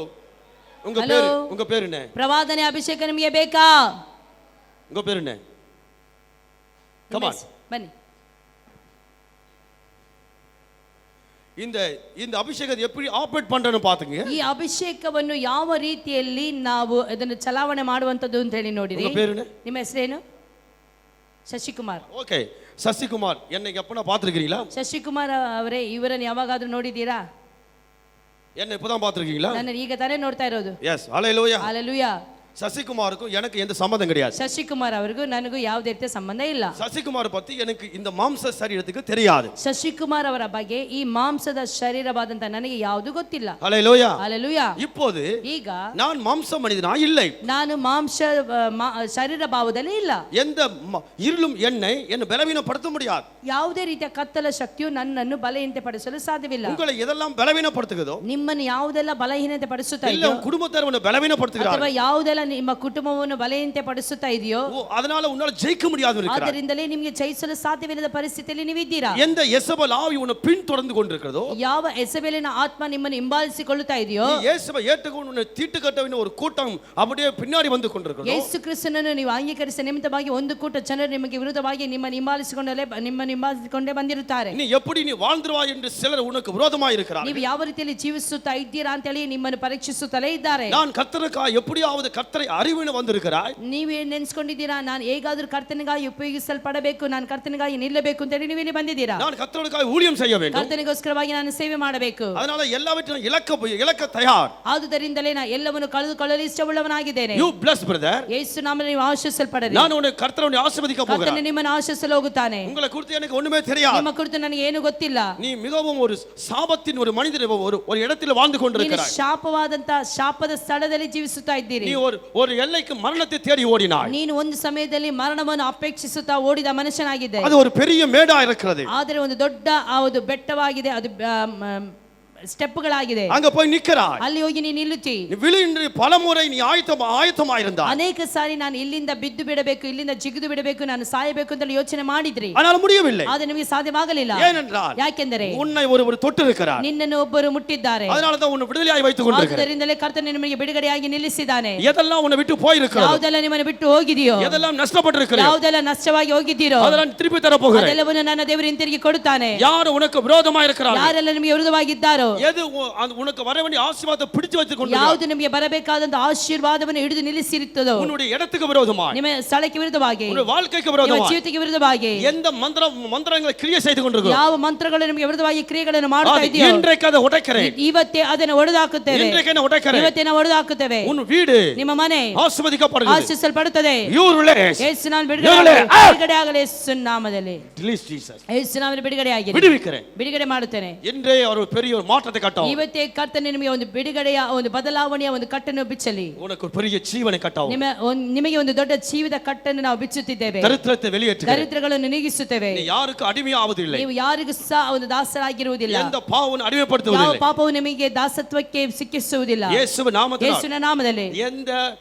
உங்க ஹலோ. பேர் என்ன? ಪ್ರವಾದನೆ ಅಭಿಷೇಕ ನಿಮಗೆ ಬೇಕಾ? உங்க பேர் என்ன? Come on. ಬನ್ನಿ. இந்த அபிஷேகத்தை எப்படி ஆபரேட் பண்றேன்னு பாத்துங்க. ಈ ಅಭಿಷೇಕವನ್ನು ಯಾವ ರೀತಿಯಲ್ಲಿ ನಾವು ಅದನ್ನು ಚಲಾವಣೆ ಮಾಡುವಂತದ್ದು ಅಂತ ಹೇಳಿ ನೋಡಿರಿ. உங்க பேர் என்ன? ನಿಮ್ಮ ಹೆಸರೇನು? ಶಶಿಕುಮಾರ್. ஓகே, சசிகுமார். என்னைக்கு எப்பனா பாத்துருக்கீங்களா? ಶಶಿಕುಮಾರ್ ಅವರೇ, ಇವರನ್ನು ಯಾವಾಗಾದ್ರೂ ನೋಡಿದ್ದೀರಾ? என்ன இப்பதான் பாத்துருக்கீங்களா? ನಾನು ಈಗ ತಾನೇ ನೋಡ್ತಾ ಇರೋದು. எஸ், ஹalleluya. ಹalleluya. சசிகுமாருக்கும் எனக்கு எந்த சம்பந்தம் கிடையாது. ಶಶಿಕುಮಾರ್ ಅವರಿಗೂ ನನಗೂ ಯಾವುದೇ ರೀತಿಯ ಸಂಬಂಧ ಇಲ್ಲ. சசிகுமார் பத்தி எனக்கு இந்த மாம்ச சரீரத்துக்கு தெரியாது. ಶಶಿಕುಮಾರ್ ಅವರ ಬಗ್ಗೆ ಈ ಮಾಂಸದ ಶರೀರವಾದಂತ ನನಗೆ ಯಾವುದು ಗೊತ್ತಿಲ್ಲ. ஹalleluya. ಹalleluya. இப்போது ಈಗ நான் மாம்ச மனிதனா இல்லை. ನಾನು ಶರೀರ ಭಾವದಲ್ಲಿ ಇಲ್ಲ. எந்த இருளும் என்னை பலவீனப்படுத்த முடியாது. ಯಾವುದೇ ರೀತಿಯ ಕತ್ತಲ ಶಕ್ತಿಯು ನನ್ನನ್ನು ಬಲಹೀನತೆ ಪಡಿಸಲು ಸಾಧ್ಯವಿಲ್ಲ. உங்களை எதெல்லாம் பலவீனப்படுத்துகிறதோ, ನಿಮ್ಮನ್ನು ಯಾವುದೆಲ್ಲ ಬಲಹೀನತೆ ಪಡಿಸುತ್ತಾ இல்ல ಇದೆಯೋ உங்க குடும்பத்தார் பலவீனப்படுத்துகிறார்கள், ಅಥವಾ ಯಾವುದೆಲ್ಲ ನಿಮ್ಮ ಕುಟುಂಬವನ್ನು ಬಲಹೀನತೆ ಪಡಿಸುತ್ತಾ ಇದೆಯೋ அதனால உன்னால ஜெயிக்க முடியாது இருக்கிறார். ಅದರಿಂದಲೇ ನಿಮಗೆ ಜಯಿಸಲು ಸಾಧ್ಯವಿಲ್ಲದ ಪರಿಸ್ಥಿತಿಯಲ್ಲಿ ನೀವಿದ್ದೀರಾ. எந்த எசபல் ஆவி உன்னை பின்தொடர்ந்து கொண்டிருக்கிறதோ, ಯಾವ ಎಸಬೇಲಿನ ಆತ್ಮ ನಿಮ್ಮನ್ನು ಹಿಂಬಾಲಿಸಿಕೊಳ್ಳುತ್ತಾ ಇದೆಯೋ, நீ இயேசுவை ஏற்றுக்கொண்டு உன்னை தீட்டுக்கட்டவின ஒரு கூட்டம் அப்படியே பின்னாடி வந்து கொண்டிருக்கிறதோ, ಯೇಸು ಕ್ರಿಸ್ತನನ್ನು ನೀವು ಅಂಗೀಕರಿಸಿದ ನಿಮಿತ್ತವಾಗಿ ಒಂದು ಕೂಟ ಜನರು ನಿಮಗೆ ವಿರುದ್ಧವಾಗಿ ನಿಮ್ಮನ್ನು ಹಿಂಬಾಲಿಸಿಕೊಂಡೇ ಬಂದಿರುತ್ತಾರೆ. நீ எப்படி நீ வாழ்ந்துருவாய் என்று சிலர் உனக்கு விரோதமாய் இருக்கிறார்கள். ನೀವು ಯಾವ ರೀತಿಯಲ್ಲಿ ಜೀವಿಸುತ್ತಾ ಇದ್ದೀರಾ ಅಂತ ಹೇಳಿ ನಿಮ್ಮನ್ನು ಪರೀಕ್ಷಿಸುತ್ತಲೇ ಇದ್ದಾರೆ. நான் கர்த்தருக்காக எப்படியாவது கர்த்தரை அறிவின வந்திருக்கிறாய். ನೀವೇ ನೆನೆಸ್ಕೊಂಡಿದ್ದೀರಾ, ನಾನು ಹೇಗಾದ್ರೂ ಕರ್ತನಿಗಾಗಿ ಉಪಯೋಗಿಸಲ್ಪಡಬೇಕು, ನಾನು ಕರ್ತನಿಗಾಗಿ ನಿಲ್ಲಬೇಕು ಅಂತ ಹೇಳಿ ನೀವು ಇಲ್ಲಿ ಬಂದಿದ್ದೀರಾ. நான் கர்த்தருக்காக ஊழியம் செய்ய வேண்டும். ಕರ್ತನಿಗೋಸ್ಕರವಾಗಿ ನಾನು ಸೇವೆ ಮಾಡಬೇಕು. அதனால எல்லாவற்றையும் இலக்க தயார். ಆದುದರಿಂದಲೇ ನಾನು ಎಲ್ಲವನ್ನು ಕಳೆದುಕೊಳ್ಳಲು ಇಷ್ಟವುಳ್ಳವನಾಗಿದ್ದೇನೆ. You bless brother. ಯೇಸು ನಾಮದಲ್ಲಿ ನೀವು ಆಶೀರ್ವದಿಸಲ್ಪಡಿರಿ. நான் உன்னை கர்த்தரை ஆசீர்வதிக்க போகிறேன். ಕರ್ತನು ನಿಮ್ಮನ್ನು ಆಶೀರ್ವದಿಸಲು ಹೋಗುತ್ತಾನೆ. உங்களை குறித்து எனக்கு ஒண்ணுமே தெரியாது. ನಿಮ್ಮ ಕುರಿತು ನನಗೆ ಏನು ಗೊತ್ತಿಲ್ಲ. நீ மிகவும் ஒரு சாபத்தின் ஒரு மனிதர் ஒரு இடத்தில் வாழ்ந்து கொண்டிருக்கிறாய். ಶಾಪವಾದಂತ ಶಾಪದ ಸ್ಥಳದಲ್ಲಿ ಜೀವಿಸುತ್ತಾ ಇದ್ದೀರಿ. நீ ஒரு எல்லைக்கு மரணத்தை தேடி ஓடினாய். ನೀನು ಒಂದು ಸಮಯದಲ್ಲಿ ಮರಣವನ್ನು ಅಪೇಕ್ಷಿಸುತ್ತಾ ಓಡಿದ ಮನುಷ್ಯನಾಗಿದ್ದೆ. அது ஒரு பெரிய மேடா இருக்கிறது. ಆದರೆ ಒಂದು ದೊಡ್ಡ ಒಂದು ಬೆಟ್ಟವಾಗಿದೆ, ಅದು ಸ್ಟೆಪ್ಗಳಾಗಿದೆ. அங்க போய் நிக்கறாய். ಅಲ್ಲಿ ಹೋಗಿ ನೀನು ನಿಲ್ಲುತ್ತಿ. விழுந்து பலமுறை நீ ஆயத்தமாயிருந்தாய். ಅನೇಕ ಸಾರಿ ನಾನು ಇಲ್ಲಿಂದ ಬಿದ್ದು ಬಿಡಬೇಕು, ಇಲ್ಲಿಂದ ಜಿಗಿದು ಬಿಡಬೇಕು, ನಾನು ಸಾಯಬೇಕು ಅಂತ ಯೋಚನೆ ಮಾಡಿದ್ರಿ. ஆனால் முடியவில்லை. ಆದರೆ ನಿಮಗೆ ಸಾಧ್ಯವಾಗಲಿಲ್ಲ. ஏனென்றால் ಯಾಕೆಂದರೆ உன்னை ஒரு தொட்டு இருக்கிறார். ನಿನ್ನನ್ನು ಒಬ್ಬರು ಮುಟ್ಟಿದ್ದಾರೆ. அதனால தான் உன்னை விடுதலையாய் வைத்துக் கொண்டிருக்கிறார். ಆದ್ದರಿಂದಲೇ ಕರ್ತನು ನಿಮಗೆ ಬಿಡುಗಡೆಯಾಗಿ ನಿಲ್ಲಿಸಿದ್ದಾನೆ. எதெல்லாம் உன்னை விட்டு போய் இருக்கிறது, ಯಾವುದೆಲ್ಲ ನಿಮ್ಮನ್ನು ಬಿಟ್ಟು ಹೋಗಿದೆಯೋ, எதெல்லாம் நஷ்டப்பட்டிருக்கிறது, ಯಾವುದೆಲ್ಲ ನಷ್ಟವಾಗಿ ಹೋಗಿದ್ದೀರೋ, அதெல்லாம் திருப்பி தர போகிறேன். ಅದೆಲ್ಲವನ್ನು ನನ್ನ ದೇವರು ಹಿಂತಿರುಗಿ ಕೊಡುತ್ತಾನೆ. யார் உனக்கு விரோதமாய் இருக்கிறார்கள், ಯಾರೆಲ್ಲ ನಿಮಗೆ ವಿರುದ್ಧವಾಗಿದ್ದಾರೋ எது உனக்கு வர வேண்டிய ஆசீர்வாதத்தை பிடிச்சு வச்சிருக்கோம், ಯಾವುದು ನಿಮಗೆ ಬರಬೇಕಾದಂತ ಆಶೀರ್ವಾದವನ್ನು ಹಿಡಿದು ನಿಲ್ಲಿಸಿರುತ್ತದೋ, உன்னுடைய இடத்துக்கு விரோதமாய், ನಿಮ್ಮ ಸ್ಥಳಕ್ಕೆ ವಿರುದ್ಧವಾಗಿ, உன்னுடைய வாழ்க்கைக்கு ನಿಮ್ಮ விரோதமாய், ಜೀವಿತಕ್ಕೆ ವಿರುದ್ಧವಾಗಿ எந்த மந்திரங்களை கிரியை செய்து கொண்டிருக்கோம், ಯಾವ ಮಂತ್ರಗಳು ನಿಮಗೆ ವಿರುದ್ಧವಾಗಿ ಕ್ರಿಯೆಗಳನ್ನು ಮಾಡುತ್ತಾ ಇದೆಯೋ, இன்றைக்கு அதை உடைக்கிறேன், ಇವತ್ತೇ ಅದನ್ನು ಒಡೆದಾಕುತ್ತೇವೆ, இன்றைக்கு என்ன உடைக்கிறேன், ಇವತ್ತೇ ನಾವು ಒಡೆದಾಕುತ್ತೇವೆ. உன் வீடு ನಿಮ್ಮ ಮನೆ ஆசீர்வதிக்கப்படுகிறது, ಆಶೀರ್ವದಿಸಲ್ಪಡುತ್ತದೆ. you release, ಯೇಸು ನಾಮದಲ್ಲಿ ಬಿಡುಗಡೆ ಆಗಲಿ, ಯೇಸು ನಾಮದಲ್ಲಿ release Jesus, ಯೇಸು ನಾಮದಲ್ಲಿ ಬಿಡುಗಡೆ ಆಗಿರಿ, விடுவிக்கிறேன். ಬಿಡುಗಡೆ ಮಾಡುತ್ತೇನೆ. இன்றே ஒரு பெரிய ஒரு மாற்றத்தை காட்டும், ಇವತ್ತೇ ಕರ್ತನೆ ನಿಮಗೆ ಒಂದು ಬಿಡುಗಡೆಯ ಒಂದು ಬದಲಾವಣೆಯ ಒಂದು ಕಟ್ಟನ್ನು ಬಿಚ್ಚಲಿ, உனக்கு ஒரு பெரிய ஜீவனை காட்டும், ನಿಮಗೆ ಒಂದು ದೊಡ್ಡ ಜೀವಿತ ಕಟ್ಟನ್ನು ನಾವು ಬಿಚ್ಚುತ್ತಿದ್ದೇವೆ, தரித்திரத்தை வெளியேற்றுகிறேன், ದರಿದ್ರಗಳನ್ನು ನೀಗಿಸುತ್ತೇವೆ. நீ யாருக்கு அடிமையாவதில்லை, ನೀವು ಯಾರಿಗೂ ಸಹ ಒಂದು ದಾಸರಾಗಿರುವುದಿಲ್ಲ, எந்த பாவವನ್ನು ಯಾವ அடிமைப்படுத்துவதில்லை, ಪಾಪವು ನಿಮಗೆ ದಾಸತ್ವಕ್ಕೆ ಸಿಕ್ಕಿಸುವುದಿಲ್ಲ. இயேசுவின் நாமத்தினால் ಯೇಸುವಿನ ನಾಮದಲ್ಲಿ எந்த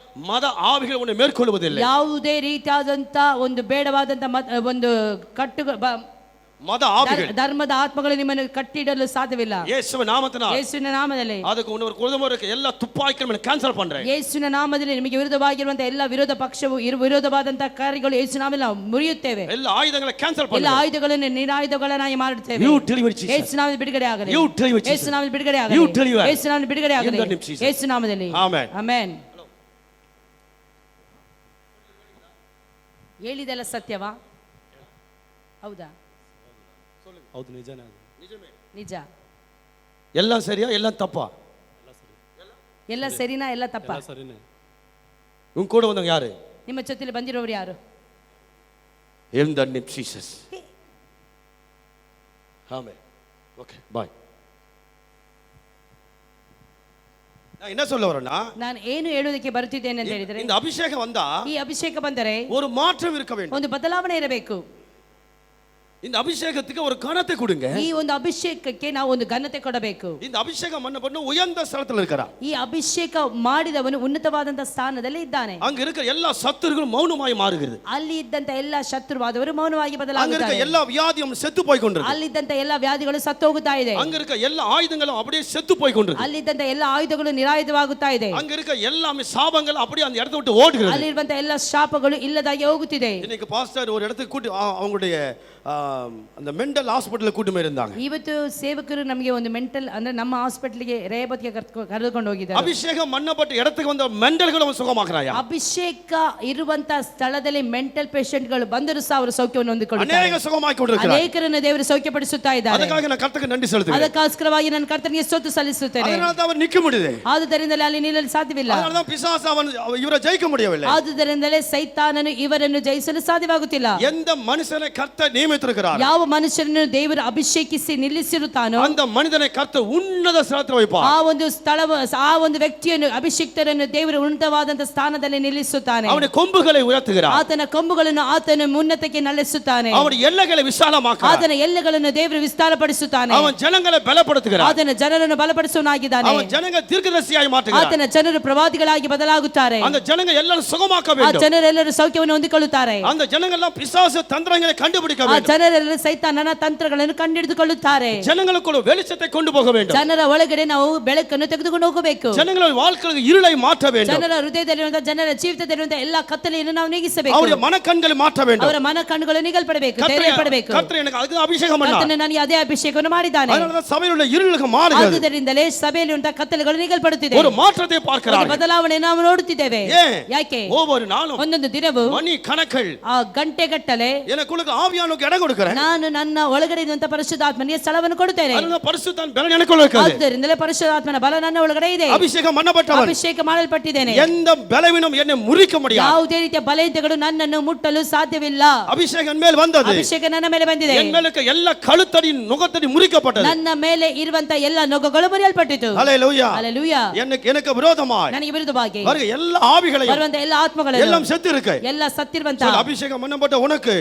மத ஆவிகள் உன்னை மேற்கொள்வதில்லை, ಯಾವುದೇ ರೀತಿಯಾದಂತ ಒಂದು ಬೇಡವಾದಂತ ಒಂದು மத ஆவிகள் ಧರ್ಮದ ಆತ್ಮಗಳು ನಿಮ್ಮನ್ನು ಕಟ್ಟಿಡಲು ಸಾಧ್ಯವಿಲ್ಲ. இயேசுவின் நாமத்தினால் ಯೇಸುವಿನ ನಾಮದಲ್ಲಿ அதுக்கு ஒரு குருதமா இருக்கு, எல்லா துப்பாக்கிகளும் கேன்சல் பண்றேன். ಯೇಸುವಿನ ನಾಮದಲ್ಲಿ ನಿಮಗೆ ವಿರುದ್ಧವಾಗಿರುವಂತಹ ಎಲ್ಲ ವಿರೋಧ ಪಕ್ಷವು ವಿರೋಧವಾದಂತಹ ಕಾರ್ಯಗಳು ಯೇಸು ನಾಮದಲ್ಲಿ ನಾವು ಮುರಿಯುತ್ತೇವೆ. எல்லா ஆயுதங்களை கேன்சல் ಎಲ್ಲ பண்றேன். ಆಯುಧಗಳನ್ನು ನಿರಾಯುಧಗಳನ್ನಾಗಿ ಮಾಡುತ್ತೇವೆ. You deliver Jesus. ಯೇಸು ನಾಮದಲ್ಲಿ ಬಿಡುಗಡೆ ಆಗಲಿ, You deliver Jesus. ಯೇಸು ನಾಮದಲ್ಲಿ ಬಿಡುಗಡೆ ಆಗಲಿ, You deliver. ಯೇಸು ನಾಮದಲ್ಲಿ ಬಿಡುಗಡೆ ಆಗಲಿ, In the name of Jesus. ಯೇಸು ನಾಮದಲ್ಲಿ. Amen. ಆಮೆನ್. ಹೇಳಿದೆಲ್ಲ ಸತ್ಯವಾ? ಹೌದಾ? ಹೌದು, ನಿಜನೇ, ನಿಜமே, ನಿಜ. எல்லாம் சரியா எல்லாம் தப்பா? ಎಲ್ಲ ಸರಿನಾ ಎಲ್ಲ ತಪ್ಪಾ? உன் கூட வந்தவங்க யாரு? ನಿಮ್ಮ ಜೊತೆಲಿ ಬಂದಿರೋರು ಯಾರು? In the name of Jesus. Amen. Okay, bye. நான் என்ன சொல்ல வரேன்னா, ನಾನು ಏನು ಹೇಳುವುದಕ್ಕೆ ಬರುತ್ತಿದ್ದೇನೆ ಅಂತ ಹೇಳಿದ್ರೆ, இந்த அபிஷேகம் வந்தா ಈ ಅಭಿಷೇಕ ಬಂದರೆ ஒரு மாற்றம் இருக்க வேண்டும். ಒಂದು ಬದಲಾವಣೆ ಇರಬೇಕು. இந்த அபிஷேகத்துக்கு ஒரு கனத்தை கொடுங்க. ಈ ಒಂದು ಅಭಿಷೇಕಕ್ಕೆ ನಾವು ಒಂದು ಘನತೆ ಕೊಡಬೇಕು. இந்த அபிஷேகம் பண்ண உயர்ந்த ஸ்தலத்துல இருக்கிறார். ಈ ಅಭಿಷೇಕ ಮಾಡಿದವನು ಉನ್ನತವಾದಂತ ಸ್ಥಾನದಲ್ಲಿ ಇದ್ದಾನೆ. அங்க இருக்கிற எல்லா சத்துருகளும் மௌனமாய் மாறுகிறது. ಅಲ್ಲಿ ಇದ್ದಂತ ಎಲ್ಲ ಶತ್ರುವಾದವರು ಮೌನವಾಗಿ அங்க ಬದಲಾಗುತ್ತಾರೆ. இருக்கிற எல்லா வியாதியும் செத்து போய் கொண்டிருக்கு. ಅಲ್ಲಿದ್ದಂತ ಎಲ್ಲ ವ್ಯಾಧಿಗಳು ಸತ್ತು ಹೋಗುತ್ತಾ ಇದೆ. அங்க இருக்கிற எல்லா ஆயுதங்களும் அப்படியே செத்து போய் கொண்டிருக்கு. ಅಲ್ಲಿದ್ದಂತ ಎಲ್ಲ ಆಯುಧಗಳು ನಿರಾಯುಧವಾಗುತ್ತಾ ಇದೆ. அங்க இருக்கிற எல்லாமே சாபங்கள் அப்படியே அந்த இடத்தை விட்டு ஓடுகிறது. ಅಲ್ಲಿರುವಂತ ಎಲ್ಲ ಶಾಪಗಳು ಇಲ್ಲದಾಗಿ ಹೋಗುತ್ತಿದೆ. இன்னைக்கு பாஸ்டர் ஒரு இடத்துக்கு கூட்டி அவங்களுடைய அந்த மெண்டல் ஹாஸ்பிடல்ல கூட்டி போய் இருந்தாங்க. ಇವತ್ತು ಸೇವಕರು ನಮಗೆ ಒಂದು ಮೆಂಟಲ್ ಅಂದ್ರೆ ನಮ್ಮ ಹಾಸ್ಪಿಟಲ್ಗೆ ರೇಬತ್ಗೆ ಕರೆದುಕೊಂಡು ಹೋಗಿದ್ದಾರೆ. அபிஷேகம் பண்ணப்பட்ட இடத்துக்கு வந்த மெண்டல்களும் சுகமாக்குறாயா? ಅಭಿಷೇಕ ಇರುವಂತ ಸ್ಥಳದಲ್ಲಿ ಮೆಂಟಲ್ ಪೇಷಂಟ್ಗಳು ಬಂದರೂ ಸಹ ಅವರು ಸೌಖ್ಯವನ್ನು ಹೊಂದಿಕೊಳ್ಳುತ್ತಾರೆ. ಅನೇಕ ಸುಖಮಾಕಿ ಕೊಟ್ಟಿರುತ್ತಾರೆ. ಅನೇಕರನ್ನು ದೇವರು ಸೌಖ್ಯಪಡಿಸುತ್ತಾ ಇದ್ದಾರೆ. ಅದಕ್ಕಾಗಿ ನಾನು ಕರ್ತನಿಗೆ ನಂದಿ ಸಲ್ಲಿಸುತ್ತೇನೆ. ಅದಕ್ಕೋಸ್ಕರವಾಗಿ ನಾನು ಕರ್ತನಿಗೆ ಸ್ತೋತ್ರ ಸಲ್ಲಿಸುತ್ತೇನೆ. ಅದರಿಂದ ಅವರು ನಿಕ್ಕ முடியல. ಆದುದರಿಂದಲೇ ಅಲ್ಲಿ ನಿಲ್ಲಲು ಸಾಧ್ಯವಿಲ್ಲ. ಅದರಿಂದ ಪಿಶಾಚ ಇವರ ಜಯಿக்க முடியவில்லை. ಆದುದರಿಂದಲೇ ಸೈತಾನನು ಇವರನ್ನು ಜಯಿಸಲು ಸಾಧ್ಯವಾಗುತ್ತಿಲ್ಲ. எந்த மனுஷனை கர்த்தர் நியமித்திருக்கிறார், ಯಾವ ಮನುಷ್ಯನನ್ನು ದೇವರು ಅಭಿಷೇಕಿಸಿ ನಿಲ್ಲಿಸಿರುತ್ತಾನೋ அந்த மனிதனை கர்த்தர் ಉನ್ನತ ಸ್ಥಳದಲ್ಲಿ வைப்பார். ಆ ಒಂದು ಸ್ಥಳ ಆ ಒಂದು ವ್ಯಕ್ತಿಯನ್ನು ಅಭಿಷಿಕ್ತರನ್ನು ದೇವರು ಉನ್ನತವಾದಂತ ಸ್ಥಾನದಲ್ಲಿ ನಿಲ್ಲಿಸುತ್ತಾನೆ. ಅವನ ಕೊಂಬುகளை ಉಯರ್த்துகிறார். ಆತನ ಕೊಂಬುಗಳನ್ನು ಆತನು ಉನ್ನತಕ್ಕೆ ನಲ್ಲಿಸುತ್ತಾನೆ. ಅವನ ಎಲ್ಲೆகளை ವಿಶಾಲಮಾக்குகிறார். ಆತನ ಎಲ್ಲೆಗಳನ್ನು ದೇವರು ವಿಸ್ತಾರಪಡಿಸುತ್ತಾನೆ. ಅವನ ಜನங்களை ಬಲಪಡಿಸುகிறார். ಆತನ ಜನರನ್ನು ಬಲಪಡಿಸುವನಾಗಿದ್ದಾನೆ. ಅವನ ಜನಗಳ ದೀರ್ಘದರ್ಶಿಯಾಗಿ ಮಾತುகிறார். ಆತನ ಜನರು ಪ್ರವಾದಿಗಳಾಗಿ ಬದಲಾಗುತ್ತಾರೆ. அந்த ஜனங்க எல்லாரும் சுகமாக்க ಆ வேண்டும். ಜನರೆಲ್ಲರೂ ಸೌಖ್ಯವನ್ನು ಹೊಂದಿಕೊಳ್ಳುತ್ತಾರೆ. அந்த ஜனங்க எல்லாம் பிசாசு தந்திரங்களை கண்டுபிடிக்க ಆ வேண்டும். ಜನರೆಲ್ಲರೂ ಸೈತಾನನ ತಂತ್ರಗಳನ್ನು ಕಂಡುಹಿಡಿದುಕೊಳ್ಳುತ್ತಾರೆ. ஜனங்களுக்குள்ள வெளிச்சத்தை கொண்டு போக வேண்டும். ಜನರ ಒಳಗಡೆ ನಾವು ಬೆಳಕನ್ನು ತೆಗೆದುಕೊಂಡು ಹೋಗಬೇಕು. ಜನಗಳ வாழ்க்கையில் இருளை மாற்ற வேண்டும். ಜನರ ಹೃದಯದಲ್ಲಿರುವಂತಹ ಜನರ ಜೀವಿತದಲ್ಲಿರುವಂತಹ ಎಲ್ಲ ಕತ್ತಲೆಯನ್ನು ನಾವು ನೀಗಿಸಬೇಕು. ಅವರ ಮನಕಣ್களை ಮಾற்ற வேண்டும். ಅವರ ಮನ ಕಣ್ಣುಗಳು ನಿಗಲ್ಪಡಬೇಕು, ಧೈರ್ಯಪಡಬೇಕು. ಕರ್ತರು எனக்கு ಅದು ಅಭಿಷೇಕ பண்ணார். ಕರ್ತನು ನನಗೆ ಅದೇ ಅಭಿಷೇಕವನ್ನು ಮಾಡಿದ್ದಾನೆ. அதனால சபையிலுள்ள இருளுக்கு மாறுகிறது. ಆದುದರಿಂದಲೇ ಸಭೆಯಲ್ಲಿರುವಂತಹ ಕತ್ತಲೆಗಳು ನಿಗಲ್ಪಡುತ್ತಿದೆ. ஒரு மாற்றத்தை பார்க்கிறார்கள். ಒಂದು ಬದಲಾವಣೆ ನಾವು ನೋಡುತ್ತಿದ್ದೇವೆ. ಯಾಕೆ? ஒவ்வொரு நாளும் ಒಂದೊಂದು ದಿನವೂ மணி கணக்கில் ಆ ಗಂಟೆಗಟ್ಟಲೆ எனக்குள்ள ஆவியானவருக்கு இடம் கொடுக்கிறேன். ನಾನು ನನ್ನ ಒಳಗಡೆ ಇರುವಂತಹ ಪರಿಶುದ್ಧಾತ್ಮನಿಗೆ ಸ್ಥಳವನ್ನು ಕೊಡುತ್ತೇನೆ. அதனால பரிசுத்தன் பலன் எனக்குள்ள இருக்குது. ಆದುದರಿಂದಲೇ ಪರಿಶುದ್ಧಾತ್ಮನ ಬಲ ನನ್ನ ಒಳಗಡೆ ಇದೆ. அபிஷேகம் பண்ணப்பட்டவன். ಅಭಿಷೇಕ ಮಾಡಲ್ಪಟ್ಟಿದ್ದೇನೆ. எந்த பலவீனம் என்னை முறிக்க முடியாது. ಯಾವುದೇ ರೀತಿಯ ಬಲಹೀನತೆಗಳು ನನ್ನನ್ನು ಮುಟ್ಟಲು ಸಾಧ್ಯವಿಲ್ಲ. அபிஷேகம் மேல் வந்தது. ಅಭಿಷೇಕ ನನ್ನ ಮೇಲೆ ಬಂದಿದೆ. என் மேலுக்கு எல்லா கழுத்தடி நுகத்தடி முறிக்கப்பட்டது. ನನ್ನ ಮೇಲೆ ಇರುವಂತ ಎಲ್ಲ ನೊಗಗಳು ಮುರಿಯಲ್ಪಟ್ಟಿತು. ஹல்லேலூயா. ಹಲ್ಲೆಲೂಯಾ. எனக்கு விரோதமாய் ನನಗೆ ವಿರುದ್ಧವಾಗಿ வருக எல்லா ஆவிகளையும் ಬರುವಂತ ಎಲ್ಲ ಆತ್ಮಗಳು எல்லாம் செத்து இருக்கு. ಎಲ್ಲ ಸತ್ತಿರುವಂತ அபிஷேகம் பண்ணப்பட்ட உனக்கு,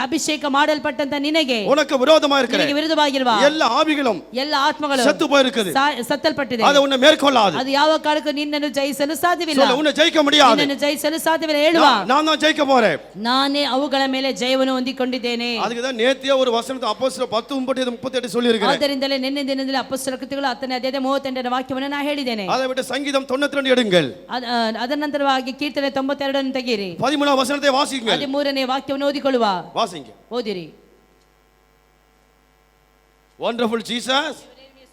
ಅಭಿಷೇಕ ಮಾಡಲ್ಪಟ್ಟಂತ ನಿನಗೆ, உனக்கு விரோதமா இருக்கிற ನಿನಗೆ ವಿರುದ್ಧವಾಗಿರುವ எல்லா ஆவிகளும் ಎಲ್ಲ ಆತ್ಮಗಳು செத்து போயிருக்குது. ಸತ್ತಲ್ಪಟ್ಟಿದೆ. அது உன்னை மேற்கொள்ளாது. ಅದು ಯಾವ ಕಾಲಕ್ಕೂ ನಿನ್ನನ್ನು ಜಯಿಸಲು ಸಾಧ್ಯವಿಲ್ಲ. சொல்ல உன்னை ஜெயிக்க முடியாது. ನಿನ್ನನ್ನು ಜಯಿಸಲು ಸಾಧ್ಯವಿಲ್ಲ. ಹೇಳುವ நான் தான் ஜெயிக்க போறேன். ನಾನೇ ಅವುಗಳ ಮೇಲೆ ಜಯವನ್ನು ಹೊಂದಿಕೊಂಡಿದ್ದೇನೆ. அதுக்கு தான் நேத்தியே ஒரு வசனத்தை அப்போஸ்தலர் 10:38 சொல்லி இருக்கிறேன். ಆದ್ದರಿಂದಲೇ ನಿನ್ನೆ ದಿನದಲ್ಲಿ ಅಪೊಸ್ತಲ ಕೃತ್ಯಗಳು 10ನೇ ಅಧ್ಯಾಯ 38ನೇ ವಾಕ್ಯವನ್ನು ನಾನು ಹೇಳಿದ್ದೇನೆ. அதை விட்டு சங்கீதம் 92 எடுங்கள். ಅದರ ನಂತರವಾಗಿ ಕೀರ್ತನೆ 92 ಅನ್ನು ತೆಗೆಯಿರಿ. 13ನೇ வசனத்தை வாசியுங்கள். 13ನೇ ವಾಕ್ಯವನ್ನು ಓದಿಕೊಳ್ಳುವ. வாசிங்க. ಓದಿರಿ. Wonderful Jesus.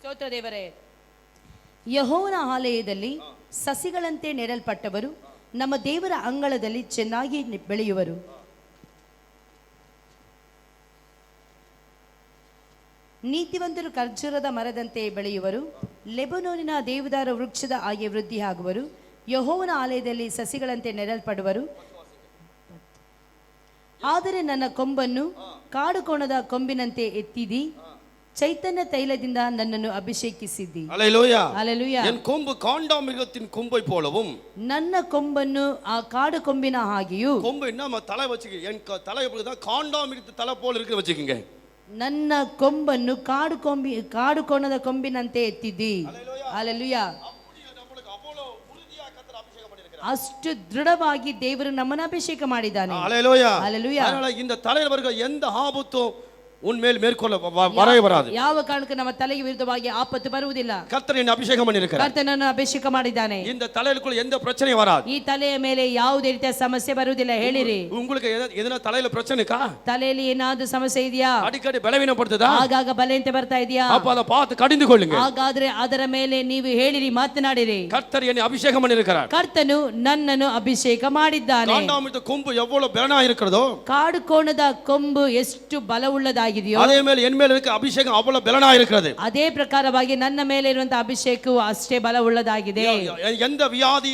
ಸ್ತೋತ್ರ ದೇವರೇ. ಯೆಹೋವನ ಆಲಯದಲ್ಲಿ ಸಸಿಗಳಂತೆ ನೆಡಲ್ಪಟ್ಟವರು ನಮ್ಮ ದೇವರ ಅಂಗಳದಲ್ಲಿ ಚೆನ್ನಾಗಿ ಬೆಳೆಯುವರು. ನೀತಿವಂತರು ಖರ್ಜೂರದ ಮರದಂತೆ ಬೆಳೆಯುವರು. ಲೆಬನೋನಿನ ದೇವದಾರ ವೃಕ್ಷದ ಹಾಗೆ ವೃದ್ಧಿ ಆಗುವರು. ಯೆಹೋವನ ಆಲಯದಲ್ಲಿ ಸಸಿಗಳಂತೆ ನೆಡಲ್ಪಡುವರು. ಆದರೆ ನನ್ನ ಕೊಂಬನ್ನು ಕಾಡುಕೋಣದ ಕೊಂಬಿನಂತೆ ಎತ್ತಿದಿ, ಚೈತನ್ಯ ತೈಲದಿಂದ ನನ್ನನ್ನು ಅಭಿಷೇಕಿಸಿದ್ದಿ. அல்லேலூயா. ஹல்லேலூயா. என் கொம்பு காண்டாமிருகத்தின் கொம்பை போலவும். ನನ್ನ ಕೊಂಬನ್ನು ಆ ಕಾಡು ಕೊಂಬಿನ ಹಾಗೆಯೂ. கொம்பு என்ன தலை வச்சுக்க, என் தலை எப்படிதான் காண்டாமிருகத்து தலை போல இருக்கு வச்சுக்கோங்க. ನನ್ನ ಕೊಂಬನ್ನು ಕಾಡು ಕೋಣದ ಕೊಂಬಿನಂತೆ ಎತ್ತಿದ್ದಿ. ಹಲ್ಲೇಲೂಯಾ. ಅಷ್ಟು ದೃಢವಾಗಿ ದೇವರು ನಮ್ಮನ್ನು ಅಭಿಷೇಕ ಮಾಡಿದ್ದಾನೆ. ஹல்லேலூயா. ஹல்லேலூயா. அதனால இந்த தலையில் வருகிற எந்த ஆபத்தும் உன்மேல் மேற்கொள்ள வரவே வராது. ಯಾವ ಕಾರಣಕ್ಕೂ ನಮ್ಮ ತಲೆಗೆ ವಿರುದ್ಧವಾಗಿ ಆಪತ್ತು ಬರುವುದಿಲ್ಲ. கர்த்தர் என்னை அபிஷேகம் பண்ணியிருக்கிறார். ಕರ್ತನನ್ನು ಅಭಿಷೇಕ ಮಾಡಿದ್ದಾನೆ. இந்த தலையிலுக்குள்ள எந்த பிரச்சனையும் வராது. ಈ ತಲೆಯ ಮೇಲೆ ಯಾವುದೇ ರೀತಿಯ ಸಮಸ್ಯೆ ಬರುವುದಿಲ್ಲ. ಹೇಳಿರಿ, உங்களுக்கு எதனா தலையில பிரச்சனை இருக்கா? ತಲೆಯಲ್ಲಿ ಏನಾದ್ರೂ ಸಮಸ್ಯೆ ಇದೆಯಾ? அடிக்கடி பலவீனப்படுத்துதா? ಆಗಾಗ ಬಲವಂತೆ ಬರ್ತಾ ಇದೆಯಾ? அப்ப அதை பார்த்து கடிந்து கொள்ளுங்க. ಹಾಗಾದ್ರೆ ಅದರ ಮೇಲೆ ನೀವು ಹೇಳಿರಿ, ಮಾತನಾಡಿರಿ. கர்த்தர் என்னை அபிஷேகம் பண்ணியிருக்கிறார். ಕರ್ತನು ನನ್ನನ್ನು ಅಭಿಷೇಕ ಮಾಡಿದ್ದಾನೆ. காண்டாமிருக கொம்பு எவ்வளவு பலனா இருக்கிறதோ, ಕಾಡು ಕೋಣದ ಕೊಂಬು ಎಷ್ಟು ಬಲವುಳ್ಳದಾಗಿದೆಯೋ அதே மேல என் மேல இருக்க அபிஷேகம் அவ்வளவு பலனா இருக்கிறது. ಅದೇ ಪ್ರಕಾರವಾಗಿ ನನ್ನ ಮೇಲೆ ಇರುವಂತಹ ಅಭಿಷೇಕವು ಅಷ್ಟೇ ಬಲವುಳ್ಳದಾಗಿದೆ. எந்த வியாதி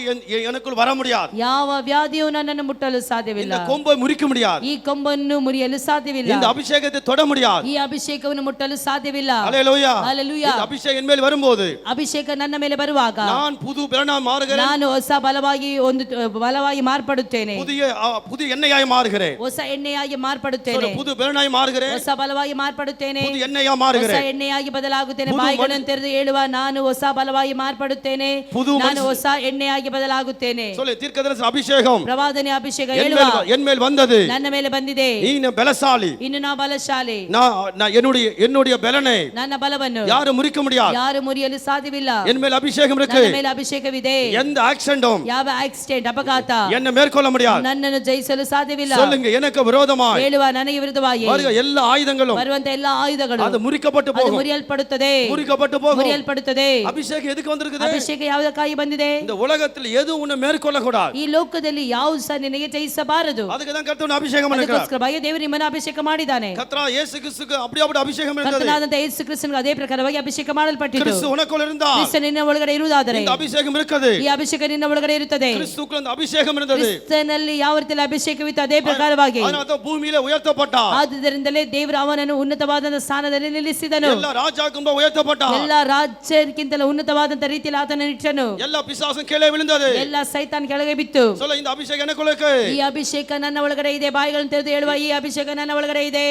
எனக்குள் வர முடியாது. ಯಾವ ವ್ಯಾಧಿಯೂ ನನ್ನನ್ನು ಮುಟ್ಟಲು ಸಾಧ್ಯವಿಲ್ಲ. இந்த கொம்பை முறிக்க முடியாது. ಈ ಕೊಂಬನ್ನು ಮುರಿಯಲು ಸಾಧ್ಯವಿಲ್ಲ. இந்த அபிஷேகத்தை தொட முடியாது. ಈ ಅಭಿಷೇಕವನ್ನು ಮುಟ್ಟಲು ಸಾಧ್ಯವಿಲ್ಲ. ஹல்லேலூயா. ஹல்லேலூயா. இந்த அபிஷேகம் என் மேல் வரும்போது, ಅಭಿಷೇಕ ನನ್ನ ಮೇಲೆ ಬರುವಾಗ நான் புது பலனா மாறுகிறேன். ನಾನು ಹೊಸ ಬಲವಾಗಿ ಮಾರ್ಪಡುತ್ತೇನೆ. புது எண்ணெயாய் மாறுகிறேன். ಹೊಸ ಎಣ್ಣೆಯಾಗಿ ಮಾರ್ಪಡುತ್ತೇನೆ. புது பலனாய் மாறுகிறேன். ಹೊಸ ಬಲವಾಗಿ ಮಾರ್ಪಡುತ್ತೇನೆ. புது எண்ணெயா ಹೊಸ மாறுகிறேன். ಎಣ್ಣೆಯಾಗಿ ಬದಲಾಗುತ್ತೇನೆ. புது ಬಾಯಿಗಳನ್ನು ತೆರೆದು ಹೇಳುವ, ನಾನು ಹೊಸ ಬಲವಾಗಿ ಮಾರ್ಪಡುತ್ತೇನೆ. புது ನಾನು ಹೊಸ ಎಣ್ಣೆಯಾಗಿ ಬದಲಾಗುತ್ತೇನೆ. சொல்லு, தீர்க்கதரிசன அபிஷேகம் ಪ್ರವಾದನೆ ಅಭಿಷೇಕ ಹೇಳುವ, என் மேல் வந்தது. ನನ್ನ ಮೇಲೆ ಬಂದಿದೆ. நீ பலசாலி. ಇನ್ನು ನಾ ಬಲಶಾಲಿ. நான் என்னுடைய பலனை ನನ್ನ ಬಲವನ್ನು யாரும் முறிக்க முடியாது. ಯಾರು ಮುರಿಯಲು ಸಾಧ್ಯವಿಲ್ಲ. என் மேல் அபிஷேகம் இருக்கு. ನನ್ನ ಮೇಲೆ ಅಭಿಷೇಕವಿದೆ. எந்த ஆக்சிடென்ட்டும் ಯಾವ ಆಕ್ಸಿಡೆಂಟ್, ಅಪಘಾತ என்ன மேற்கொள்ள முடியாது. ನನ್ನನ್ನು ಜಯಿಸಲು ಸಾಧ್ಯವಿಲ್ಲ. சொல்லுங்க, எனக்கு விரோதமாய் ಹೇಳುವ, ನನಗೆ ವಿರುದ್ಧವಾಗಿ வருகிற எல்லா ஆயுதங்களும் ಬರುವಂತ ಎಲ್ಲಾ ಆಯುಧಗಳು அது முறிக்கப்பட்டு ಅದು போகும். ಮುರಿಯಲ್ಪಡುತ್ತದೆ. முறிக்கப்பட்டு போகும். ಮುರಿಯಲ್ಪಡುತ್ತದೆ. அபிஷேகம் எதுக்கு வந்திருக்குது? ಅಭಿಷೇಕ ಯಾವುದಕ್ಕಾಗಿ ಬಂದಿದೆ? இந்த உலகத்தில் எது உன்னை மேற்கொள்ள கூடாது. ಈ ಲೋಕದಲ್ಲಿ ಯಾವುದು ಸಹ ನಿನಗೆ ಜಯಿಸಬಾರದು. அதுக்கு தான் கர்த்தர் உன்னை அபிஷேகம் பண்ணிருக்கார். ಅದಕ್ಕೋಸ್ಕರವಾಗಿ ದೇವರು ನಿಮ್ಮನ್ನು ಅಭಿಷೇಕ ಮಾಡಿದ್ದಾನೆ. கர்த்தராகிய இயேசு கிறிஸ்துவுக்கு அப்படியே அபிஷேகம் இருந்தது. ಕರ್ತನಾದಂತ ಯೇಸು ಕ್ರಿಸ್ತನಿಗೆ ಅದೇ ಪ್ರಕಾರವಾಗಿ ಅಭಿಷೇಕ ಮಾಡಲ್ಪಟ್ಟಿತು. கிறிஸ்து உனக்குள்ள இருந்தா, ಕ್ರಿಸ್ತ ನಿನ್ನ ಒಳಗಡೆ ಇರುವುದಾದರೆ இந்த அபிஷேகம் இருக்குது. ಈ ಅಭಿಷೇಕ ನಿನ್ನ ಒಳಗಡೆ ಇರುತ್ತದೆ. கிறிஸ்துவுக்குள்ள அந்த அபிஷேகம் இருந்தது. ಕ್ರಿಸ್ತನಲ್ಲಿ ಯಾವ ರೀತಿಯಲ್ಲಿ ಅಭಿಷೇಕವಿತ್ತು ಅದೇ ಪ್ರಕಾರವಾಗಿ அதனால பூமியிலே உயர்த்தப்பட்டார். ಆದ್ದರಿಂದಲೇ ದೇವರು ಅವನನ್ನು ಉನ್ನತವಾದ ಸ್ಥಾನದಲ್ಲಿ ನಿಲ್ಲಿಸಿದನು. எல்லா ராஜாக்கும் உயர்த்தப்பட்டார். ಎಲ್ಲ ರಾಜ್ಯಕ್ಕಿಂತಲೂ ಉನ್ನತವಾದಂತ ರೀತಿಯಲ್ಲಿ ಆತನನ್ನು ಇಟ್ಟನು. எல்லா பிசாசும் கீழே விழுந்தது. ಎಲ್ಲ ಸೈತಾನ್ ಕೆಳಗೆ ಬಿತ್ತು. சொல்ல, இந்த அபிஷேகம் எனக்குள்ள இருக்கு. ಈ ಅಭಿಷೇಕ ನನ್ನ ಒಳಗಡೆ ಇದೆ. ಬಾಯಿಗಳನ್ನು ತೆರೆದು ಹೇಳುವ, ಈ ಅಭಿಷೇಕ ನನ್ನ ಒಳಗಡೆ ಇದೆ.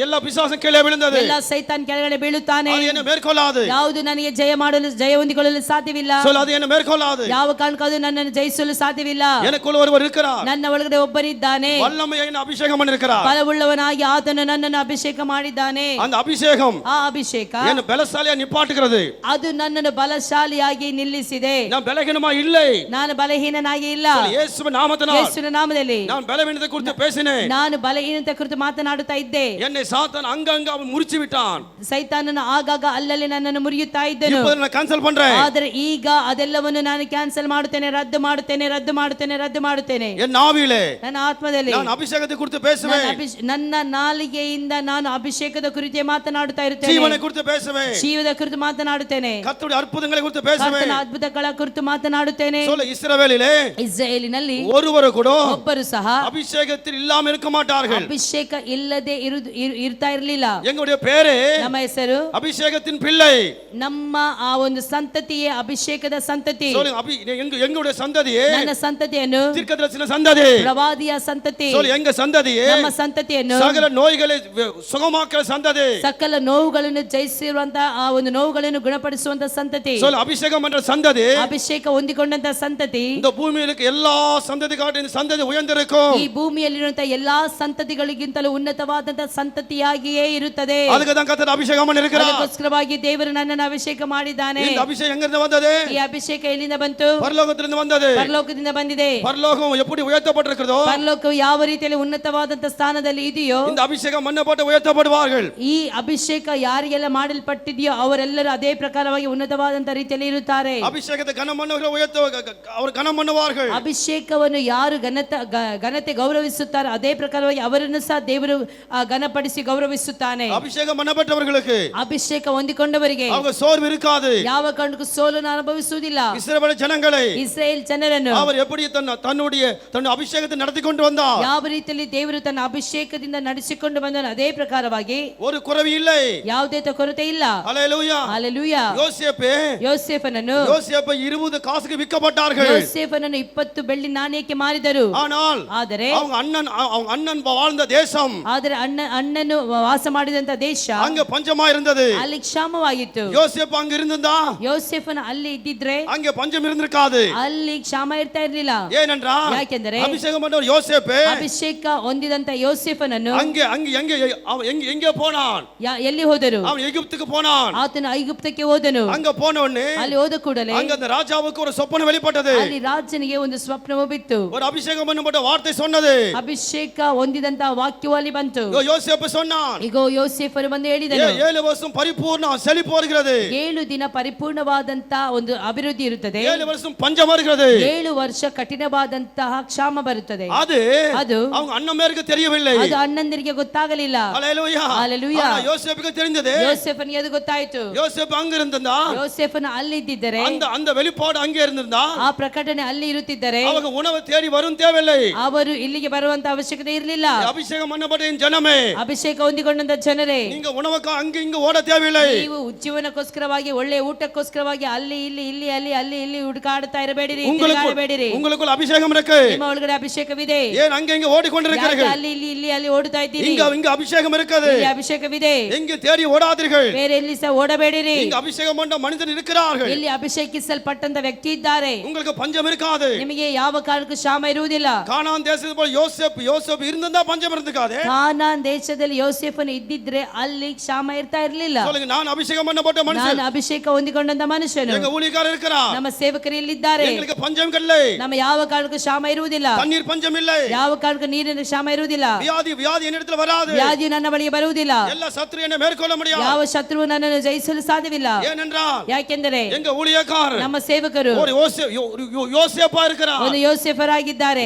எல்லா பிசாசும் கீழே விழுந்தது. ಎಲ್ಲ ಸೈತಾನ್ ಕೆಳಗಡೆ ಬೀಳುತ್ತಾನೆ. அது என்ன மேற்கொள்ளாது. ಯಾವುದು ನನಗೆ ಜಯ ಹೊಂದಿಕೊಳ್ಳಲು ಸಾಧ್ಯವಿಲ್ಲ. சொல்ல, அது என்ன மேற்கொள்ளாது. ಯಾವ ಕಾರಣಕ್ಕೂ ಅದು ನನ್ನನ್ನು ಜಯಿಸಲು ಸಾಧ್ಯವಿಲ್ಲ. எனக்குள்ள ஒருவர் இருக்கிறார். ನನ್ನ ಒಳಗಡೆ ಒಬ್ಬರಿದ್ದಾನೆ. வல்லமையை அபிஷேகம் பண்ணிருக்கிறார். ಬಲವುಳ್ಳವನಾಗಿ ಆತನು ನನ್ನನ್ನು ಅಭಿಷೇಕ ಮಾಡಿದ್ದಾನೆ. அந்த அபிஷேகம் ಆ ಅಭಿಷೇಕ என்ன பலசாலியா நிப்பாட்டுகிறது. ಅದು ನನ್ನನ್ನು ಬಲಶಾಲಿಯಾಗಿ ನಿಲ್ಲಿಸಿದೆ. நான் பலகீனமா இல்லை. ನಾನು ಬಲಹೀನನಾಗಿ ಇಲ್ಲ. இயேசுவின் நாமத்தினால் ಯೇಸುವಿನ ನಾಮದಲ್ಲಿ நான் பலவீனத்தை குறித்து பேசினேன். ನಾನು ಬಲಹೀನತೆ ಕುರಿತು ಮಾತನಾಡುತ್ತಾ ಇದ್ದೆ. என்னை சாத்தான் அங்கங்க அவன் முறிச்சு விட்டான். ಸೈತಾನನು ಆಗಾಗ ಅಲ್ಲಲ್ಲಿ ನನ್ನನ್ನು ಮುರಿಯುತ್ತಾ ಇದ್ದನು. இப்போ நான் கேன்சல் பண்றேன். ಆದರೆ ಈಗ ಅದೆಲ್ಲವನ್ನು ನಾನು ಕ್ಯಾನ್ಸಲ್ ಮಾಡುತ್ತೇನೆ, ರದ್ದು ಮಾಡುತ್ತೇನೆ. என் நாவிலே ನನ್ನ ಆತ್ಮದಲ್ಲಿ நான் ಅಭಿಷೇಕத்தை குறித்து பேசுவேன். ನನ್ನ ನಾಲಿಗೆಯಿಂದ ನಾನು ಅಭಿಷೇಕದ ಕುರಿತೇ ಮಾತನಾಡುತ್ತಾ ಇರುತ್ತೇನೆ. ஜீவனை குறித்து பேசுவேன். ಜೀವದ ಕುರಿತು ಮಾತನಾಡುತ್ತೇನೆ. கர்த்தருடைய அற்புதங்களை குறித்து பேசுவேன். ಕರ್ತನ ಅದ್ಭುತಗಳ ಕುರಿತು ಮಾತನಾಡುತ್ತೇನೆ. சொல்ல, இஸ்ரவேலிலே ಇಸ್ರಾಯೇಲಿನಲ್ಲಿ ஒருவர் கூட ಒಬ್ಬರು ಸಹ அபிஷேகத்தில் இல்லாம இருக்க மாட்டார்கள். ಅಭಿಷೇಕ ಇಲ್ಲದೆ ಇರ್ತಾ ಇರಲಿಲ್ಲ. எங்களுடைய பேரு ನಮ್ಮ ಹೆಸರು அபிஷேகத்தின் பிள்ளை. ನಮ್ಮ ಆ ಒಂದು ಸಂತತಿಯೇ ಅಭಿಷೇಕದ ಸಂತತಿ. சொல்லுங்க, எங்களுடைய சந்ததியே ನನ್ನ ಸಂತತಿಯನ್ನು தீர்க்கதரிசன சந்ததி. ಪ್ರವಾದಿಯ ಸಂತತಿ. சொல்லு, எங்க சந்ததியே ನಮ್ಮ ಸಂತತಿಯನ್ನು சகல நோய்களை சுகமாக்குற சந்ததி. ಸಕಲ ನೋವುಗಳನ್ನು ಜಯಿಸಿರುವಂತಹ ಆ ಒಂದು ನೋವುಗಳನ್ನು ಗುಣಪಡಿಸುವಂತ ಸಂತತಿ. சொல்லு, அபிஷேகம் என்ற சந்ததி. ಅಭಿಷೇಕ ಹೊಂದಿಕೊಂಡಂತ ಸಂತತಿ. இந்த பூமியில் இருக்க எல்லா சந்ததி காட்டிலும் இந்த சந்ததி உயர்ந்திருக்கும். ಈ ಭೂಮಿಯಲ್ಲಿರುವಂತಹ ಎಲ್ಲಾ ಸಂತತಿಗಳಿಗಿಂತಲೂ ಉನ್ನತವಾದಂತಹ ಸಂತತಿಯಾಗಿಯೇ ಇರುತ್ತದೆ. அதுக்கு தான் கர்த்தர் அபிஷேகம் பண்ணிருக்கிறார். ಅದಕ್ಕೋಸ್ಕರವಾಗಿ ದೇವರು ನನ್ನನ್ನು ಅಭಿಷೇಕ ಮಾಡಿದ್ದಾನೆ. இந்த அபிஷேகம் எங்கிருந்து வந்தது? ಈ ಅಭಿಷೇಕ ಎಲ್ಲಿಂದ ಬಂತು? பரலோகத்திலிருந்து வந்தது. ಪರಲೋಕದಿಂದ ಬಂದಿದೆ. பரலோகம் எப்படி உயர்த்தப்பட்டிருக்கிறதோ, ಪರಲೋಕವು ಯಾವ ರೀತಿಯಲ್ಲಿ ಉನ್ನತವಾದಂತಹ ಸ್ಥಾನದಲ್ಲಿ ಇದೆಯೋ, இந்த அபிஷேகம் மண்ணப்பட்டு உயர்த்த உயர்த்தப்படுவார்கள். ಈ ಅಭಿಷೇಕ ಯಾರಿಗೆಲ್ಲ ಮಾಡಲ್ಪಟ್ಟಿದೆಯೋ ಅವರೆಲ್ಲರೂ ಅದೇ ಪ್ರಕಾರವಾಗಿ ಉನ್ನತವಾದಂತ ರೀತಿಯಲ್ಲಿ ಇರುತ್ತಾರೆ. அபிஷேகத்தை கனம் பண்ணவர்கள் அவர் கனம் பண்ணுவார்கள். ಅಭಿಷೇಕವನ್ನು ಯಾರು ಘನತೆ ಗೌರವಿಸುತ್ತಾರೋ ಅದೇ ಪ್ರಕಾರವಾಗಿ ಅವರನ್ನು ಸಹ ದೇವರು ಘನಪಡಿಸಿ ಗೌರವಿಸುತ್ತಾನೆ. அபிஷேகம் பண்ணப்பட்டவர்களுக்கு ಅಭಿಷೇಕ ಹೊಂದಿಕೊಂಡವರಿಗೆ அவங்க சோர்வு இருக்காது. ಯಾವ ಕಾರಣಕ್ಕೂ ಸೋಲನ್ನು ಅನುಭವಿಸುವುದಿಲ್ಲ. இஸ்ரவேல் ஜனங்களை ಇಸ್ರೇಲ್ ಜನರನ್ನು அவர் எப்படி தன்னுடைய அபிஷேகத்தை நடத்தி கொண்டு வந்தார். ಯಾವ ರೀತಿಯಲ್ಲಿ ದೇವರು ತನ್ನ ಅಭಿಷೇಕದಿಂದ ನಡೆಸಿಕೊಂಡು ಬಂದನು ಅದೇ ಪ್ರಕಾರವಾಗಿ ஒரு குறைவு இல்லை. ಯಾವುದೇ ಕೊರತೆ ಇಲ್ಲ. ஹல்லேலூயா. ಹಲ್ಲೆಲೂಯಾ. ಯೋಸೇಫನನ್ನು 20 ಕಾಸಿಗೆ ವಿಕ್ಕಪಟ್ಟಾர்கள். ಯೋಸೇಫನನ್ನು 20 ಬೆಳ್ಳಿ ನಾಣ್ಯಕ್ಕೆ ಮಾರಿದರು. ಆದರೆ அவங்க அண்ணன் வாழ்ந்த தேசம், ಆದರೆ ಅಣ್ಣನು ವಾಸ ಮಾಡಿದಂತ ದೇಶ அங்க பஞ்சமா இருந்தது. ಅಲ್ಲಿ ಕ್ಷಾಮವಾಗಿತ್ತು. யோசேப்பு அங்க இருந்தா ಯೋಸೇಫನ ಅಲ್ಲಿ ಇದ್ದಿದ್ರೆ அங்க பஞ்சம் இருந்திருக்காது. ಅಲ್ಲಿ ಕ್ಷಾಮ ಇರ್ತಾ ಇರಲಿಲ್ಲ. ஏனென்றால் ಯಾಕೆಂದರೆ அபிஷேகம் பண்ணவர் யோசேப்பு ಅಭಿಷೇಕ ಹೊಂದಿದಂತ ಯೋಸೇಫನನ್ನು எங்கே போனான்? ಎಲ್ಲಿ ಹೋದರು? அவன் எகிப்துக்கு போனான். ಆತನು ಐಗುಪ್ತಕ್ಕೆ ಹೋದನು. அங்க போன உடனே ಅಲ್ಲಿ ಹೋದ ಕೂಡಲೇ அங்க அந்த ராஜாவுக்கு ஒரு சொப்பன வெளிப்பட்டது. ಅಲ್ಲಿ ರಾಜನಿಗೆ ಒಂದು ಸ್ವಪ್ನವು ಬಿತ್ತು. ஒரு அபிஷேகம் பண்ணப்பட்ட வார்த்தை சொன்னது. ಅಭಿಷೇಕ ಹೊಂದಿದಂತ ವಾಕ್ಯವು ಅಲ್ಲಿ ಬಂತು. யோசேப்பு சொன்னான், ಇಗೋ ಯೋಸೇಫನು ಬಂದು ಹೇಳಿದನು, 7 வருஷம் பரிபூர்ಣ செழிப்பு வருகிறது. 7 ದಿನ ಪರಿಪೂರ್ಣವಾದಂತ ಒಂದು ಅಭಿವೃದ್ಧಿ ಇರುತ್ತದೆ. 7 வருஷம் பஞ்சம் வருகிறது. 7 ವರ್ಷ ಕಠಿಣವಾದಂತಹ ಕ್ಷಾಮ ಬರುತ್ತದೆ. அது ಅದು அவங்க அண்ணன்மாருக்கு தெரியவில்லை. ಅದು ಅಣ್ಣಂದಿರಿಗೆ ಗೊತ್ತಾಗಲಿಲ್ಲ. ஹல்லேலூயா. ಹಲ್ಲೆಲೂಯಾ. ஆனா யோசேப்புக்கு தெரிந்தது. ಯೋಸೇಫನಿಗೆ ಅದು ಗೊತ್ತಾಯಿತು. யோசேப்பு அங்க இருந்தா, ಯೋಸೇಫನು ಅಲ್ಲಿ ಇದ್ದಿದ್ದರೆ, அந்த வெளிப்பாடு அங்கே இருந்தா, ಆ ಪ್ರಕಟಣೆ ಅಲ್ಲಿ ಇರುತ್ತಿದ್ದರೆ அவங்க உணவு தேடி வரும் தேவையில்லை. ಅವರು ಇಲ್ಲಿಗೆ ಬರುವಂತ ಅವಶ್ಯಕತೆ ಇರಲಿಲ್ಲ. அபிஷேகம் பண்ணப்பட்ட என் ஜனமே, ಅಭಿಷೇಕ ಹೊಂದಿಕೊಂಡಂತ ಜನರೇ, நீங்க உணவுக்கு அங்க இங்க ஓட தேவையில்லை. ನೀವು ಜೀವನಕ್ಕೋಸ್ಕರವಾಗಿ ಒಳ್ಳೆ ಊಟಕ್ಕೋಸ್ಕರವಾಗಿ ಅಲ್ಲಿ ಇಲ್ಲಿ ಹುಡುಕಾಡ್ತಾ ಇರಬೇಡಿರಿ, ತಿರುಗಾಡಬೇಡಿರಿ. உங்களுக்குள்ள அபிஷேகம் இருக்கு. ನಿಮ್ಮ ಒಳಗಡೆ ಅಭಿಷೇಕವಿದೆ. ஏன் அங்க இங்க ஓடிக்கொண்டிருக்கிறீர்கள்? ಅಲ್ಲಿ ಇಲ್ಲಿ ಓಡುತ್ತಾ ಇದ್ದೀರಿ. இங்க அபிஷேகம் இருக்குது. ಇಲ್ಲಿ ಅಭಿಷೇಕವಿದೆ. எங்க தேடி ஓடாதீர்கள். ಬೇರೆ ಎಲ್ಲಿ ಸಹ ಓಡಬೇಡಿರಿ. இங்க அபிஷேகம் பண்ண மனிதர் இருக்கிறார்கள். ಇಲ್ಲಿ ಅಭಿಷೇಕಿಸಲ್ಪಟ್ಟಂತ ವ್ಯಕ್ತಿ ಇದ್ದಾರೆ. உங்களுக்கு பஞ்சம் இருக்காது. ನಿಮಗೆ ಯಾವ ಕಾರಣಕ್ಕೂ ಕ್ಷಾಮ ಇರುವುದಿಲ್ಲ. கானான் தேசத்துல போல யோசேப்பு இருந்ததா பஞ்சம் இருந்துக்காதே. ಕಾನಾನ್ ದೇಶದಲ್ಲಿ ಯೋಸೇಫನು ಇದ್ದಿದ್ರೆ ಅಲ್ಲಿ ಕ್ಷಾಮ ಇರ್ತಾ ಇರಲಿಲ್ಲ. சொல்லுங்க, நான் அபிஷேகம் பண்ணப்பட்ட ನಾನು மனுஷன். ಅಭಿಷೇಕ ಹೊಂದಿಕೊಂಡಂತ ಮನುಷ್ಯನು. எங்க ஊழியக்காரர் இருக்கிறார். ನಮ್ಮ ಸೇವಕರು ಇಲ್ಲಿದ್ದಾರೆ. எங்களுக்கு பஞ்சம் இல்லை. ನಮ್ಮ ಯಾವ ಕಾರಣಕ್ಕೂ ಕ್ಷಾಮ ಇರುವುದಿಲ್ಲ. தண்ணீர் பஞ்சம் இல்லை. ಯಾವ ಕಾರಣಕ್ಕೂ ನೀರಿನ ಕ್ಷಾಮ ಇರುವುದಿಲ್ಲ. வியாதி என்னிடத்துல வராது. ವ್ಯಾಧಿಯು ನನ್ನ ಬಳಿಗೆ ಬರುವುದಿಲ್ಲ. எல்லா சத்துரு என்னை மேற்கொள்ள முடியாது. ಯಾವ ಶತ್ರುವು ನನ್ನನ್ನು ಜಯಿಸಲು ಸಾಧ್ಯವಿಲ್ಲ. ஏனென்றால் ಯಾಕೆಂದರೆ எங்க ஊழியக்காரர் ನಮ್ಮ ಸೇವಕರು ஒரு யோசேப்பா இருக்கிறார். ಒಂದು ಯೋಸೇಫರಾಗಿದ್ದಾರೆ.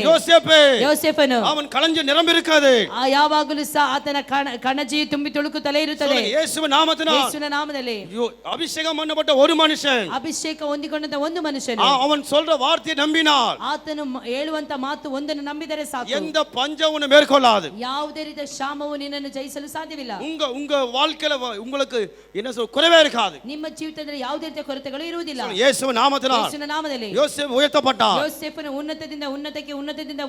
ಯೋಸೇಫನು அவன் களஞ்சியம் நிரம்பி இருக்காது. ಯಾವಾಗಲೂ ಸಹ ಆತನ ಕಣಜಿ ತುಂಬಿ ತುಳುಕುತ್ತಲೇ ಇರುತ್ತದೆ. ಯೇಸುವಿನ ನಾಮದಲ್ಲಿ அபிஷேகம் பண்ணப்பட்ட ஒரு மனுஷன், ಅಭಿಷೇಕ ಹೊಂದಿಕೊಂಡಂತ ಒಂದು ಮನುಷ್ಯನು, அவன் சொல்ற வார்த்தையை நம்பினார், ಆತನು ಹೇಳುವಂತ ಮಾತು ಒಂದನ್ನು ನಂಬಿದರೆ ಸಾಕು. எந்த பஞ்சம் உன்னை மேற்கொள்ளாது. ಯಾವುದೇ ರೀತಿಯ ಕ್ಷಾಮವು ನಿನ್ನನ್ನು ಜಯಿಸಲು ಸಾಧ್ಯವಿಲ್ಲ. உங்க வாழ்க்கையில உங்களுக்கு என்ன குறைவே இருக்காது. ನಿಮ್ಮ ಜೀವಿತದಲ್ಲಿ ಯಾವುದೇ ರೀತಿಯ ಕೊರತೆಗಳು ಇರುವುದಿಲ್ಲ. ಯೇಸುವಿನ ನಾಮದಲ್ಲಿ யோசேப்பு உயர்த்தப்பட்டார். ಯೋಸೇಫನು ಉನ್ನತದಿಂದ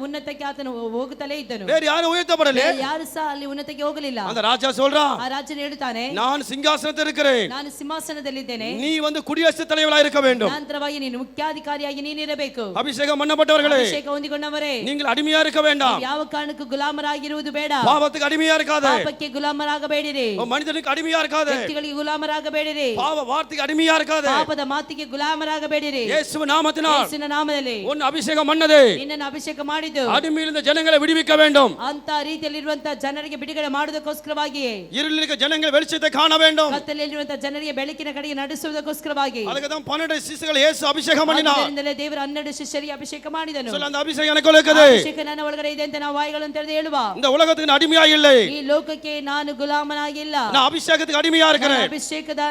ಉನ್ನತಕ್ಕೆ ಆತನು ಹೋಗುತ್ತಲೇ ಇದ್ದನು. வேற யாரும் உயர்த்தப்படல. ಯಾರು ಸಹ ಅಲ್ಲಿ ಉನ್ನತಕ್ಕೆ ಹೋಗಲಿಲ್ಲ. அந்த ராஜா சொல்றான், ಆ ರಾಜನು ಹೇಳುತ್ತಾನೆ, நான் சிங்காசனத்தில் இருக்கிறேன், ನಾನು ಸಿಂಹಾಸನದಲ್ಲಿದ್ದೇನೆ, நீ குடியரசுத் தலைவராக இருக்க வேண்டும். ನಂತರವಾಗಿ ನೀನು ಮುಖ್ಯಾಧಿಕಾರಿಯಾಗಿ ನೀನಿರಬೇಕು. அபிஷேகம் பண்ணப்பட்டவர்களே, ಅಭಿಷೇಕ ಹೊಂದಿಕೊಂಡವರೇ, நீங்கள் ಅಡಿಮೆயா இருக்க வேண்டாம். ಯಾವ ಕಾರಣಕ್ಕೂ ಗುಲಾಮರಾಗಿರುವುದು ಬೇಡ. பாவத்துக்கு அடிமையா இருக்காதே. ಪಾಪಕ್ಕೆ ಗುಲಾಮರಾಗಬೇಡಿರಿ. மனிதனுக்கு ಅಡಿಮೆயா இருக்காதே. ವ್ಯಕ್ತಿಗಳಿಗೆ ಗುಲಾಮರಾಗಬೇಡಿರಿ. பாவ வார்த்தைக்கு அடிமையா இருக்காதே. ಪಾಪದ ಮಾತಿಗೆ ಗುಲಾಮರಾಗಬೇಡಿರಿ. ಯೇಸುವಿನ ನಾಮದಲ್ಲಿ உன் அபிஷேகம் பண்ணது, ನಿನ್ನನ್ನು ಅಭಿಷೇಕ ಮಾಡಿದ್ದು அடிமையிலிருந்த ஜனங்களை விடுவிக்க வேண்டும். ಅಂತ ರೀತಿಯಲ್ಲಿರುವಂತಹ ಜನರಿಗೆ ಬಿಡುಗಡೆ ಮಾಡುವುದಕ್ಕೋಸ್ಕರವಾಗಿಯೇ, இருளில் ஜனங்கள் வெளிச்சத்தை காண வேண்டும். ಕತ್ತಲೆಯಲ್ಲಿರುವಂತಹ ಜನರಿಗೆ ಬೆಳಕಿನ ಕಡೆಗೆ ನಡೆಸುವುದಕ್ಕೋಸ್ಕರವಾಗಿ, அதுக்கு தான் 12 ಶಿಷ್ಯர்கள் ಯೇಸು ಅಭಿಷೇகம் பண்ணினார். ಆದ್ದರಿಂದಲೇ ದೇವರು 12 ಶಿಷ್ಯರಿಗೆ ಅಭಿಷೇಕ ಮಾಡಿದನು. அந்த ಅಭಿಷೇகம் எனக்கு இருக்குது. ಅಭಿಷೇಕ ನನ್ನ ಒಳಗಡೆ ಇದೆ ಅಂತ ನಾವು ವಾಯಿಗಳನ್ನು ತೆರೆದು ಹೇಳುವ. இந்த உலகத்துக்கு அடிமையா இல்லை. ಈ ಲೋಕಕ್ಕೆ ನಾನು ಗುಲಾಮನಾಗಿಲ್ಲ. நான் அபிஷேகத்துக்கு அடிமையா இருக்கிறேன். ಅಭಿಷೇಕದ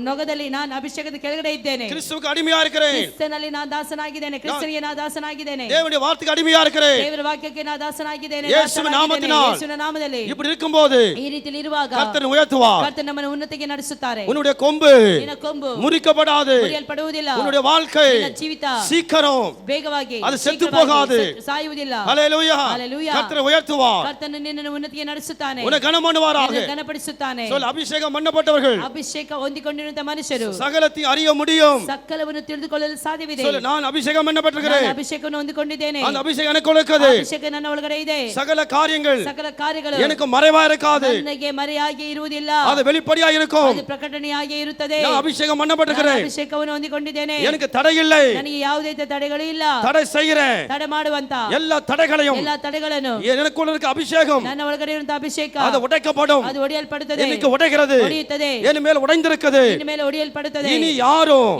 ನೊಗದಲ್ಲಿ ನಾನು ಅಭಿಷೇಕದ ಕೆಳಗಡೆ ಇದ್ದೇನೆ. கிறிஸ்துவுக்கு அடிமையா இருக்கிறேன். ಕ್ರಿಸ್ತನಲ್ಲಿ ನಾನು ದಾಸನಾಗಿದ್ದೇನೆ. ಕ್ರಿಸ್ತನಿಗೆ ನಾನು ದಾಸನಾಗಿದ್ದೇನೆ. தேவனுடைய வார்த்தைக்கு அடிமையா இருக்கிறேன். ದೇವರ ವಾಕ್ಯಕ್ಕೆ ನಾನು ದಾಸನಾಗಿದ್ದೇನೆ. ಯೇಸುವಿನ ನಾಮದಲ್ಲಿ இப்படி இருக்கும்போது ಈ ರೀತಿಯಲ್ಲಿ ಇರುವಾಗ கர்த்தர் உயர்த்துவார். ಕರ್ತನು ನಮ್ಮನ್ನು ಉನ್ನತಿಗೆ ನಡೆಸುತ್ತಾರೆ. உன்னுடைய கொம்பு ನಿನ್ನ ಕೊಂಬು முறிக்கப்படாது. ಮುರಿಯಲ್ಪಡುವುದಿಲ್ಲ. உன்னுடைய வாழ்க்கை ನಿನ್ನ ಜೀವಿತ சீக்கிரம் ಬೇಗವಾಗಿ அது செத்து போகாது. ಸಾಯುವುದಿಲ್ಲ. ஹல்லேலூயா. ஹல்லேலூயா. கர்த்தர் உயர்த்துவார். ಕರ್ತನು ನಿನ್ನನ್ನು ಉನ್ನತಿಗೆ ನಡೆಸುತ್ತಾನೆ. உன்னை கனம் பண்ணுவாராக. ನಿನ್ನನ್ನು ಘನಪಡಿಸುತ್ತಾನೆ. சொல், அபிஷேகம் பண்ணப்பட்டவர்கள் ಅಭಿಷೇಕ ಹೊಂದಿಕೊಂಡಿರುವಂತ ಮನುಷ್ಯರು சகலத்தையும் அறிய முடியும். ಸಕಲವನ್ನು ತಿಳಿದುಕೊಳ್ಳಲು ಸಾಧ್ಯವಿದೆ. சொல், நான் அபிஷேகம் பண்ணப்பட்டிருக்கிறேன். ನಾನು ಅಭಿಷೇಕವನ್ನು ಹೊಂದಿಕೊಂಡಿದ್ದೇನೆ. அந்த அபிஷேகம் எனக்கு இருக்குது. ಅಭಿಷೇಕ ನನ್ನ ಒಳಗಡೆ ಇದೆ. சகல காரியங்கள் ಸಕಲ ಕಾರ್ಯಗಳು எனக்கு மறைவா இருக்காது. ನನಗೆ ಮರೆಯಾಗಿ ಇರುವುದಿಲ್ಲ. அது வெளிப்படையா இருக்கும். ಅದು ಪ್ರಕಟಣೆಯಾಗಿ ಇರುತ್ತದೆ. நான் ಅಭಿಷೇகம் பண்ணப்பட்டிருக்கிறேன். ನಾನು ಅಭಿಷೇಕವನ್ನು ಹೊಂದಿಕೊಂಡಿದ್ದೇನೆ. எனக்கு தடை இல்லை. ನನಗೆ ಯಾವುದೇ ತಡೆಗಳು ಇಲ್ಲ. தடை செய்கிறேன். ತಡೆ ಮಾಡುವಂತ எல்லா தடைகளையும் ಎಲ್ಲ ತಡೆಗಳನ್ನು எனக்குள்ள இருக்க அபிஷேகம் ನನ್ನ ಒಳಗಡೆ ಇರುವಂತ ಅಭಿಷೇಕ அதை உடைக்கப்படும். அது ஒடியல்படுತ್ತದೆ. இன்னைக்கு உடைகிறது. ஒடிಯುತ್ತದೆ. இனிமேல் உடைந்திருக்குது. இனிமேல் ஒடிಯಲ್ಪಡುತ್ತದೆ. இனி யாரும்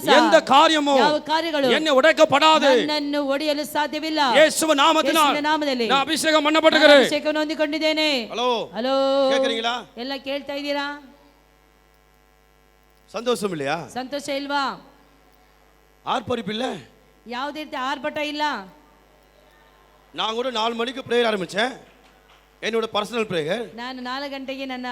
ಸಹ எந்த காரியமும் ಯಾವ ಕಾರ್ಯಗಳು என்னை உடைக்கப்படாது. ನನ್ನನ್ನು ಒಡೆಯಲು ಸಾಧ್ಯವಿಲ್ಲ. இயேசுவின் நாமத்தினால் ಯೇಸುವಿನ ನಾಮದಲ್ಲಿ நான் ಅಭಿಷೇகம் பண்ணப்பட்டிருக்கிறேன். ಅಭಿಷೇಕವನ್ನು ಹೊಂದಿಕೊಂಡಿದ್ದೇನೆ. ஹலோ ಹಲೋ, கேக்குறீங்களா? ಎಲ್ಲ ಕೇಳ್ತಾ ಇದ್ದೀರಾ? சந்தோஷம் இல்லையா? ಸಂತೋಷ ಇಲ್ವಾ? ஆர்ப்பரிப்பு இல்ல? ಯಾವುದೇ ರೀತಿ ಆರ್ಭಟ ಇಲ್ಲ. நான் கூட 4 மணிக்கு பிரேயர் ஆரம்பிச்சேன். என்னோட பர்சனல் பிரேயர். ನಾನು 4 ಗಂಟೆಗೆ ನನ್ನ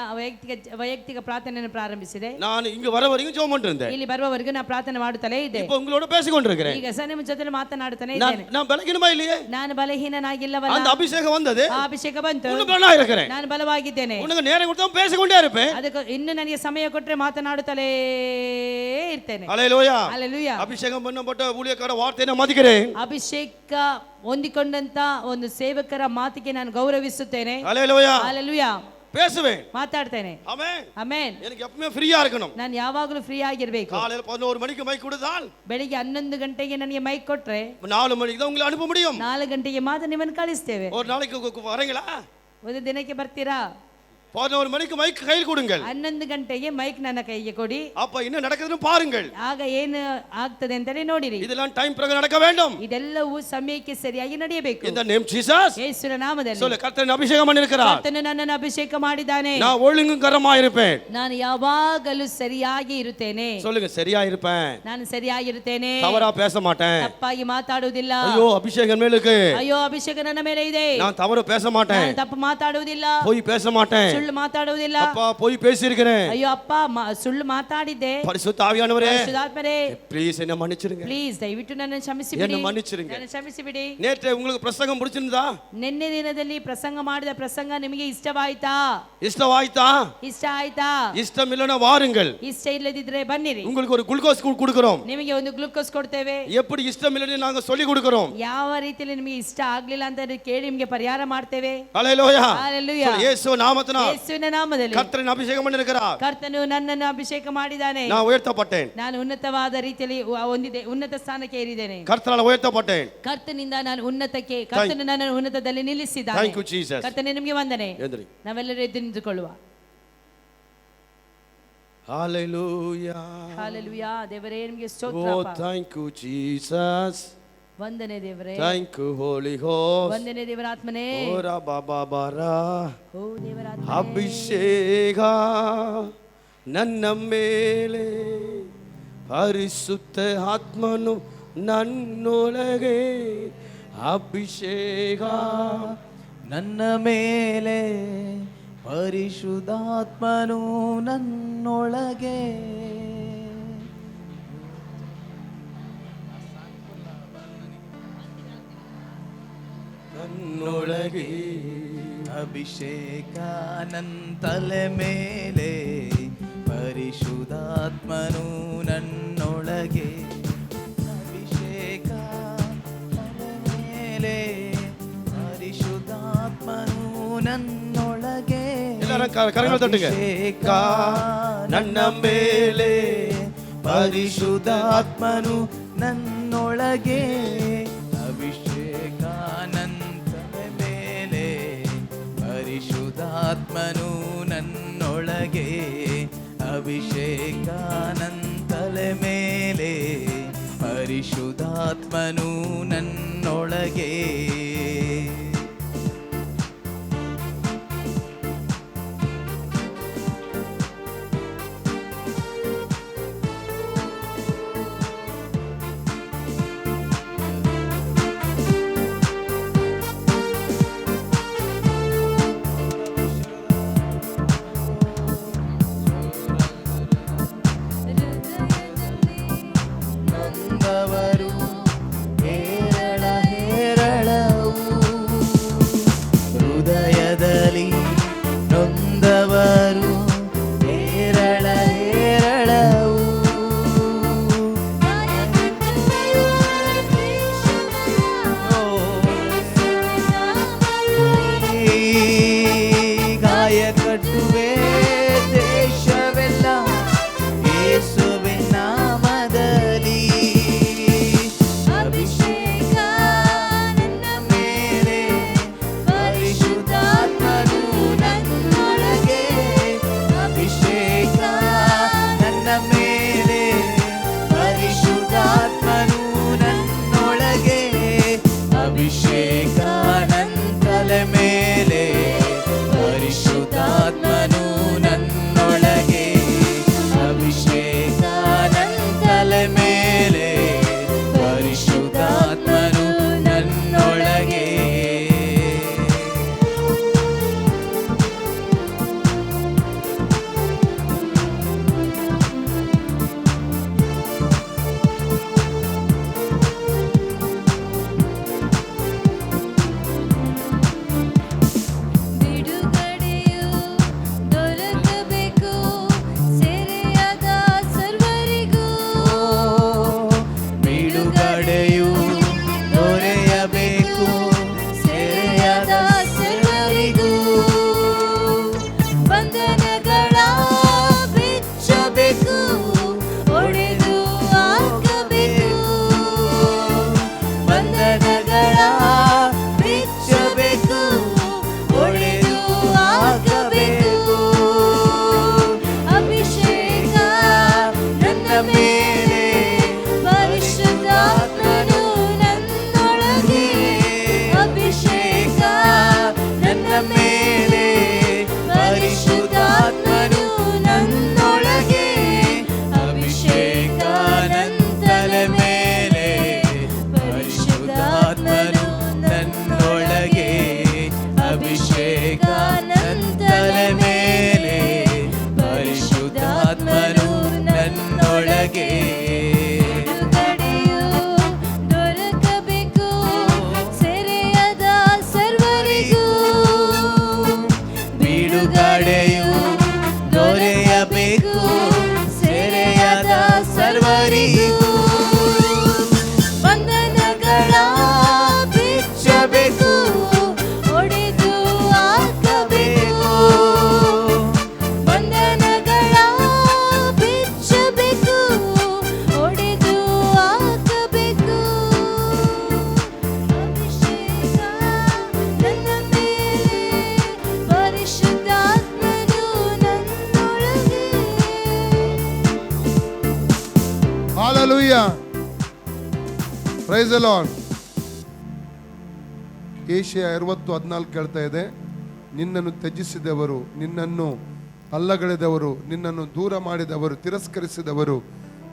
ವೈಯಕ್ತಿಕ ಪ್ರಾರ್ಥನೆಯನ್ನು ಪ್ರಾರಂಭಿಸಿದೆ. நான் இங்க வர வரைக்கும் ஜெபம் பண்ணிட்டு இருந்தேன். ಇಲ್ಲಿ ಬರುವವರೆಗೂ ನಾನು ಪ್ರಾರ್ಥನೆ ಮಾಡುತ್ತಲೇ ಇದ್ದೆ. இப்போ உங்களோட பேசிக்கொண்டிருக்கிறேன். ಈಗ ಸಹ ನಿಮ್ಮ ಜೊತೆ ಮಾತನಾಡುತ್ತಾನೆ ಇದ್ದೇನೆ. நான் பலகீனமா இல்லையே? ನಾನು ಬಲಹೀನನಾಗಿಲ್ಲವಲ್ಲ. அந்த அபிஷேகம் வந்தது. ಆ ಅಭಿಷೇಕ ಬಂತು. இன்னும் பலனா இருக்கிறேன். ನಾನು ಬಲವಾಗಿದ್ದೇನೆ. உனக்கு நேரம் கொடுத்தா பேசிக்கொண்டே இருப்பேன். ಅದಕ್ಕೆ ಇನ್ನು ನನಗೆ ಸಮಯ ಕೊಟ್ಟರೆ ಮಾತನಾಡುತ್ತಲೇ ಇರ್ತೇನೆ. ஹல்லேலூயா. ಹಲ್ಲೆಲೂಯಾ. அபிஷேகம் பண்ணப்பட்ட ஊழியக்கார வார்த்தையை நான் மதிக்கிறேன். ಅಭಿಷೇಕ ಹೊಂದಿಕೊಂಡಂತ ಒಂದು ಸೇವಕರ ಮಾತಿಗೆ ನಾನು ಗೌರವಿಸುತ್ತೇನೆ. ஹல்லேலூயா. ಹಲ್ಲೆಲೂಯಾ. பேசுவேன். ಮಾತಾಡ್ತೇನೆ. ஆமென். ಆಮೆನ್. எனக்கு எப்பவுமே ஃப்ரீயா இருக்கணும். ನಾನು ಯಾವಾಗಲೂ ಫ್ರೀ ಆಗಿರಬೇಕು. காலையில 11 மணிக்கு மைக் கொடுத்தால் ಬೆಳಿಗ್ಗೆ 11 ಗಂಟೆಗೆ ನನಗೆ ಮೈಕ್ ಕೊಟ್ರೆ 4 மணிக்கு தான் உங்களை அனுப்ப முடியும். 4 ಗಂಟೆಗೆ ಮಾತ್ರ ನಿಮ್ಮನ್ನು ಕಳಿಸ್ತೇವೆ. ஒரு நாளைக்கு வரீங்களா? ಒಂದು ದಿನಕ್ಕೆ ಬರ್ತೀರಾ? 11 மணிக்கு மைக் கையில் கொடுங்கள். 11 ಗಂಟೆಗೆ ಮೈಕ್ ನನ್ನ ಕೈಗೆ ಕೊಡಿ. அப்ப என்ன நடக்குதுன்னு பாருங்கள். ಆಗ ಏನು ಆಗ್ತದೆ ಅಂತೇಳಿ ನೋಡಿರಿ. இதெல்லாம் டைம் பிரகாரம் நடக்க வேண்டும். ಇದೆಲ್ಲವೂ ಸಮಯಕ್ಕೆ ಸರಿಯಾಗಿ ನಡೆಯಬೇಕು. In the name Jesus. ಯೇಸುವಿನ ನಾಮದಲ್ಲಿ. சொல்ல கர்த்தர் அபிஷேகம் பண்ணிருக்கிறார். ಕರ್ತನು ನನ್ನನ್ನು ಅಭಿಷೇಕ ಮಾಡಿದ್ದಾನೆ. நான் ஒழுங்குகரமா இருப்பேன். ನಾನು ಯಾವಾಗಲೂ ಸರಿಯಾಗಿ ಇರುತ್ತೇನೆ. சொல்லுங்க சரியா இருப்பேன். ನಾನು ಸರಿಯಾಗಿರುತ್ತೇನೆ. தவறா பேச மாட்டேன். ತಪ್ಪಾಗಿ ಮಾತಾಡುವುದಿಲ್ಲ. ஐயோ அபிஷேகம் மேல இருக்கு. ಅಯ್ಯೋ ಅಭಿಷೇಕ ನನ್ನ ಮೇಲೆ ಇದೆ. நான் தவறு பேச மாட்டேன். ನಾನು ತಪ್ಪು ಮಾತಾಡುವುದಿಲ್ಲ. போய் பேச மாட்டேன். ಸುಳ್ಳು ಮಾತಾಡುವುದಿಲ್ಲ. அப்பா போய் பேசி இருக்கிறேன். ಅಯ್ಯೋ ಅಪ್ಪ ಸುಳ್ಳು ಮಾತಾಡಿದ್ದೆ. பரிசுத்த ஆவியானவரே ಪರಿಶುದ್ಧಾತ್ಮರೇ, ப்ளீஸ் என்ன மன்னிச்சிடுங்க. ಪ್ಲೀಸ್ ದಯವಿಟ್ಟು ನನ್ನನ್ನು ಕ್ಷಮಿಸಿ என்ன ಬಿಡಿ. மன்னிச்சிடுங்க. ನನ್ನನ್ನು ಕ್ಷಮಿಸಿ ಬಿಡಿ. நேற்று உங்களுக்கு பிரசங்கம் பிடிச்சிருந்தா? ನಿನ್ನೆ ದಿನದಲ್ಲಿ ಪ್ರಸಂಗ ಮಾಡಿದ ಪ್ರಸಂಗ ನಿಮಗೆ ಇಷ್ಟವಾಯ್ತಾ? இஷ்டவாய்த்தா? ಇಷ್ಟ ಆಯ್ತಾ? இஷ்டம் இல்லைன்னா வாருங்கள். ಇಷ್ಟ ಇಲ್ಲದಿದ್ರೆ ಬನ್ನಿರಿ. உங்களுக்கு ஒரு குளுக்கோஸ் கொடுக்கிறோம். ನಿಮಗೆ ಒಂದು ಗ್ಲೂಕೋಸ್ ಕೊಡ್ತೇವೆ. எப்படி இஷ்டம் இல்லைன்னு நாங்க சொல்லி கொடுக்கிறோம். ಯಾವ ರೀತಿಯಲ್ಲಿ ನಿಮಗೆ ಇಷ್ಟ ಆಗ್ಲಿಲ್ಲ ಅಂತ ಕೇಳಿ ನಿಮಗೆ ಪರಿಹಾರ ಮಾಡ್ತೇವೆ. ஹல்லேலூயா. ಹಲ್ಲೆಲೂಯಾ. இயேசு நாமத்தினால் ಯೇಸುವಿನ ನಾಮದಲ್ಲಿ கர்த்தரின் அபிஷேகம் பண்ணிருக்கிறார். ಕರ್ತನು ನನ್ನನ್ನು ಅಭಿಷೇಕ ಮಾಡಿದ್ದಾನೆ. நான் உயர்த்தப்பட்டேன். ನಾನು ಉನ್ನತವಾದ ರೀತಿಯಲ್ಲಿ ಹೊಂದಿದೆ, ಉನ್ನತ ಸ್ಥಾನಕ್ಕೆ ಏರಿದ್ದೇನೆ. கர்த்தரால் உயர்த்தப்பட்டேன். ಕರ್ತನಿಂದ ನಾನು ಉನ್ನತಕ್ಕೆ, ಕರ್ತನು ನನ್ನನ್ನು ಉನ್ನತದಲ್ಲಿ ನಿಲ್ಲಿಸಿದ್ದಾನೆ. Thank you Jesus. ಕರ್ತನೇ ನಿಮಗೆ ವಂದನೆ. ಎದ್ರಿ. ನಾವೆಲ್ಲರೂ ಎದ್ದು ನಿಂತುಕೊಳ್ಳುವ. Hallelujah. ಹಲ್ಲೆಲೂಯಾ. ದೇವರೇ ನಿಮಗೆ Oh, ಸ್ತೋತ್ರ. thank you Jesus. ವಂದನೆ ದೇವರೇ. Thank you Holy Ghost. ವಂದನೆ ದೇವರ ಆತ್ಮನೇ. ಓರಾ ಬಾಬಾ ಬಾರಾ. ಓ ದೇವರ ಆತ್ಮನೇ. ಅಭಿಷೇಕ ನನ್ನ ಮೇಲೆ, ಪರಿಶುದ್ಧ ಆತ್ಮನು ನನ್ನೊಳಗೆ. ಅಭಿಷೇಕ ನನ್ನ ಮೇಲೆ, ಪರಿಶುದ್ಧಾತ್ಮನು ನನ್ನೊಳಗೆ. ನನ್ನೊಳಗೆ. ಅಭಿಷೇಕ ನನ್ನ ತಲೆ ಮೇಲೆ, ಪರಿಶುದ್ಧಾತ್ಮನು ನನ್ನೊಳಗೆ. ಅಭಿಷೇಕ ತಲೆ ಮೇಲೆ, ಪರಿಶುದ್ಧಾತ್ಮನು ನನ್ನೊಳಗೆ. ಎಲ್ಲರ ಕರಗಳು ತಟ್ಟುங்க. ಅಭಿಷೇಕ ನನ್ನ ಮೇಲೆ, ಪರಿಶುದ್ಧಾತ್ಮನು ನನ್ನೊಳಗೆ. ಅಭಿಷೇಕ ನನ್ನ ತಲೆ ಮೇಲೆ, ಪರಿಶುದ್ಧಾತ್ಮನು ನನ್ನೊಳಗೆ. ಅಭಿಷೇಕ ನನ್ನ ತಲೆ ಮೇಲೆ, ಪರಿಶುದ್ಧಾತ್ಮನು ನನ್ನೊಳಗೆ. ನೊಂದವರು ಹೇರಳವು, ಮೇಲೆ ಪರಿಶುದ್ಧಾತ್ಮನು ನನ್ನೊಳಗೆ ಅಭಿಷೇಕ ನನ್ನ ಮೇಲೆ ಪರಿಶುದ್ಧಾತ್ಮನು ನನ್ನೊಳಗೆ ಅಭಿಷೇಕ ನನ್ನ ತಲೆ ಮೇಲೆ ಪರಿಶುದ್ಧಾತ್ಮನು ನನ್ನೊಳಗೆ ಅಭಿಷೇಕ ನನ್ನ ತಲೆ ಮೇಲೆ ಪರಿಶುದ್ಧಾತ್ಮನು ನನ್ನೊಳಗೆ ಬಿಡುಗಡೆಯು ದೊರಕಬೇಕು ಸೆರೆಯಾದ ಸರ್ವರಿಗೂ ಬಿಡುಗಡೆಯು ದೊರೆಯಬೇಕು ಸೆರೆಯಾದ ಸರ್ವರಿಗೂ ಬಂಧನಗಳ ಬಿಚ್ಚಬೇಕು ಒಡೆದು ಹಾಕಬೇಕು ಬಂಧನಗಳ ಬಿಚ್ಚಬೇಕು ಒಡೆದು ಹಾಕಬೇಕು ಅಭಿಷೇಕ ನನ್ನ ಮೇಲೆ ಪರಿಶುದ್ಧಾತ್ಮನು ನನ್ನೊಳಗೆ Hallelujah. Praise the Lord. Asia 60:14 ಹೇಳ್ತಾ ಇದೆ, ನಿನ್ನನ್ನು ತ್ಯಜಿಸಿದವರು, ನಿನ್ನನ್ನು ಅಲ್ಲಗಳೆದವರು, ನಿನ್ನನ್ನು ದೂರ ಮಾಡಿದವರು, ತಿರಸ್ಕರಿಸಿದವರು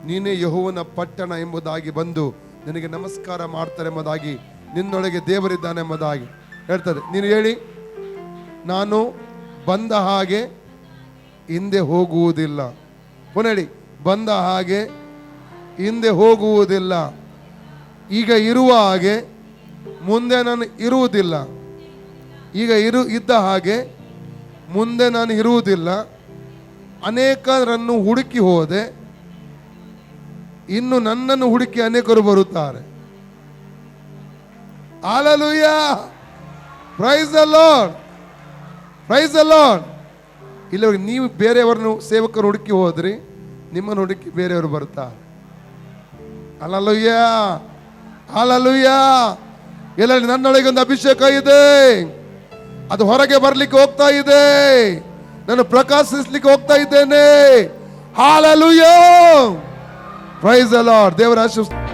ನೀನೇ ಯೆಹೋವನ ಪಟ್ಟಣ ಎಂಬುದಾಗಿ ಬಂದು ನಿನಗೆ ನಮಸ್ಕಾರ ಮಾಡ್ತಾರೆ ಎಂಬುದಾಗಿ, ನಿನ್ನೊಳಗೆ ದೇವರಿದ್ದಾನೆ ಎಂಬುದಾಗಿ ಹೇಳ್ತದೆ. ನೀನು ಹೇಳಿ, ನಾನು ಬಂದ ಹಾಗೆ ಹಿಂದೆ ಹೋಗುವುದಿಲ್ಲ. ಪುನಃ ಹೇಳಿ, ಬಂದ ಹಾಗೆ ಹಿಂದೆ ಹೋಗುವುದಿಲ್ಲ. ಈಗ ಇರುವ ಹಾಗೆ ಮುಂದೆ ನಾನು ಇರುವುದಿಲ್ಲ. ಈಗ ಇದ್ದ ಹಾಗೆ ಮುಂದೆ ನಾನು ಇರುವುದಿಲ್ಲ. ಅನೇಕರನ್ನು ಹುಡುಕಿ ಹೋದೆ, ಇನ್ನು ನನ್ನನ್ನು ಹುಡುಕಿ ಅನೇಕರು ಬರುತ್ತಾರೆ. Hallelujah. Praise the Lord. Praise the Lord. ಇಲ್ಲಿವರೆಗೆ ನೀವು ಬೇರೆಯವರನ್ನು ಸೇವಕರು ಹುಡುಕಿ ಹೋದ್ರಿ, ನಿಮ್ಮನ್ನು ಹುಡುಕಿ ಬೇರೆಯವರು ಬರ್ತಾರೆ. Hallelujah. Hallelujah. ಎಲ್ಲರಲ್ಲಿ ನನ್ನೊಳಗೆ ಒಂದು ಅಭಿಷೇಕ ಇದೆ, ಅದು ಹೊರಗೆ ಬರ್ಲಿಕ್ಕೆ ಹೋಗ್ತಾ ಇದೆ, ನಾನು ಪ್ರಕಾಶಿಸ್ಲಿಕ್ಕೆ ಹೋಗ್ತಾ ಇದ್ದೇನೆ. Hallelujah. Praise the Lord. ದೇವರ ಆಶೀರ್ವಾದ.